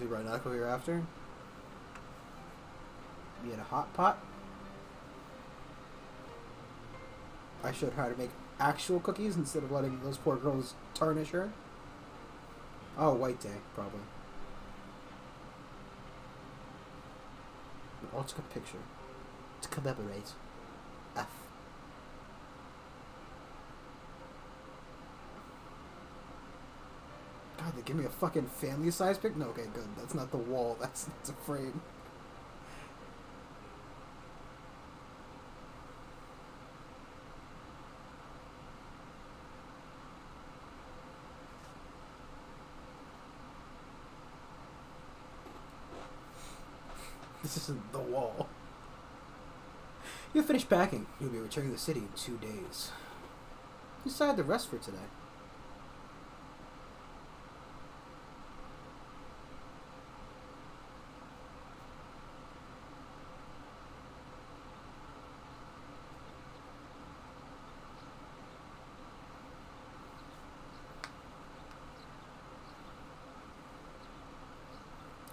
Be right knuckle hereafter. We had a hot pot. I showed her how to make actual cookies instead of letting those poor girls tarnish her. Oh, White Day, probably. We all took a picture to commemorate F. God, they give me a fucking family size pic? No, okay, good. That's not the wall. That's a frame. This isn't the wall. You'll finish packing. You'll be returning to the city in 2 days. Decide the rest for today.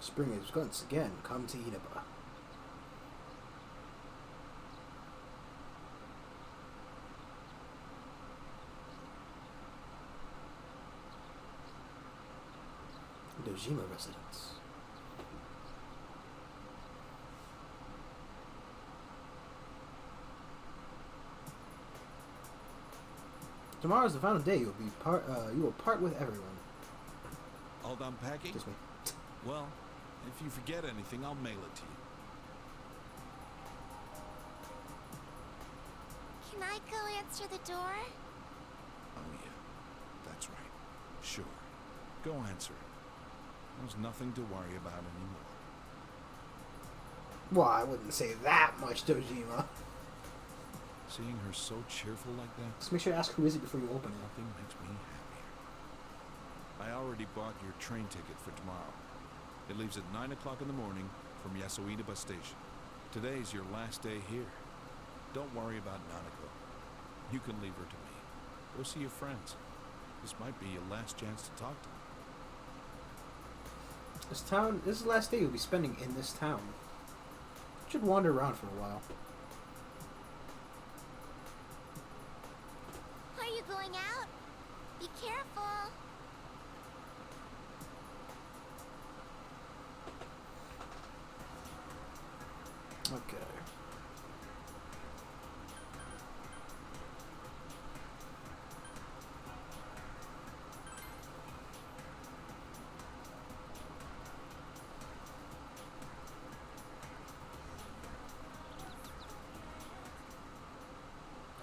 Spring is once again come to Inaba. Dojima residence. Tomorrow is the final day. You will part with everyone. All done packing? Just me. Well, if you forget anything, I'll mail it to you. Can I go answer the door? Oh, yeah. That's right. Sure. Go answer it. There's nothing to worry about anymore. Well, I wouldn't say that much, Dojima. Seeing her so cheerful like that, Just make sure to ask who is it before you open it. nothing makes me happier. I already bought your train ticket for tomorrow. It leaves at 9 o'clock in the morning from Yasuida bus station. Today's your last day here. Don't worry about Nanako. You can leave her to me. Go see your friends. This might be your last chance to talk to them. This is the last day you'll be spending in this town. You should wander around for a while. Are you going out? Be careful. Okay.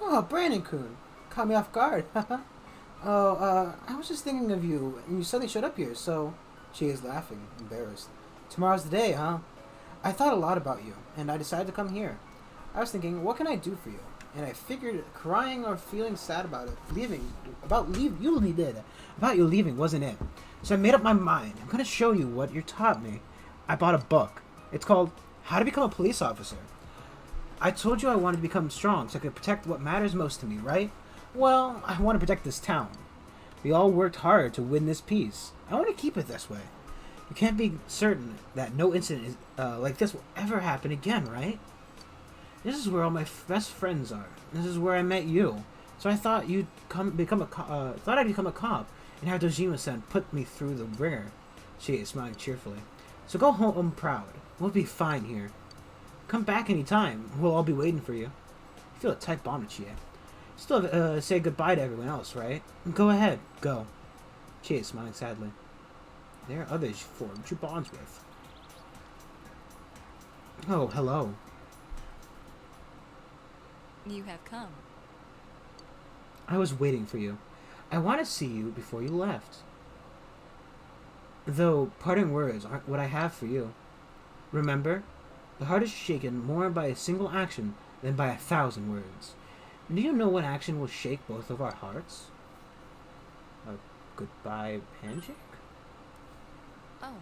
Oh, Brandon-kun. Caught me off guard. I was just thinking of you, and you suddenly showed up here, so... She is laughing, embarrassed. Tomorrow's the day, huh? I thought a lot about you, and I decided to come here. I was thinking, what can I do for you? And I figured crying or feeling sad about you leaving wasn't it. So I made up my mind. I'm going to show you what you taught me. I bought a book. It's called How to Become a Police Officer. I told you I wanted to become strong so I could protect what matters most to me, right? Well, I want to protect this town. We all worked hard to win this peace. I want to keep it this way. You can't be certain that no incident like this will ever happen again, right? This is where all my best friends are. This is where I met you. So I thought I'd become a cop and have Dojima-san put me through the ringer. She is smiling cheerfully. So go home proud. We'll be fine here. Come back anytime. We'll all be waiting for you. I feel a tight bond with Chie. Still say goodbye to everyone else, right? Go ahead. Go. Chie is smiling sadly. There are others you formed your bonds with. Oh, hello. You have come. I was waiting for you. I want to see you before you left. Though parting words aren't what I have for you. Remember, the heart is shaken more by a single action than by 1,000 words. Do you know what action will shake both of our hearts? A goodbye handshake? Oh.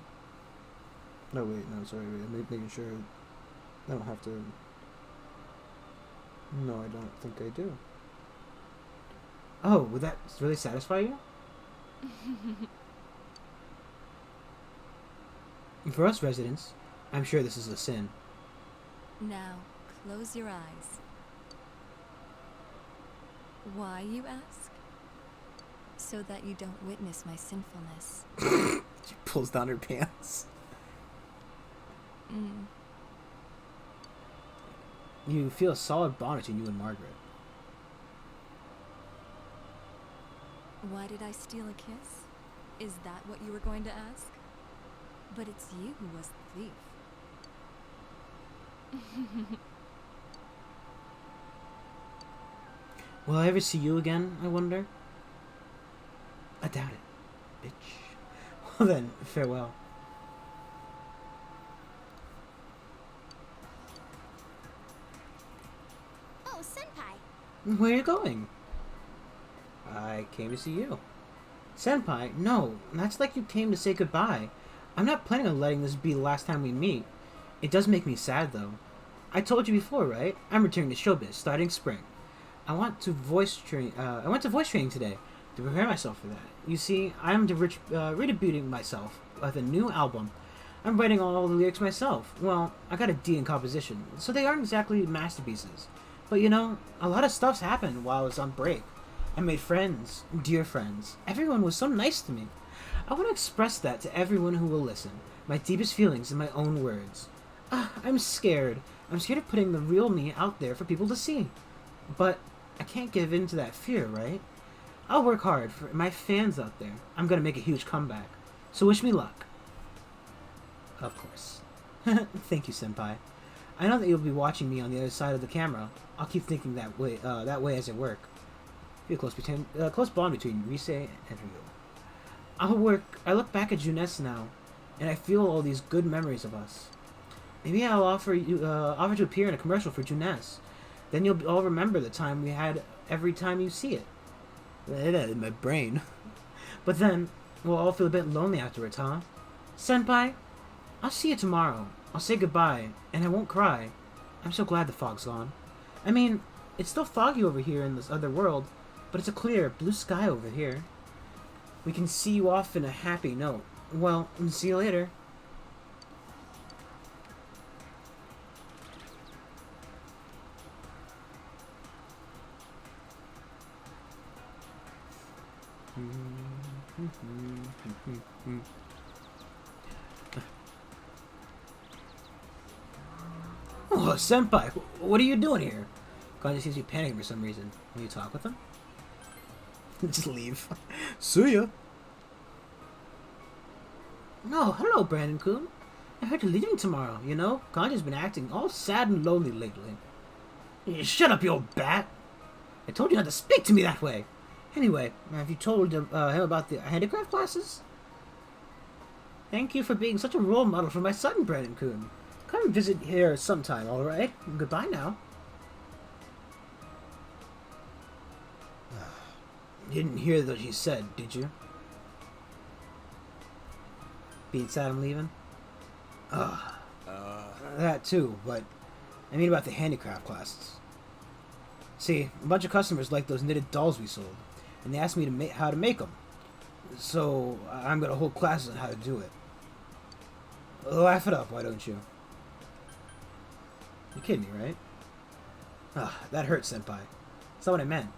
No, wait, no, sorry, wait, I'm making sure I don't have to... No, I don't think I do. Oh, would that really satisfy you? For us residents, I'm sure this is a sin. Now, close your eyes. Why, you ask? So that you don't witness my sinfulness. She pulls down her pants. Mm. You feel a solid bond between you and Margaret. Why did I steal a kiss? Is that what you were going to ask? But it's you who was the thief. Will I ever see you again, I wonder? I doubt it, bitch. Well then, farewell. Oh, Senpai. Where are you going? I came to see you. Senpai, no, that's like you came to say goodbye. I'm not planning on letting this be the last time we meet. It does make me sad, though. I told you before, right? I'm returning to showbiz, starting spring. I went to voice training today to prepare myself for that. You see, I'm redebuting myself with a new album. I'm writing all the lyrics myself. Well, I got a D in composition, so they aren't exactly masterpieces. But you know, a lot of stuff's happened while I was on break. I made friends, dear friends. Everyone was so nice to me. I want to express that to everyone who will listen. My deepest feelings in my own words. I'm scared. I'm scared of putting the real me out there for people to see. But I can't give in to that fear, right? I'll work hard for my fans out there. I'm gonna make a huge comeback. So wish me luck. Of course. Thank you, Senpai. I know that you'll be watching me on the other side of the camera. I'll keep thinking that way as I work. Be a close bond between Rise and Ryo. I look back at Junes now, and I feel all these good memories of us. Maybe I'll offer to appear in a commercial for Junes. Then you'll all remember the time we had every time you see it. In my brain. But then, we'll all feel a bit lonely afterwards, huh? Senpai, I'll see you tomorrow. I'll say goodbye, and I won't cry. I'm so glad the fog's gone. I mean, it's still foggy over here in this other world, but it's a clear, blue sky over here. We can see you off in a happy note. Well, see you later. Oh, Senpai, what are you doing here? Kanji seems to be panicking for some reason. Will you talk with him? Just leave. See ya. No, hello, Brandon-kun. I heard you're leaving tomorrow, you know? Kanji's been acting all sad and lonely lately. Shut up, you old bat! I told you not to speak to me that way! Anyway, have you told him about the handicraft classes? Thank you for being such a role model for my son, Brandon-kun. Come visit here sometime, alright? Goodbye now. You didn't hear what he said, did you? Being sad I'm leaving? That too, but I mean about the handicraft classes. See, a bunch of customers like those knitted dolls we sold, and they asked me to how to make them. So I'm gonna hold classes on how to do it. Laugh it up, why don't you? You're kidding me, right? That hurts, Senpai. That's not what I meant.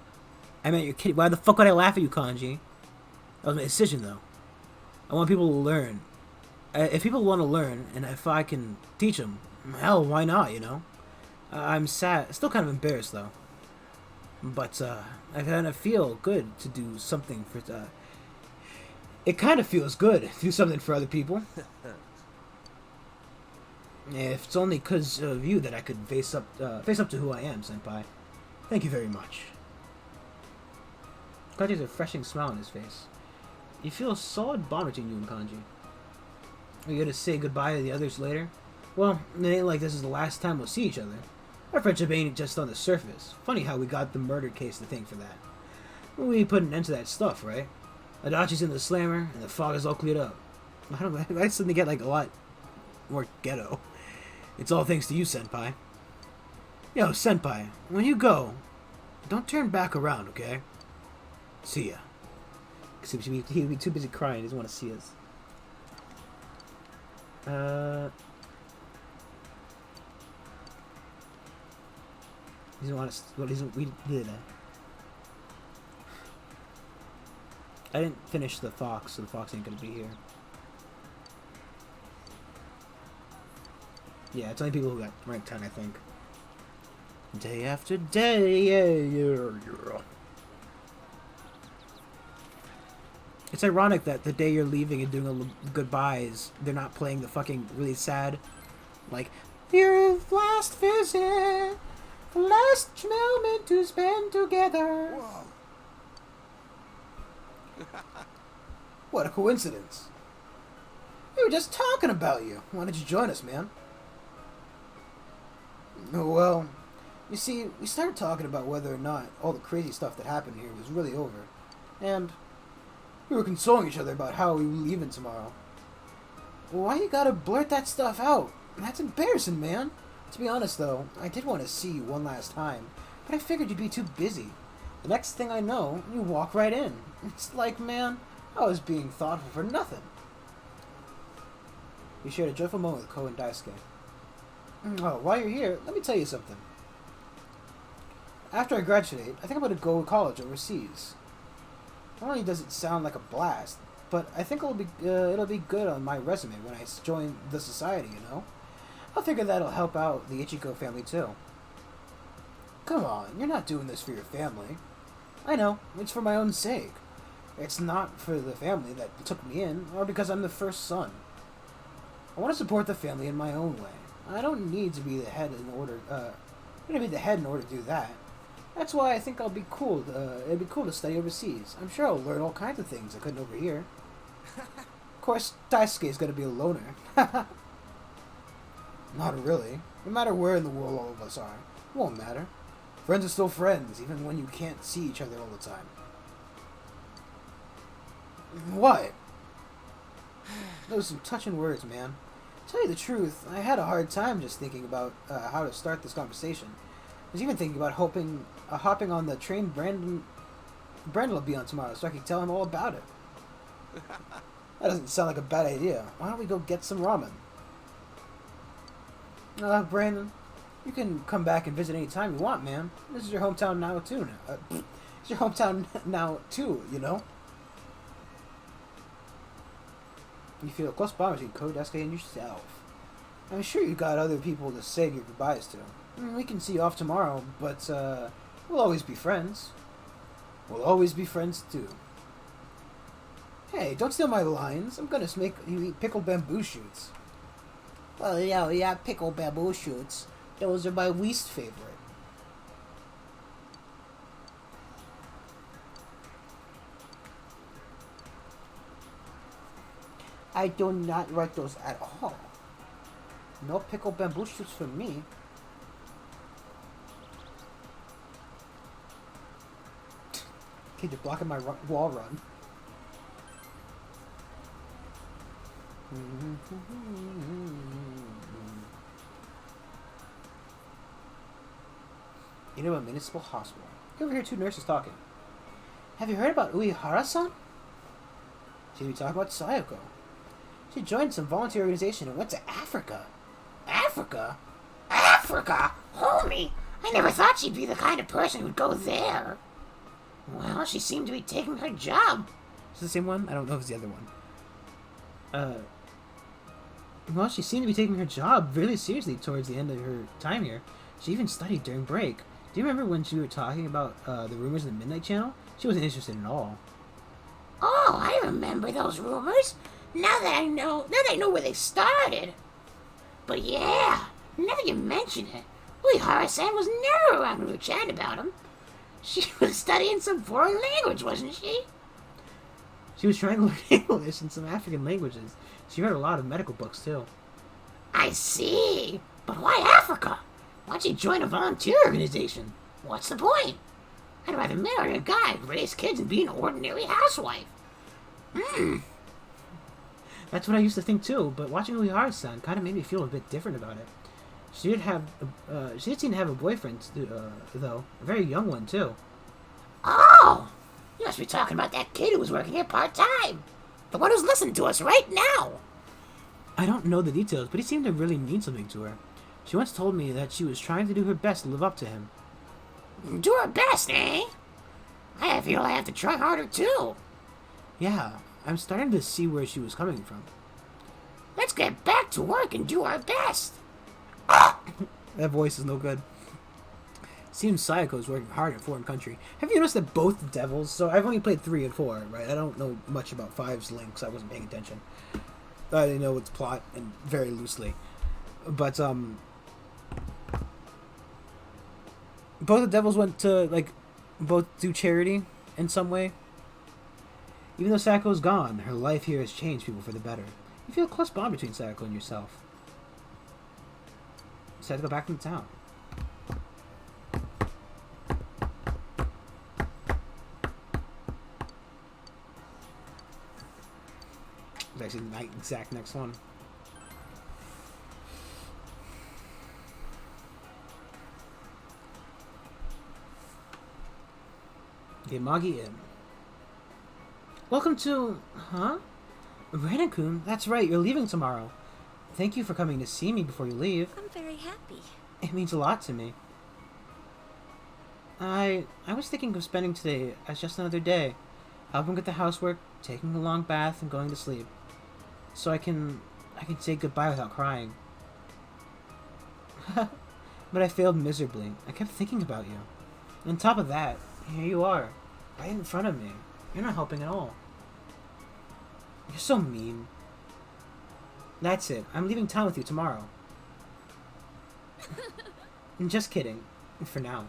I meant you're kidding. Why the fuck would I laugh at you, Kanji? That was my decision, though. I want people to learn. If people want to learn, and if I can teach them, hell, why not, you know? I'm sad. Still kind of embarrassed, though. But, I kind of feel good to do something for, it kind of feels good to do something for other people. If it's only because of you that I could face up to who I am, Senpai. Thank you very much. Kanji's a refreshing smile on his face. You feel a solid bond between you and Kanji. Are you gonna say goodbye to the others later? Well, it ain't like this is the last time we'll see each other. Our friendship ain't just on the surface. Funny how we got the murder case to thank for that. We put an end to that stuff, right? Adachi's in the slammer, and the fog is all cleared up. I don't know, I suddenly get like a lot more ghetto. It's all thanks to you, Senpai. Yo, Senpai, when you go, don't turn back around, okay? See ya. He'd be too busy crying, he doesn't want to see us. He doesn't want us. What is we did? I didn't finish the fox, so the fox ain't gonna be here. Yeah, it's only people who got rank 10, I think. Day after day, yeah. It's ironic that the day you're leaving and doing goodbyes, they're not playing the fucking really sad, like, your last visit, the last moment to spend together. Whoa. What a coincidence. We were just talking about you. Why don't you join us, man? Well, you see, we started talking about whether or not all the crazy stuff that happened here was really over. And we were consoling each other about how we were leaving tomorrow. Well, why you gotta blurt that stuff out? That's embarrassing, man. To be honest, though, I did want to see you one last time, but I figured you'd be too busy. The next thing I know, you walk right in. It's like, man, I was being thoughtful for nothing. We shared a joyful moment with Ko and Daisuke. Oh, while you're here, let me tell you something. After I graduate, I think I'm going to go to college overseas. Not only does it sound like a blast, but I think it'll be good on my resume when I join the society, you know? I figure that'll help out the Ichiko family too. Come on, you're not doing this for your family. I know, it's for my own sake. It's not for the family that took me in, or because I'm the first son. I want to support the family in my own way. I don't need to be the head in order. To do that. That's why I think I'll be cool. It'd be cool to study overseas. I'm sure I'll learn all kinds of things I couldn't over here. Of course, Daisuke is gonna be a loner. Not really. No matter where in the world all of us are, it won't matter. Friends are still friends, even when you can't see each other all the time. What? Those are some touching words, man. To tell you the truth, I had a hard time just thinking about how to start this conversation. I was even thinking about hopping on the train Brandon will be on tomorrow so I can tell him all about it. That doesn't sound like a bad idea. Why don't we go get some ramen? Brandon, you can come back and visit any time you want, man. This is your hometown now, too. It's your hometown now, too, you know? You feel a close bond between Ko, Daisuke, and yourself. I'm sure you got other people to say your goodbyes to. We can see you off tomorrow, but we'll always be friends. We'll always be friends, too. Hey, don't steal my lines. I'm gonna make you eat pickled bamboo shoots. Well, yeah, pickled bamboo shoots. Those are my least favorite. I do not like those at all. No pickled bamboo shoots for me. Kid, you're blocking my wall run. Inaba Municipal Hospital. You overhear two nurses talking. Have you heard about Uehara-san? She'll be talking about Sayoko. She joined some volunteer organization and went to Africa. Africa? Africa? Homie! I never thought she'd be the kind of person who'd go there. Well, she seemed to be taking her job. Is it the same one? I don't know if it's the other one. Well, she seemed to be taking her job really seriously towards the end of her time here. She even studied during break. Do you remember when we were talking about the rumors in the Midnight Channel? She wasn't interested at all. Oh, I remember those rumors. Now that I know where they started. But yeah, now that you mention it, Uehara-san was never around when we were chatting about him. She was studying some foreign language, wasn't she? She was trying to learn English and some African languages. She read a lot of medical books, too. I see. But why Africa? Why'd she join a volunteer organization? What's the point? I'd rather marry a guy, raise kids, and be an ordinary housewife. That's what I used to think, too, but watching Uehara-san kind of made me feel a bit different about it. She did seem to have a boyfriend, though. A very young one, too. Oh! You must be talking about that kid who was working here part-time. The one who's listening to us right now. I don't know the details, but he seemed to really mean something to her. She once told me that she was trying to do her best to live up to him. Do her best, eh? I feel I have to try harder too. Yeah, I'm starting to see where she was coming from. Let's get back to work and do our best. That voice is no good. Seems Sayako is working hard in foreign country. Have you noticed that both devils... So I've only played 3 and 4, right? I don't know much about 5's links. I wasn't paying attention. I didn't know its plot, and very loosely. But, both the devils went to, like, both do charity in some way. Even though Sayako's gone, her life here has changed people for the better. You feel a close bond between Sayako and yourself. Decided to go back into town. It's actually the exact next one. Yamagi Inn. Welcome to... Huh? Brandon-kun, that's right, you're leaving tomorrow. Thank you for coming to see me before you leave. I'm very happy. It means a lot to me. I was thinking of spending today as just another day. Helping with the housework, taking a long bath, and going to sleep. So I can say goodbye without crying. But I failed miserably. I kept thinking about you. On top of that, here you are, right in front of me. You're not helping at all. You're so mean. That's it. I'm leaving town with you tomorrow. I'm just kidding. For now.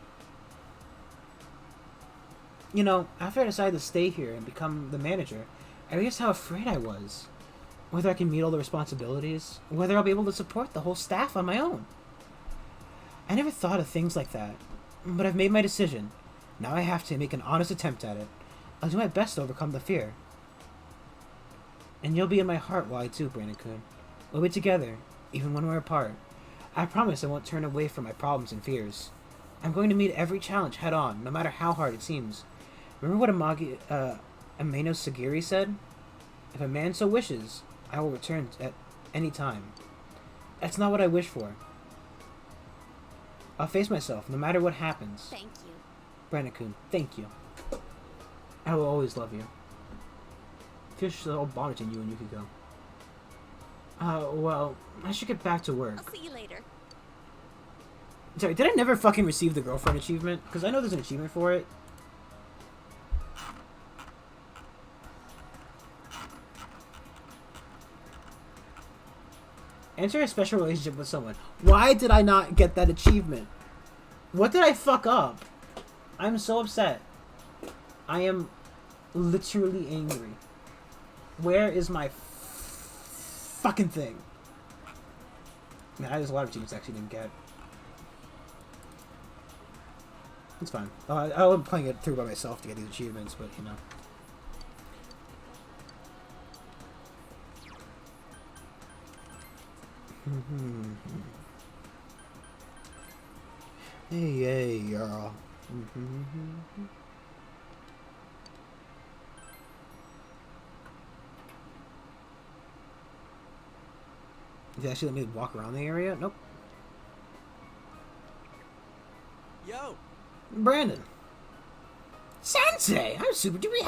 You know, after I decided to stay here and become the manager, I realized how afraid I was. Whether I can meet all the responsibilities, whether I'll be able to support the whole staff on my own. I never thought of things like that, but I've made my decision. Now I have to make an honest attempt at it. I'll do my best to overcome the fear. And you'll be in my heart while I do, Brandon-kun. We'll be together, even when we're apart. I promise I won't turn away from my problems and fears. I'm going to meet every challenge head on, no matter how hard it seems. Remember what Ameno Sagiri said? If a man so wishes, I will return at any time. That's not what I wish for. I'll face myself, no matter what happens. Thank you. Brandon-kun, thank you. I will always love you. Feel so bonded in you and Yukiko. Well, I should get back to work. I'll see you later. Sorry, did I never fucking receive the girlfriend achievement? Because I know there's an achievement for it. Enter a special relationship with someone. Why did I not get that achievement? What did I fuck up? I'm so upset. I am literally angry. Where is my fucking thing? Man, there's a lot of achievements I actually didn't get. It's fine. I'm playing it through by myself to get these achievements, but you know. Hey, y'all. Did they actually let me walk around the area? Nope. Yo! Brandon. Sensei, I'm super duper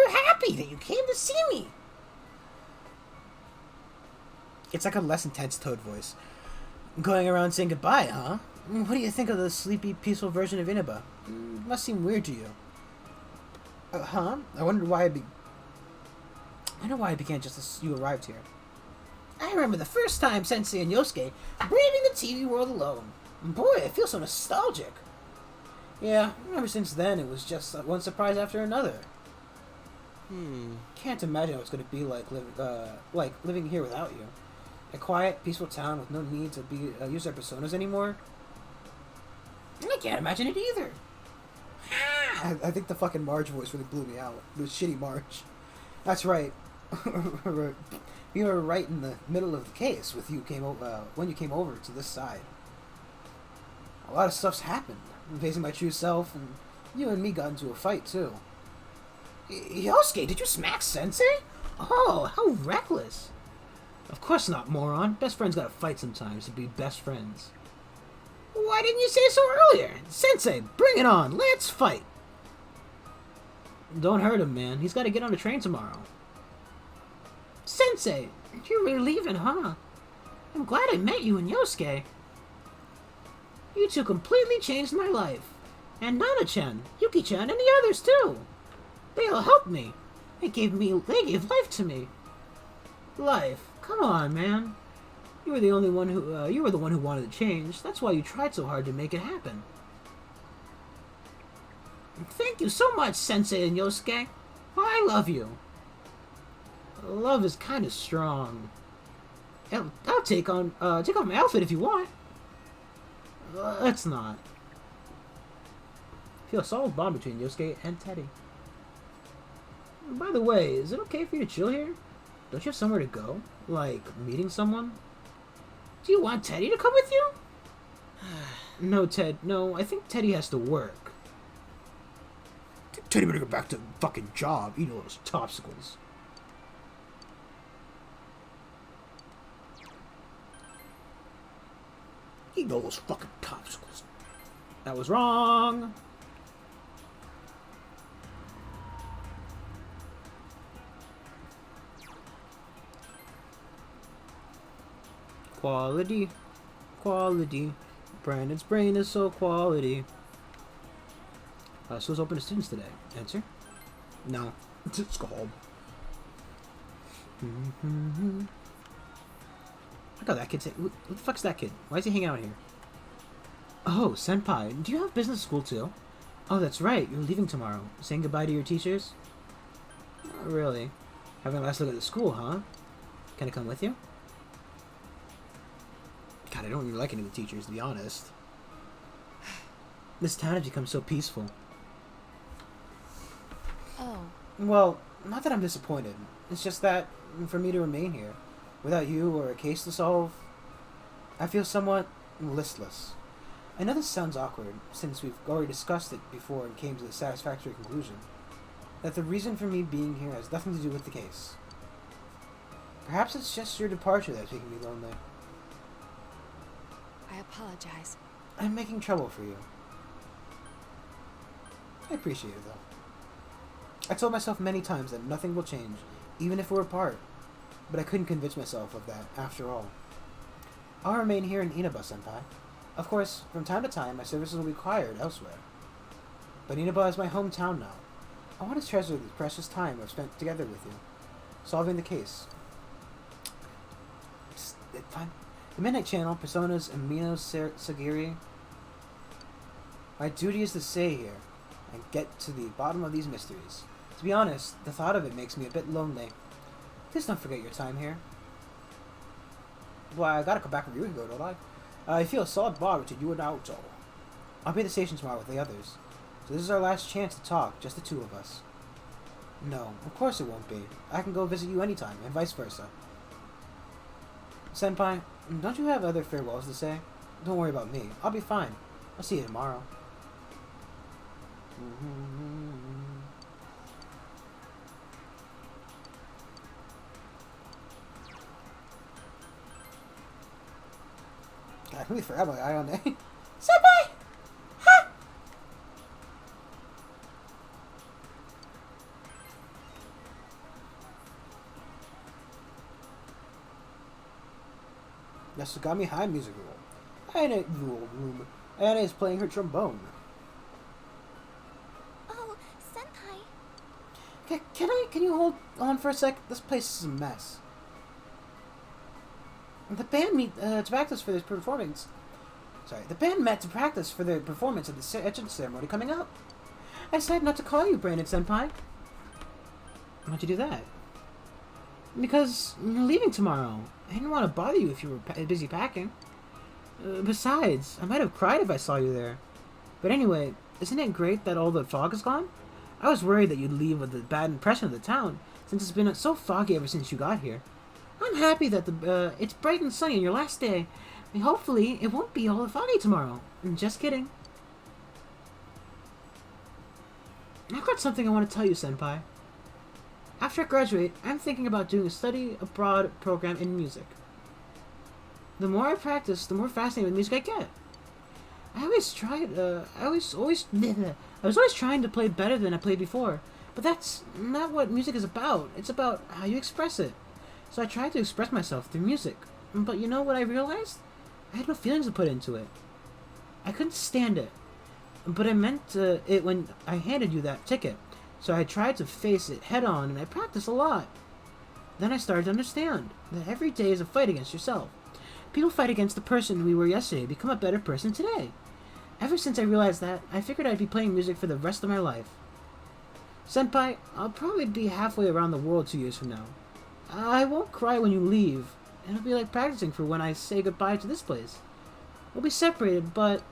happy that you came to see me. It's like a less intense Toad voice. Going around saying goodbye, huh? What do you think of the sleepy, peaceful version of Inaba? Must seem weird to you. Huh? I wondered why I know why it began just as you arrived here. I remember the first time Sensei and Yosuke braving the TV world alone. Boy, I feel so nostalgic. Yeah, ever since then, it was just one surprise after another. Can't imagine what it's going to be like living here without you. A quiet, peaceful town with no need to use their personas anymore. I can't imagine it either. I think the fucking Marge voice really blew me out. The shitty Marge. That's right. You were right in the middle of the case when you came over to this side. A lot of stuff's happened. I'm facing my true self, and you and me got into a fight too. Yosuke, did you smack Sensei? Oh, how reckless. Of course not, moron. Best friends gotta fight sometimes to be best friends. Why didn't you say so earlier? Sensei, bring it on. Let's fight. Don't hurt him, man. He's gotta get on the train tomorrow. Sensei, you're really leaving, huh? I'm glad I met you and Yosuke. You two completely changed my life. And Nana-chan, Yuki-chan, and the others too. They all helped me. They gave life to me. Life? Come on, man. You were the one who wanted to change. That's why you tried so hard to make it happen. Thank you so much, Sensei and Yosuke. I love you. Love is kind of strong. I'll take off my outfit if you want. Let's not. I feel a solid bond between Yosuke and Teddy. By the way, is it okay for you to chill here? Don't you have somewhere to go? Like, meeting someone? Do you want Teddy to come with you? No, Ted. No, I think Teddy has to work. Teddy better go back to the fucking job, eat all those popsicles. Eat all those fucking popsicles. That was wrong. Quality. Quality. Brandon's brain is so quality. School's open to students today. Answer? No. It's go home. Look how that kid's... What the fuck's that kid? Why is he hanging out here? Oh, Senpai, do you have business school too? Oh, that's right. You're leaving tomorrow. Saying goodbye to your teachers? Not really. Having a last look at the school, huh? Can I come with you? God, I don't really like any of the teachers, to be honest. This town has become so peaceful. Oh. Well, not that I'm disappointed. It's just that, for me to remain here, without you or a case to solve, I feel somewhat listless. I know this sounds awkward, since we've already discussed it before and came to the satisfactory conclusion that the reason for me being here has nothing to do with the case. Perhaps it's just your departure that's making me lonely. I apologize. I'm making trouble for you. I appreciate it, though. I told myself many times that nothing will change, even if we're apart. But I couldn't convince myself of that, after all. I'll remain here in Inaba, Senpai. Of course, from time to time, my services will be required elsewhere. But Inaba is my hometown now. I want to treasure the precious time I've spent together with you, solving the case. It's fine. The Midnight Channel, Personas, and Mino Sagiri. My duty is to stay here and get to the bottom of these mysteries. To be honest, the thought of it makes me a bit lonely. Please don't forget your time here. Well, I gotta come back from Ryuhigo, don't I? I feel a solid bond between you and Naoto. I'll be at the station tomorrow with the others. So this is our last chance to talk, just the two of us. No, of course it won't be. I can go visit you anytime, and vice versa. Senpai, don't you have other farewells to say? Don't worry about me. I'll be fine. I'll see you tomorrow. God, I really forgot my eye on there. Senpai! Ha! Yasugami High Music Room. Ayane is playing her trombone. Oh, Senpai. Can you hold on for a sec? This place is a mess. The band met to practice for their performance. The band met to practice for their performance at the entrance ceremony coming up. I decided not to call you, Brandon Senpai. Why'd you do that? Because you're leaving tomorrow. I didn't want to bother you if you were busy packing. Besides, I might have cried if I saw you there. But anyway, isn't it great that all the fog is gone? I was worried that you'd leave with a bad impression of the town, since it's been so foggy ever since you got here. I'm happy that it's bright and sunny on your last day. And hopefully, it won't be all foggy tomorrow. Just kidding. I've got something I want to tell you, Senpai. After I graduate, I'm thinking about doing a study abroad program in music. The more I practice, the more fascinated with music I get. I always tried. I was always trying to play better than I played before. But that's not what music is about. It's about how you express it. So I tried to express myself through music. But you know what I realized? I had no feelings to put into it. I couldn't stand it. But I meant it when I handed you that ticket. So I tried to face it head on, and I practiced a lot. Then I started to understand that every day is a fight against yourself. People fight against the person we were yesterday to become a better person today. Ever since I realized that, I figured I'd be playing music for the rest of my life. Senpai, I'll probably be halfway around the world 2 years from now. I won't cry when you leave. It'll be like practicing for when I say goodbye to this place. We'll be separated, but...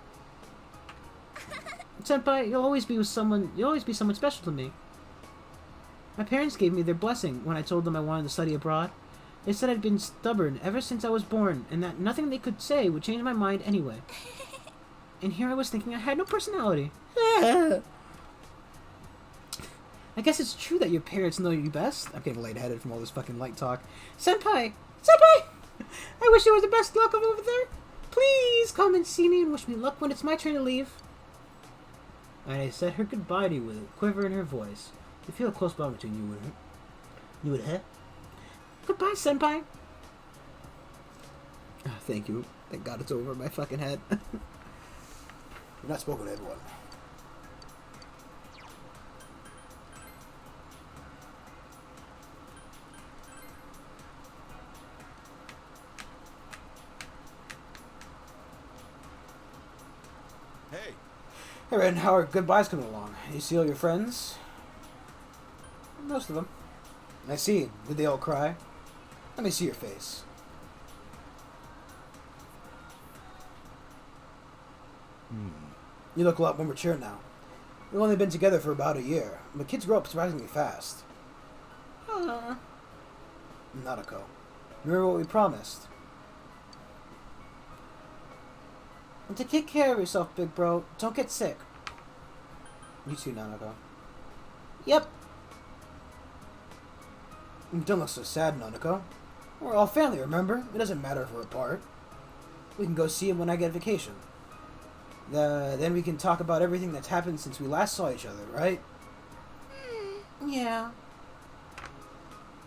Senpai, you'll always be someone special to me. My parents gave me their blessing when I told them I wanted to study abroad. They said I'd been stubborn ever since I was born, and that nothing they could say would change my mind anyway. And here I was thinking I had no personality. I guess it's true that your parents know you best. I'm getting lightheaded from all this fucking light talk. Senpai! Senpai! I wish you were the best luck over there. Please come and see me and wish me luck when it's my turn to leave. And I said her goodbye to you with a quiver in her voice. You feel a close bond between you and her. You and her? Goodbye, Senpai. Oh, thank you. Thank God it's over my fucking head. You're not spoken to everyone. Hey, Hey, Ren, how are goodbyes coming along? You see all your friends? Most of them. I see. Did they all cry? Let me see your face. You look a lot more mature now. We've only been together for about a year, but kids grow up surprisingly fast. Nanako. Remember what we promised? And to take care of yourself, big bro. Don't get sick. You too, Nanako. Yep. Don't look so sad, Nanako. We're all family, remember? It doesn't matter if we're apart. We can go see him when I get vacation. Then we can talk about everything that's happened since we last saw each other, right? Yeah.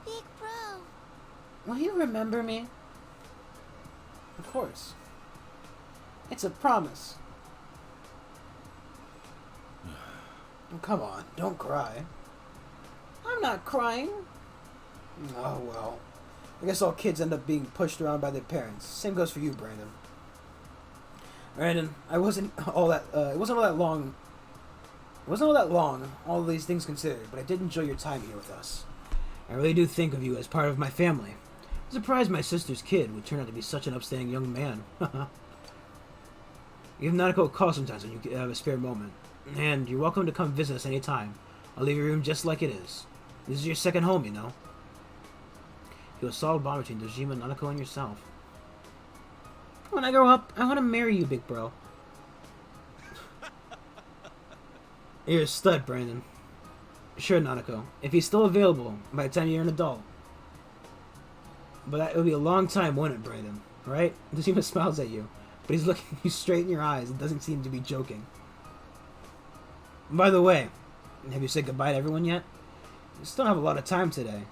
Big bro. Will you remember me? Of course. It's a promise. Oh, come on, don't cry. I'm not crying. Oh, well. I guess all kids end up being pushed around by their parents. Same goes for you, Brandon. Brandon, it wasn't all that long. It wasn't all that long, all these things considered, but I did enjoy your time here with us. I really do think of you as part of my family. I'm surprised my sister's kid would turn out to be such an upstanding young man. Give Nanako a call sometimes when you have a spare moment. And you're welcome to come visit us anytime. I'll leave your room just like it is. This is your second home, you know. You're a solid bond between Dojima, Nanako, and yourself. When I grow up, I want to marry you, big bro. You're a stud, Brandon. Sure, Nanako. If he's still available by the time you're an adult. But that would be a long time, wouldn't it, Brandon? Right? Dojima smiles at you, but he's looking you straight in your eyes and doesn't seem to be joking. By the way, have you said goodbye to everyone yet? You still have a lot of time today.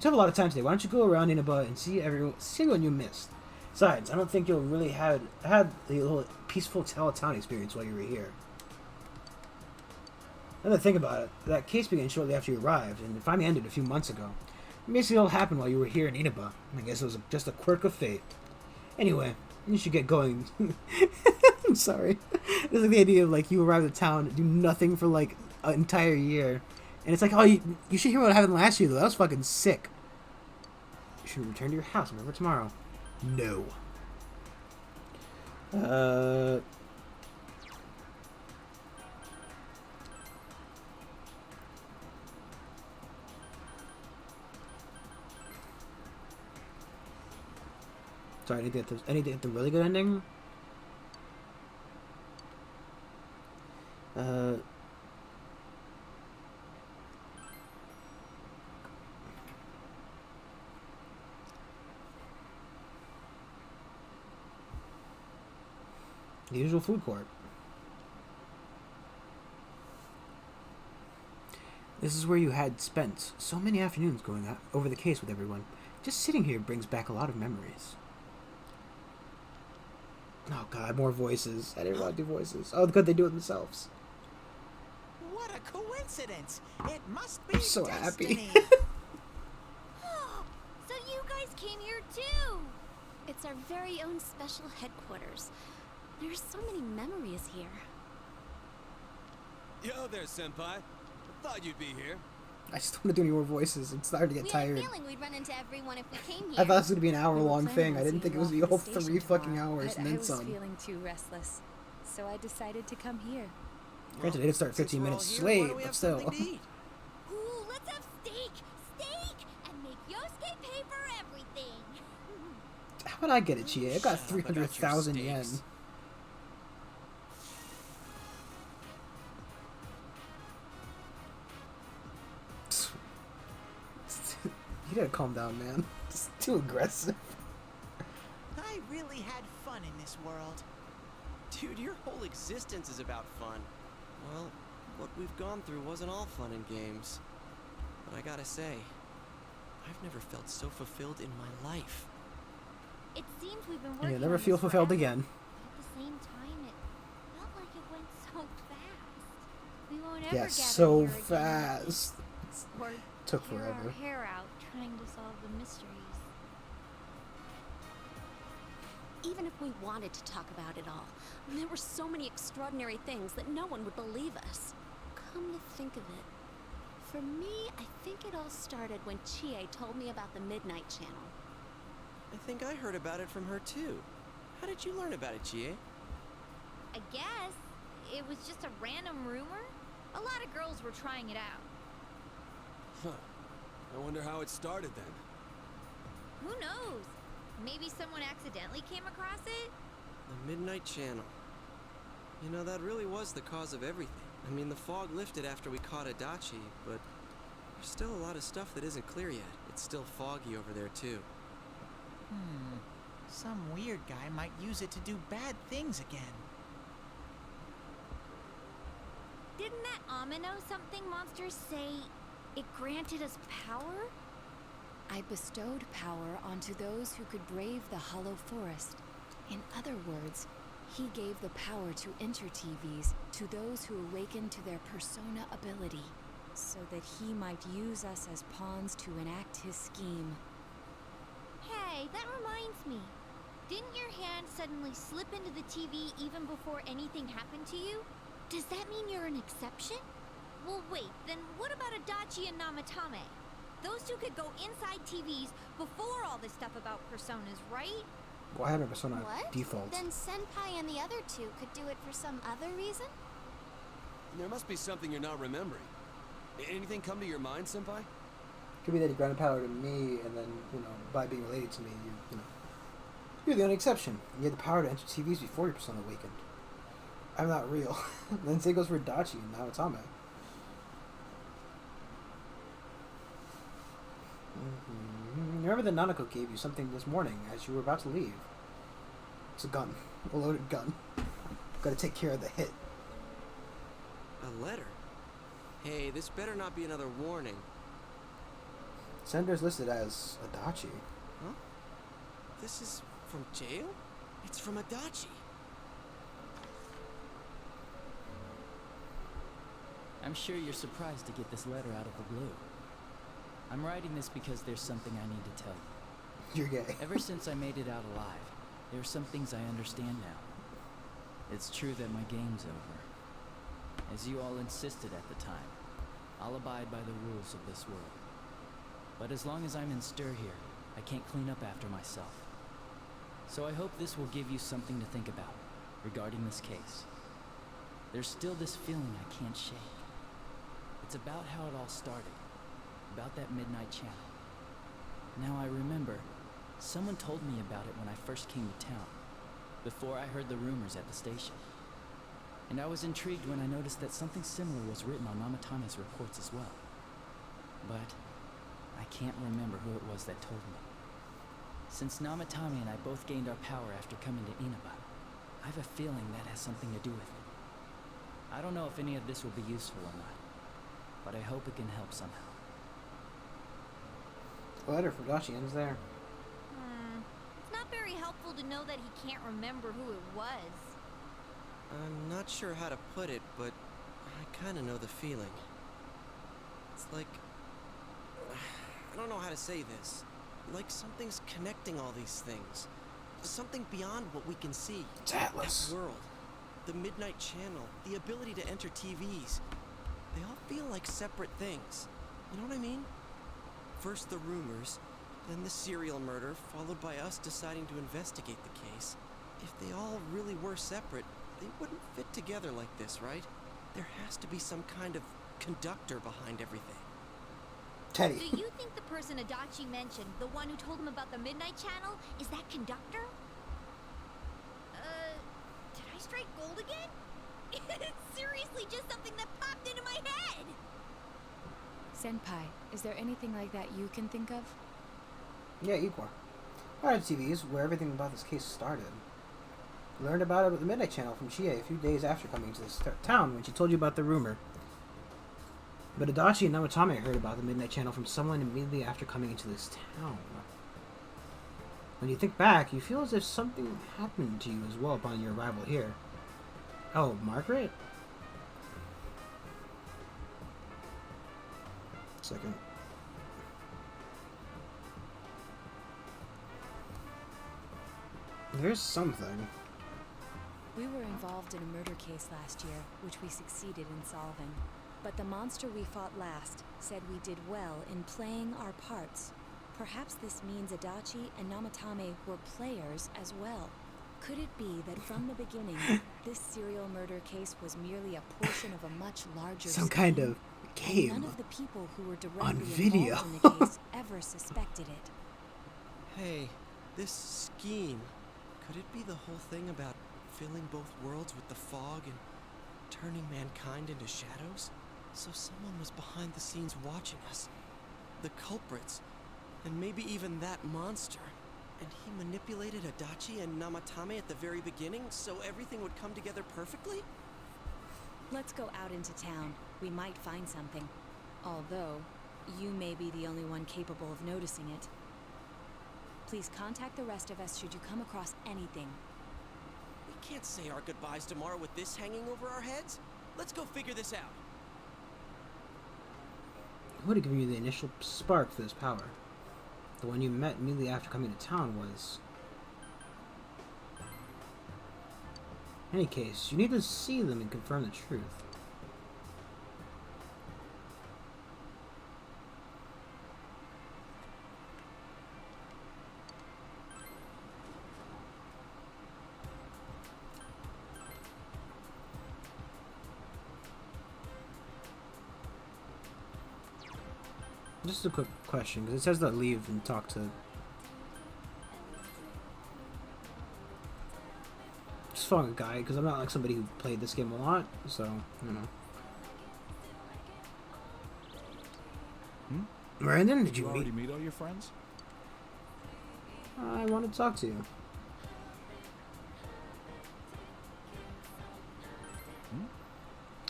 Why don't you go around Inaba and see everyone you missed? Besides, I don't think you'll really had the little peaceful Town experience while you were here. Now that I think about it, that case began shortly after you arrived, and it finally ended a few months ago. Basically, it all happened while you were here in Inaba. I guess it was just a quirk of fate. Anyway, you should get going. I'm sorry. It's like the idea of like you arrive at town, do nothing for like an entire year, and it's like, oh, you should hear what happened last year though. That was fucking sick. You should return to your house. Remember tomorrow. No. Sorry, I need to get the really good ending. The usual food court. This is where you had spent so many afternoons going over the case with everyone. Just sitting here brings back a lot of memories. Oh god, more voices. I didn't want to do voices. Oh, good, they do it themselves. What a coincidence! It must be I'm so destiny. happy. So you guys came here too! It's our very own special headquarters. There's so many memories here. Yo there, Senpai. I thought you'd be here. I just don't want to do any more voices. I'm starting to get We tired. had a feeling we'd run into everyone if we came here. I thought this was going to be an hour-long We were thing. planning I on didn't think it seeing was you the off whole at the 3 station fucking tomorrow, hours but and I then was some. feeling too restless, so I decided to come here. Granted, they did start Since 15 we're all minutes here, why late, don't we but have still. something to eat? Ooh, let's have steak! Steak! And make Yosuke pay for everything! How would I get it, Chie? I got Shut up about your 300,000 yen. steaks. You gotta calm down, man. It's too aggressive. I really had fun in this world. Dude, your whole existence is about fun. Well, what we've gone through wasn't all fun and games. But I gotta say, I've never felt so fulfilled in my life. It seems we've been And working you'll never on feel this fulfilled forever. again. At the same time, it felt like it went so fast. We won't ever Yeah, gather so here again. fast. Or Took tear our forever. hair out trying to solve the mysteries. Even if we wanted to talk about it all, there were so many extraordinary things that no one would believe us. Come to think of it, for me, I think it all started when Chie told me about the Midnight Channel. I think I heard about it from her too. How did you learn about it, Chie? I guess it was just a random rumor. A lot of girls were trying it out. Huh. I wonder how it started then. Who knows? Maybe someone accidentally came across it? The Midnight Channel. You know, that really was the cause of everything. I mean, the fog lifted after we caught Adachi, but there's still a lot of stuff that isn't clear yet. It's still foggy over there, too. Some weird guy might use it to do bad things again. Didn't that Amino something monster say it granted us power? I bestowed power onto those who could brave the Hollow Forest. In other words, he gave the power to Inter-TVs to those who awakened to their persona ability, so that he might use us as pawns to enact his scheme. Hey, that reminds me. Didn't your hand suddenly slip into the TV even before anything happened to you? Does that mean you're an exception? Well, wait, then what about Adachi and Namatame? Those two could go inside TVs before all this stuff about personas, right? Well, I have a Persona What? default. Then Senpai and the other two could do it for some other reason? There must be something you're not remembering. Anything come to your mind, Senpai? Could be that he granted power to me, and then, you know, by being related to me, you're the only exception. You had the power to enter TVs before your Persona awakened. I'm not real. Then same goes for Dachi and now it's Ame. Remember that Nanako gave you something this morning as you were about to leave? It's a gun. A loaded gun. Gotta take care of the hit. A letter? Hey, this better not be another warning. Sender's listed as Adachi. Huh? This is from jail? It's from Adachi. I'm sure you're surprised to get this letter out of the blue. I'm writing this because there's something I need to tell you. You're gay. Ever since I made it out alive, there are some things I understand now. It's true that my game's over. As you all insisted at the time, I'll abide by the rules of this world. But as long as I'm in stir here, I can't clean up after myself. So I hope this will give you something to think about regarding this case. There's still this feeling I can't shake. It's about how it all started, about that Midnight Channel. Now I remember, someone told me about it when I first came to town, before I heard the rumors at the station. And I was intrigued when I noticed that something similar was written on Namatame's reports as well. But I can't remember who it was that told me. Since Namatame and I both gained our power after coming to Inaba, I have a feeling that has something to do with it. I don't know if any of this will be useful or not, but I hope it can help somehow. The letter from Adachi ends there. It's not very helpful to know that he can't remember who it was. I'm not sure how to put it, but I kind of know the feeling. It's like... I don't know how to say this. Like something's connecting all these things. Something beyond what we can see. It's Atlas. That world. The Midnight Channel. The ability to enter TVs. They all feel like separate things. You know what I mean? First the rumors, then the serial murder, followed by us deciding to investigate the case. If they all really were separate, they wouldn't fit together like this, right? There has to be some kind of conductor behind everything. Teddy. Do you think the person Adachi mentioned, the one who told him about the Midnight Channel, is that conductor? Did I strike gold again? It's seriously just something that popped into my head! Senpai, is there anything like that you can think of? Yeah, Igor. Alright, TV is where everything about this case started. Learned about it with the Midnight Channel from Chie a few days after coming to this town when she told you about the rumor. But Adachi and Namatame heard about the Midnight Channel from someone immediately after coming into this town. When you think back, you feel as if something happened to you as well upon your arrival here. Oh, Margaret? Second. There's something. We were involved in a murder case last year, which we succeeded in solving. But the monster we fought last said we did well in playing our parts. Perhaps this means Adachi and Namatame were players as well. Could it be that from the beginning, this serial murder case was merely a portion of a much larger Some scheme, kind of game and none of the people who were directly on video. involved in the case ever suspected it? Hey, this scheme, could it be the whole thing about filling both worlds with the fog and turning mankind into shadows? So someone was behind the scenes watching us. The culprits. And maybe even that monster. And he manipulated Adachi and Namatame at the very beginning so everything would come together perfectly? Let's go out into town. We might find something. Although, you may be the only one capable of noticing it. Please contact the rest of us should you come across anything. We can't say our goodbyes tomorrow with this hanging over our heads. Let's go figure this out. What would have given you the initial spark for this power? The one you met immediately after coming to town was... In any case, you need to see them and confirm the truth. Just a quick question, because it says to leave and talk to... Just following a guide, because I'm not like somebody who played this game a lot, so, you know. Brandon, did you already meet all your friends? I want to talk to you.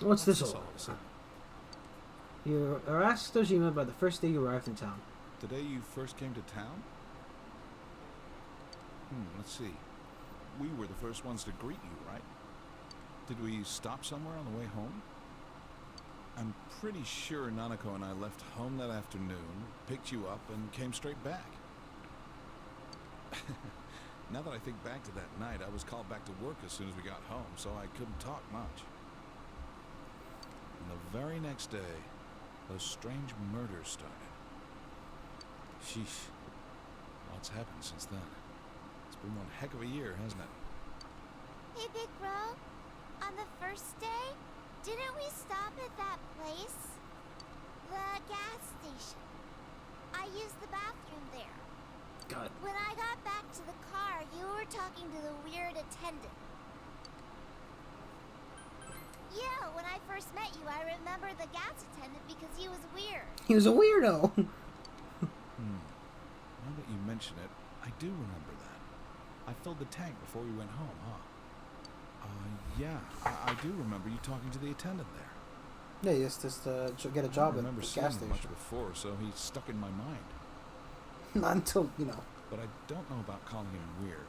What's this all about? You are asked Dojima about the first day you arrived in town. The day you first came to town? Let's see. We were the first ones to greet you, right? Did we stop somewhere on the way home? I'm pretty sure Nanako and I left home that afternoon, picked you up, and came straight back. Now that I think back to that night, I was called back to work as soon as we got home, so I couldn't talk much. And the very next day, those strange murders started. Sheesh. Lots happened since then. It's been one heck of a year, hasn't it? Hey, Big Bro. On the first day, didn't we stop at that place? The gas station. I used the bathroom there. God. When I got back to the car, you were talking to the weird attendant. Yeah, when I first met you, I remember the gas attendant because he was weird. He was a weirdo. Now that you mention it, I do remember that. I filled the tank before we went home, huh? Yeah, I do remember you talking to the attendant there. Yeah, he just get a job I at remember the seeing gas him much station. before, so he's stuck in my mind. Not until, you know. But I don't know about calling him weird.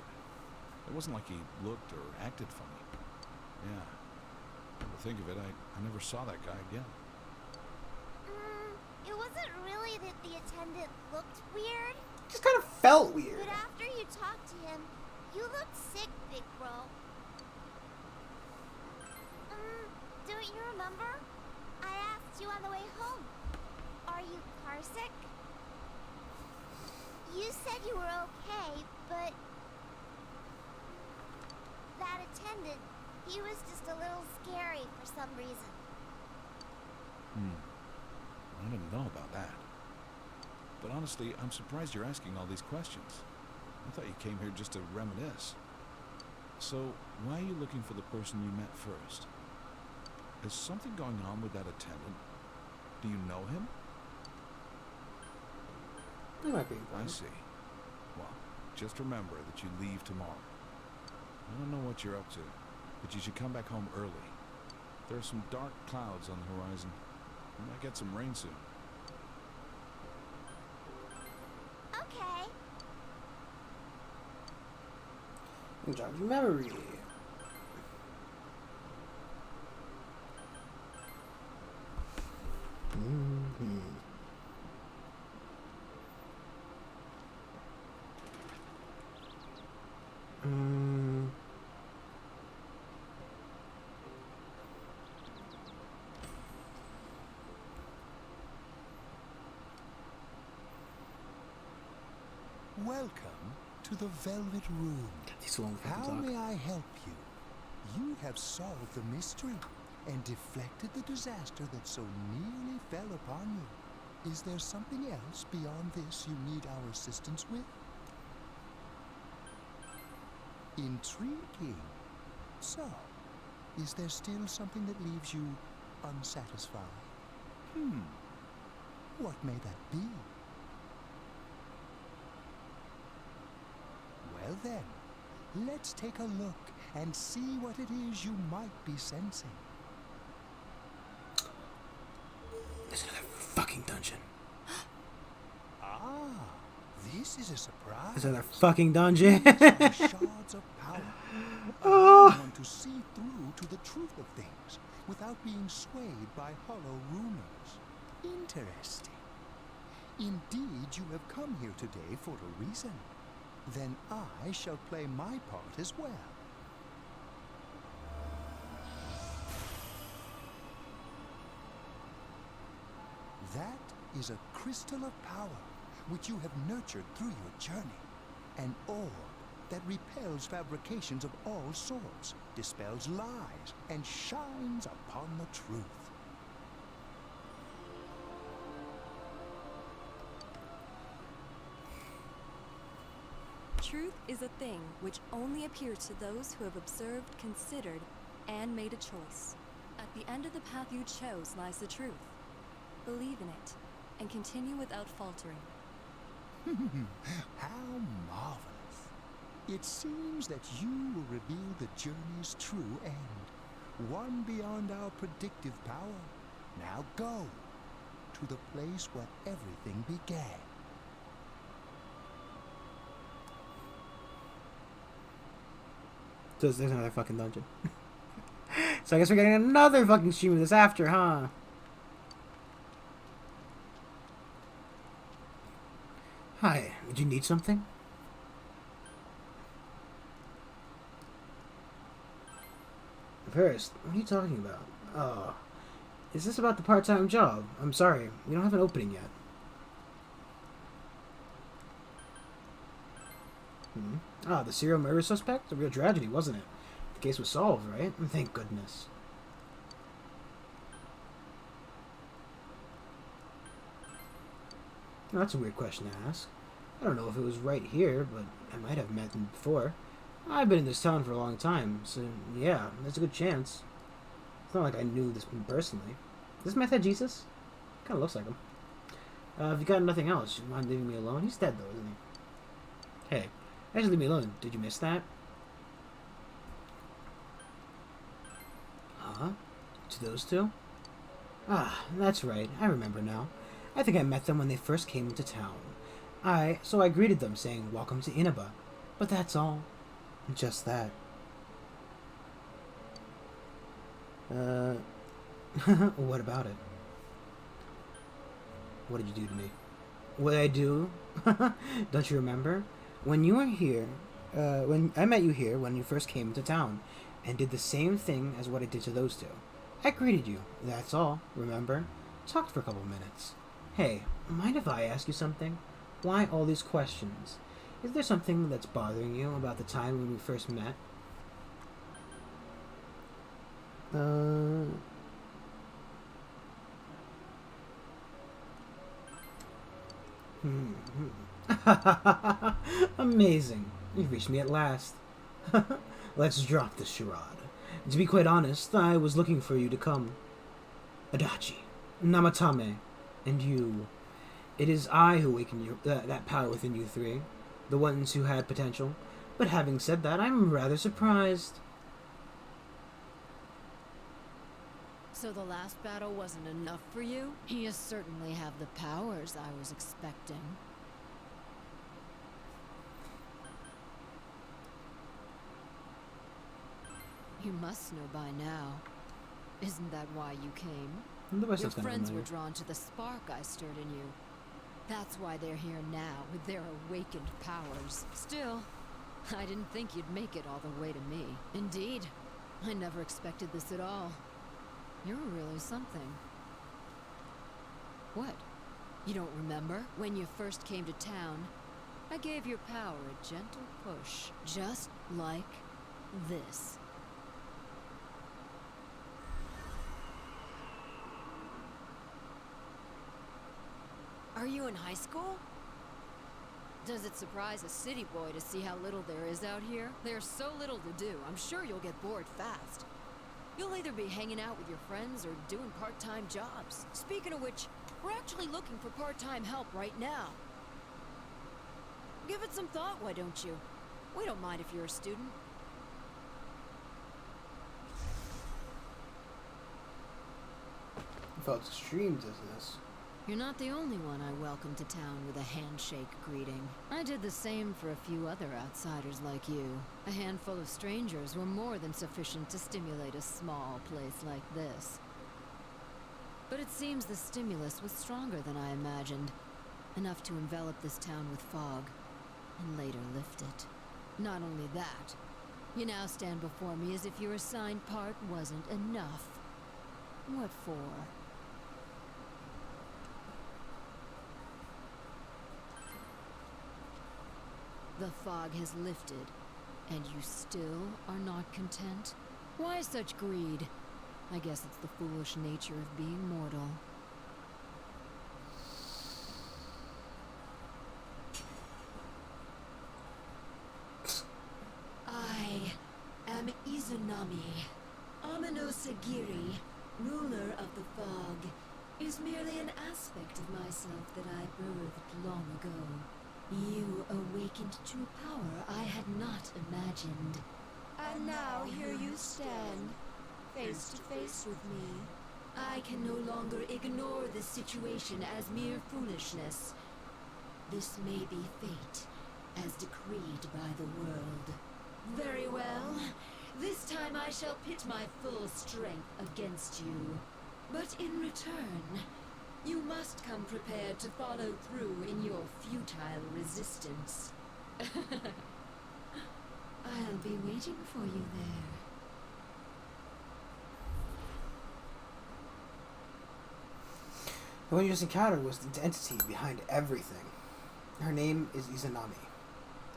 It wasn't like he looked or acted funny. Yeah. Come to think of it, I never saw that guy again. It wasn't really that the attendant looked weird. Just kind of felt weird. But after you talked to him, you looked sick, Big Bro. Don't you remember? I asked you on the way home. Are you car sick? You said you were okay, but that attendant, he was just a little scary for some reason. I didn't know about that. But honestly, I'm surprised you're asking all these questions. I thought you came here just to reminisce. So, why are you looking for the person you met first? Is something going on with that attendant? Do you know him? It might be. I see. Well, just remember that you leave tomorrow. I don't know what you're up to, but you should come back home early. There are some dark clouds on the horizon. We might get some rain soon. Okay. Jog your memory. Welcome to the Velvet Room. How may I help you? You have solved the mystery and deflected the disaster that so nearly fell upon you. Is there something else beyond this you need our assistance with? Intriguing. So, is there still something that leaves you unsatisfied? What may that be? Well then, let's take a look and see what it is you might be sensing. There's another fucking dungeon. This is a surprise. There's another fucking dungeon. Shards of power. Allowing one to see through to the truth of things without being swayed by hollow rumors. Interesting. Indeed, you have come here today for a reason. Then I shall play my part as well. That is a crystal of power, which you have nurtured through your journey. An orb that repels fabrications of all sorts, dispels lies, and shines upon the truth. Truth is a thing which only appears to those who have observed, considered, and made a choice. At the end of the path you chose lies the truth. Believe in it, and continue without faltering. How marvelous. It seems that you will reveal the journey's true end, one beyond our predictive power. Now go to the place where everything began. There's another fucking dungeon. So I guess we're getting another fucking stream of this after, huh? Hi, did you need something? First, what are you talking about? Oh, is this about the part-time job? I'm sorry, we don't have an opening yet. Ah, the serial murder suspect? A real tragedy, wasn't it? The case was solved, right? Thank goodness. Now, that's a weird question to ask. I don't know if it was right here, but I might have met him before. I've been in this town for a long time, so yeah, there's a good chance. It's not like I knew this one personally. Is this Meth Head Jesus? Kind of looks like him. If you got nothing else, you mind leaving me alone? He's dead though, isn't he? Hey, actually leave me alone. Did you miss that? Huh? To those two? Ah, that's right. I remember now. I think I met them when they first came into town. So I greeted them, saying, "Welcome to Inaba." But that's all. Just that. What about it? What did you do to me? What did I do? Don't you remember? When you were here, when I met you here when you first came to town, and did the same thing as what I did to those two. I greeted you, that's all, remember? Talked for a couple minutes. Hey, mind if I ask you something? Why all these questions? Is there something that's bothering you about the time when we first met? Amazing. You've reached me at last. Let's drop this charade. To be quite honest, I was looking for you to come. Adachi, Namatame, and you. It is I who awakened you, that power within you three. The ones who had potential. But having said that, I'm rather surprised. So the last battle wasn't enough for you? You certainly have the powers I was expecting. You must know by now. Isn't that why you came? Your friends were drawn to the spark I stirred in you. That's why they're here now, with their awakened powers. Still, I didn't think you'd make it all the way to me. Indeed, I never expected this at all. You're really something. What? You don't remember? When you first came to town, I gave your power a gentle push, just like this. Are you in high school? Does it surprise a city boy to see how little there is out here? There's so little to do, I'm sure you'll get bored fast. You'll either be hanging out with your friends or doing part-time jobs. Speaking of which, we're actually looking for part-time help right now. Give it some thought, why don't you? We don't mind if you're a student. I felt extreme dizziness. You're not the only one I welcomed to town with a handshake greeting. I did the same for a few other outsiders like you. A handful of strangers were more than sufficient to stimulate a small place like this. But it seems the stimulus was stronger than I imagined. Enough to envelop this town with fog, and later lift it. Not only that, you now stand before me as if your assigned part wasn't enough. What for? The fog has lifted, and you still are not content? Why such greed? I guess it's the foolish nature of being mortal. I am Izanami. Amano-Sagiri, ruler of the fog, is merely an aspect of myself that I birthed long ago. You awakened to a power I had not imagined. And now here you stand, face to face with me. I can no longer ignore this situation as mere foolishness. This may be fate, as decreed by the world. Very well. This time I shall pit my full strength against you. But in return, you must come prepared to follow through in your futile resistance. I'll be waiting for you there. The one you just encountered was the entity behind everything. Her name is Izanami.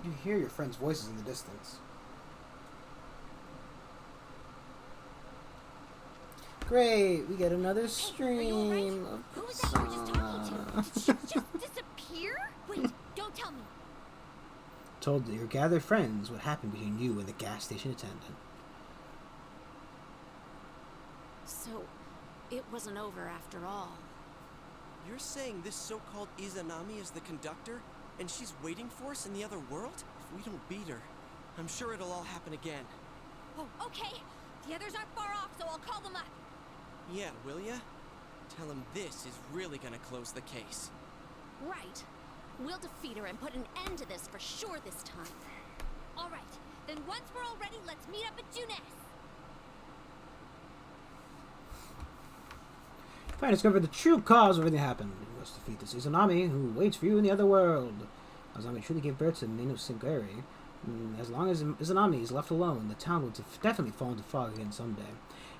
You hear your friends' voices in the distance. Great, we get another stream of Who was that you were just talking to? Did she just disappear? Wait, don't tell me. Told your gathered friends what happened between you and the gas station attendant. So, it wasn't over after all. You're saying this so-called Izanami is the conductor, and she's waiting for us in the other world? If we don't beat her, I'm sure it'll all happen again. Oh, okay. The others aren't far off, so I'll call them up. Yeah, will ya? Tell him this is really gonna close the case. Right. We'll defeat her and put an end to this for sure this time. All right. Then once we're all ready, let's meet up at Junes. Try to discover the true cause of everything that happened. You must defeat the Izanami who waits for you in the other world. Izanami truly gave birth to Nino Siguri. As long as Izanami is left alone, the town will definitely fall into fog again someday.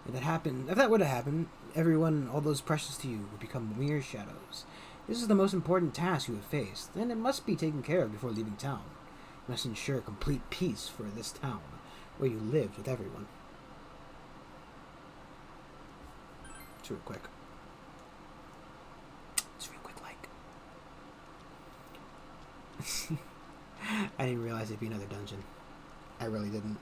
If that were to happen, everyone, all those precious to you, would become mere shadows. This is the most important task you have faced, and it must be taken care of before leaving town. You must ensure complete peace for this town, where you lived with everyone. It's real quick. It's real quick, like. I didn't realize it'd be another dungeon. I really didn't.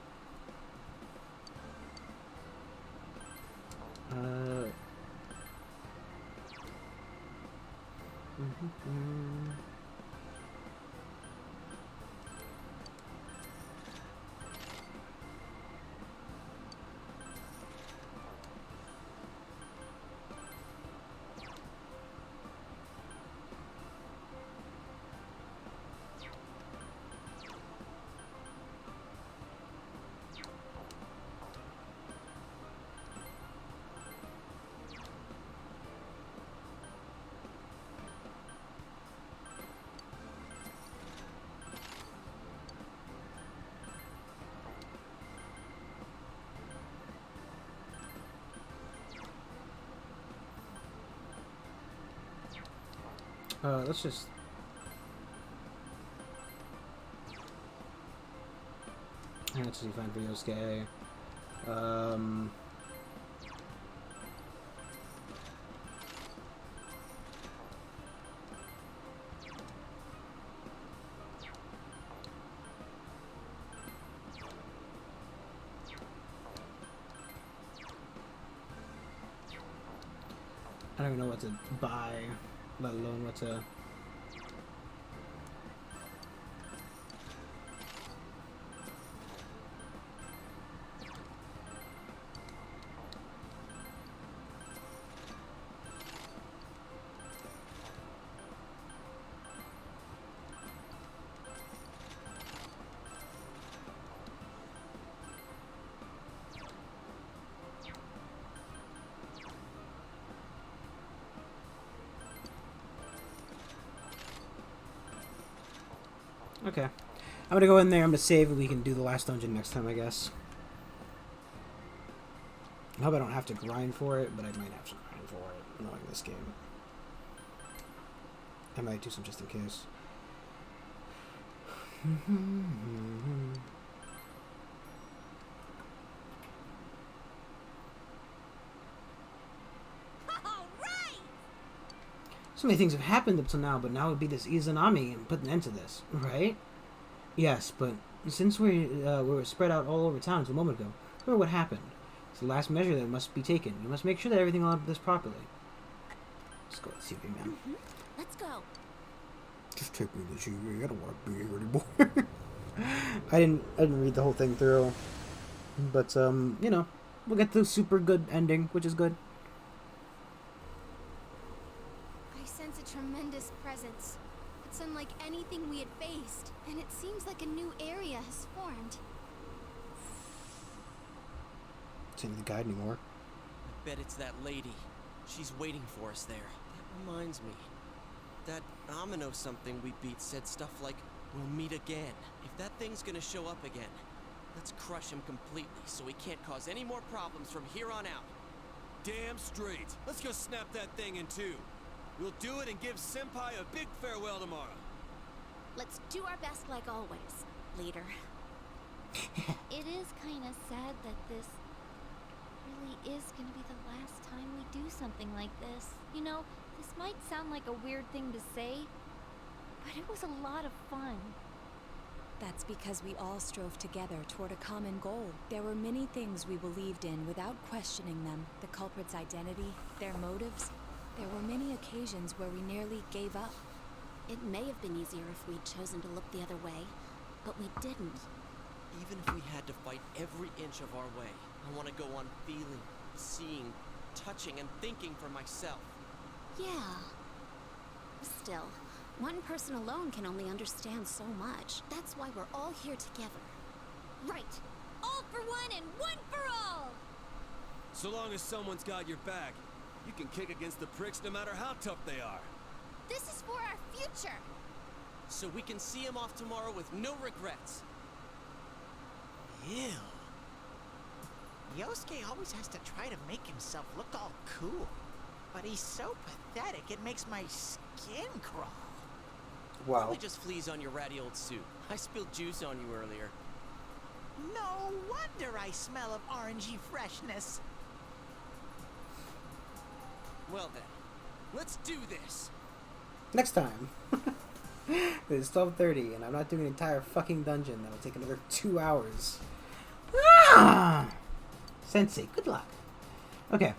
Let's just... Let's see, find Ryosuke. I don't even know what to buy, let alone what to... Okay. I'm gonna go in there, I'm gonna save, and we can do the last dungeon next time, I guess. I hope I don't have to grind for it, but I might have to grind for it, knowing this game. I might do some just in case. So many things have happened up till now, but now it would be this Izanami and put an end to this, right? Yes, but since we were spread out all over town a moment ago, remember what happened. It's the last measure that must be taken. You must make sure that everything lined up this properly. Let's go to TV, man. Let's go. Just take me to TV. I don't want to be here anymore. I didn't read the whole thing through, but you know, we'll get the super good ending, which is good. Tremendous presence. It's unlike anything we had faced, and it seems like a new area has formed. It's in the guide anymore. I bet it's that lady. She's waiting for us there. That reminds me. That Amino something we beat said stuff like, "We'll meet again." If that thing's gonna show up again, let's crush him completely so he can't cause any more problems from here on out. Damn straight. Let's go snap that thing in two. We'll do it and give Senpai a big farewell tomorrow. Let's do our best like always, leader. It is kind of sad that this really is going to be the last time we do something like this. You know, this might sound like a weird thing to say, but it was a lot of fun. That's because we all strove together toward a common goal. There were many things we believed in without questioning them. The culprit's identity, their motives. There were many occasions where we nearly gave up. It may have been easier if we'd chosen to look the other way, but we didn't. Even if we had to fight every inch of our way, I want to go on feeling, seeing, touching, and thinking for myself. Yeah. Still, one person alone can only understand so much. That's why we're all here together. Right. All for one and one for all. So long as someone's got your back, you can kick against the pricks no matter how tough they are. This is for our future. So we can see him off tomorrow with no regrets. Ew. Yosuke always has to try to make himself look all cool. But he's so pathetic, it makes my skin crawl. Wow. Probably just fleas on your ratty old suit. I spilled juice on you earlier. No wonder I smell of orangey freshness. Well then, let's do this. Next time. It's 12:30 and I'm not doing an entire fucking dungeon. That'll take another 2 hours. Ah! Sensei, good luck. Okay.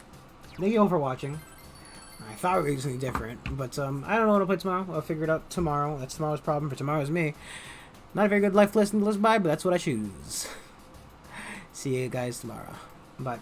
Thank you all for watching. I thought we were doing something different, but I don't know what I'll play tomorrow. I'll figure it out tomorrow. That's tomorrow's problem. For tomorrow's me. Not a very good life lesson to listen by, but that's what I choose. See you guys tomorrow. Bye.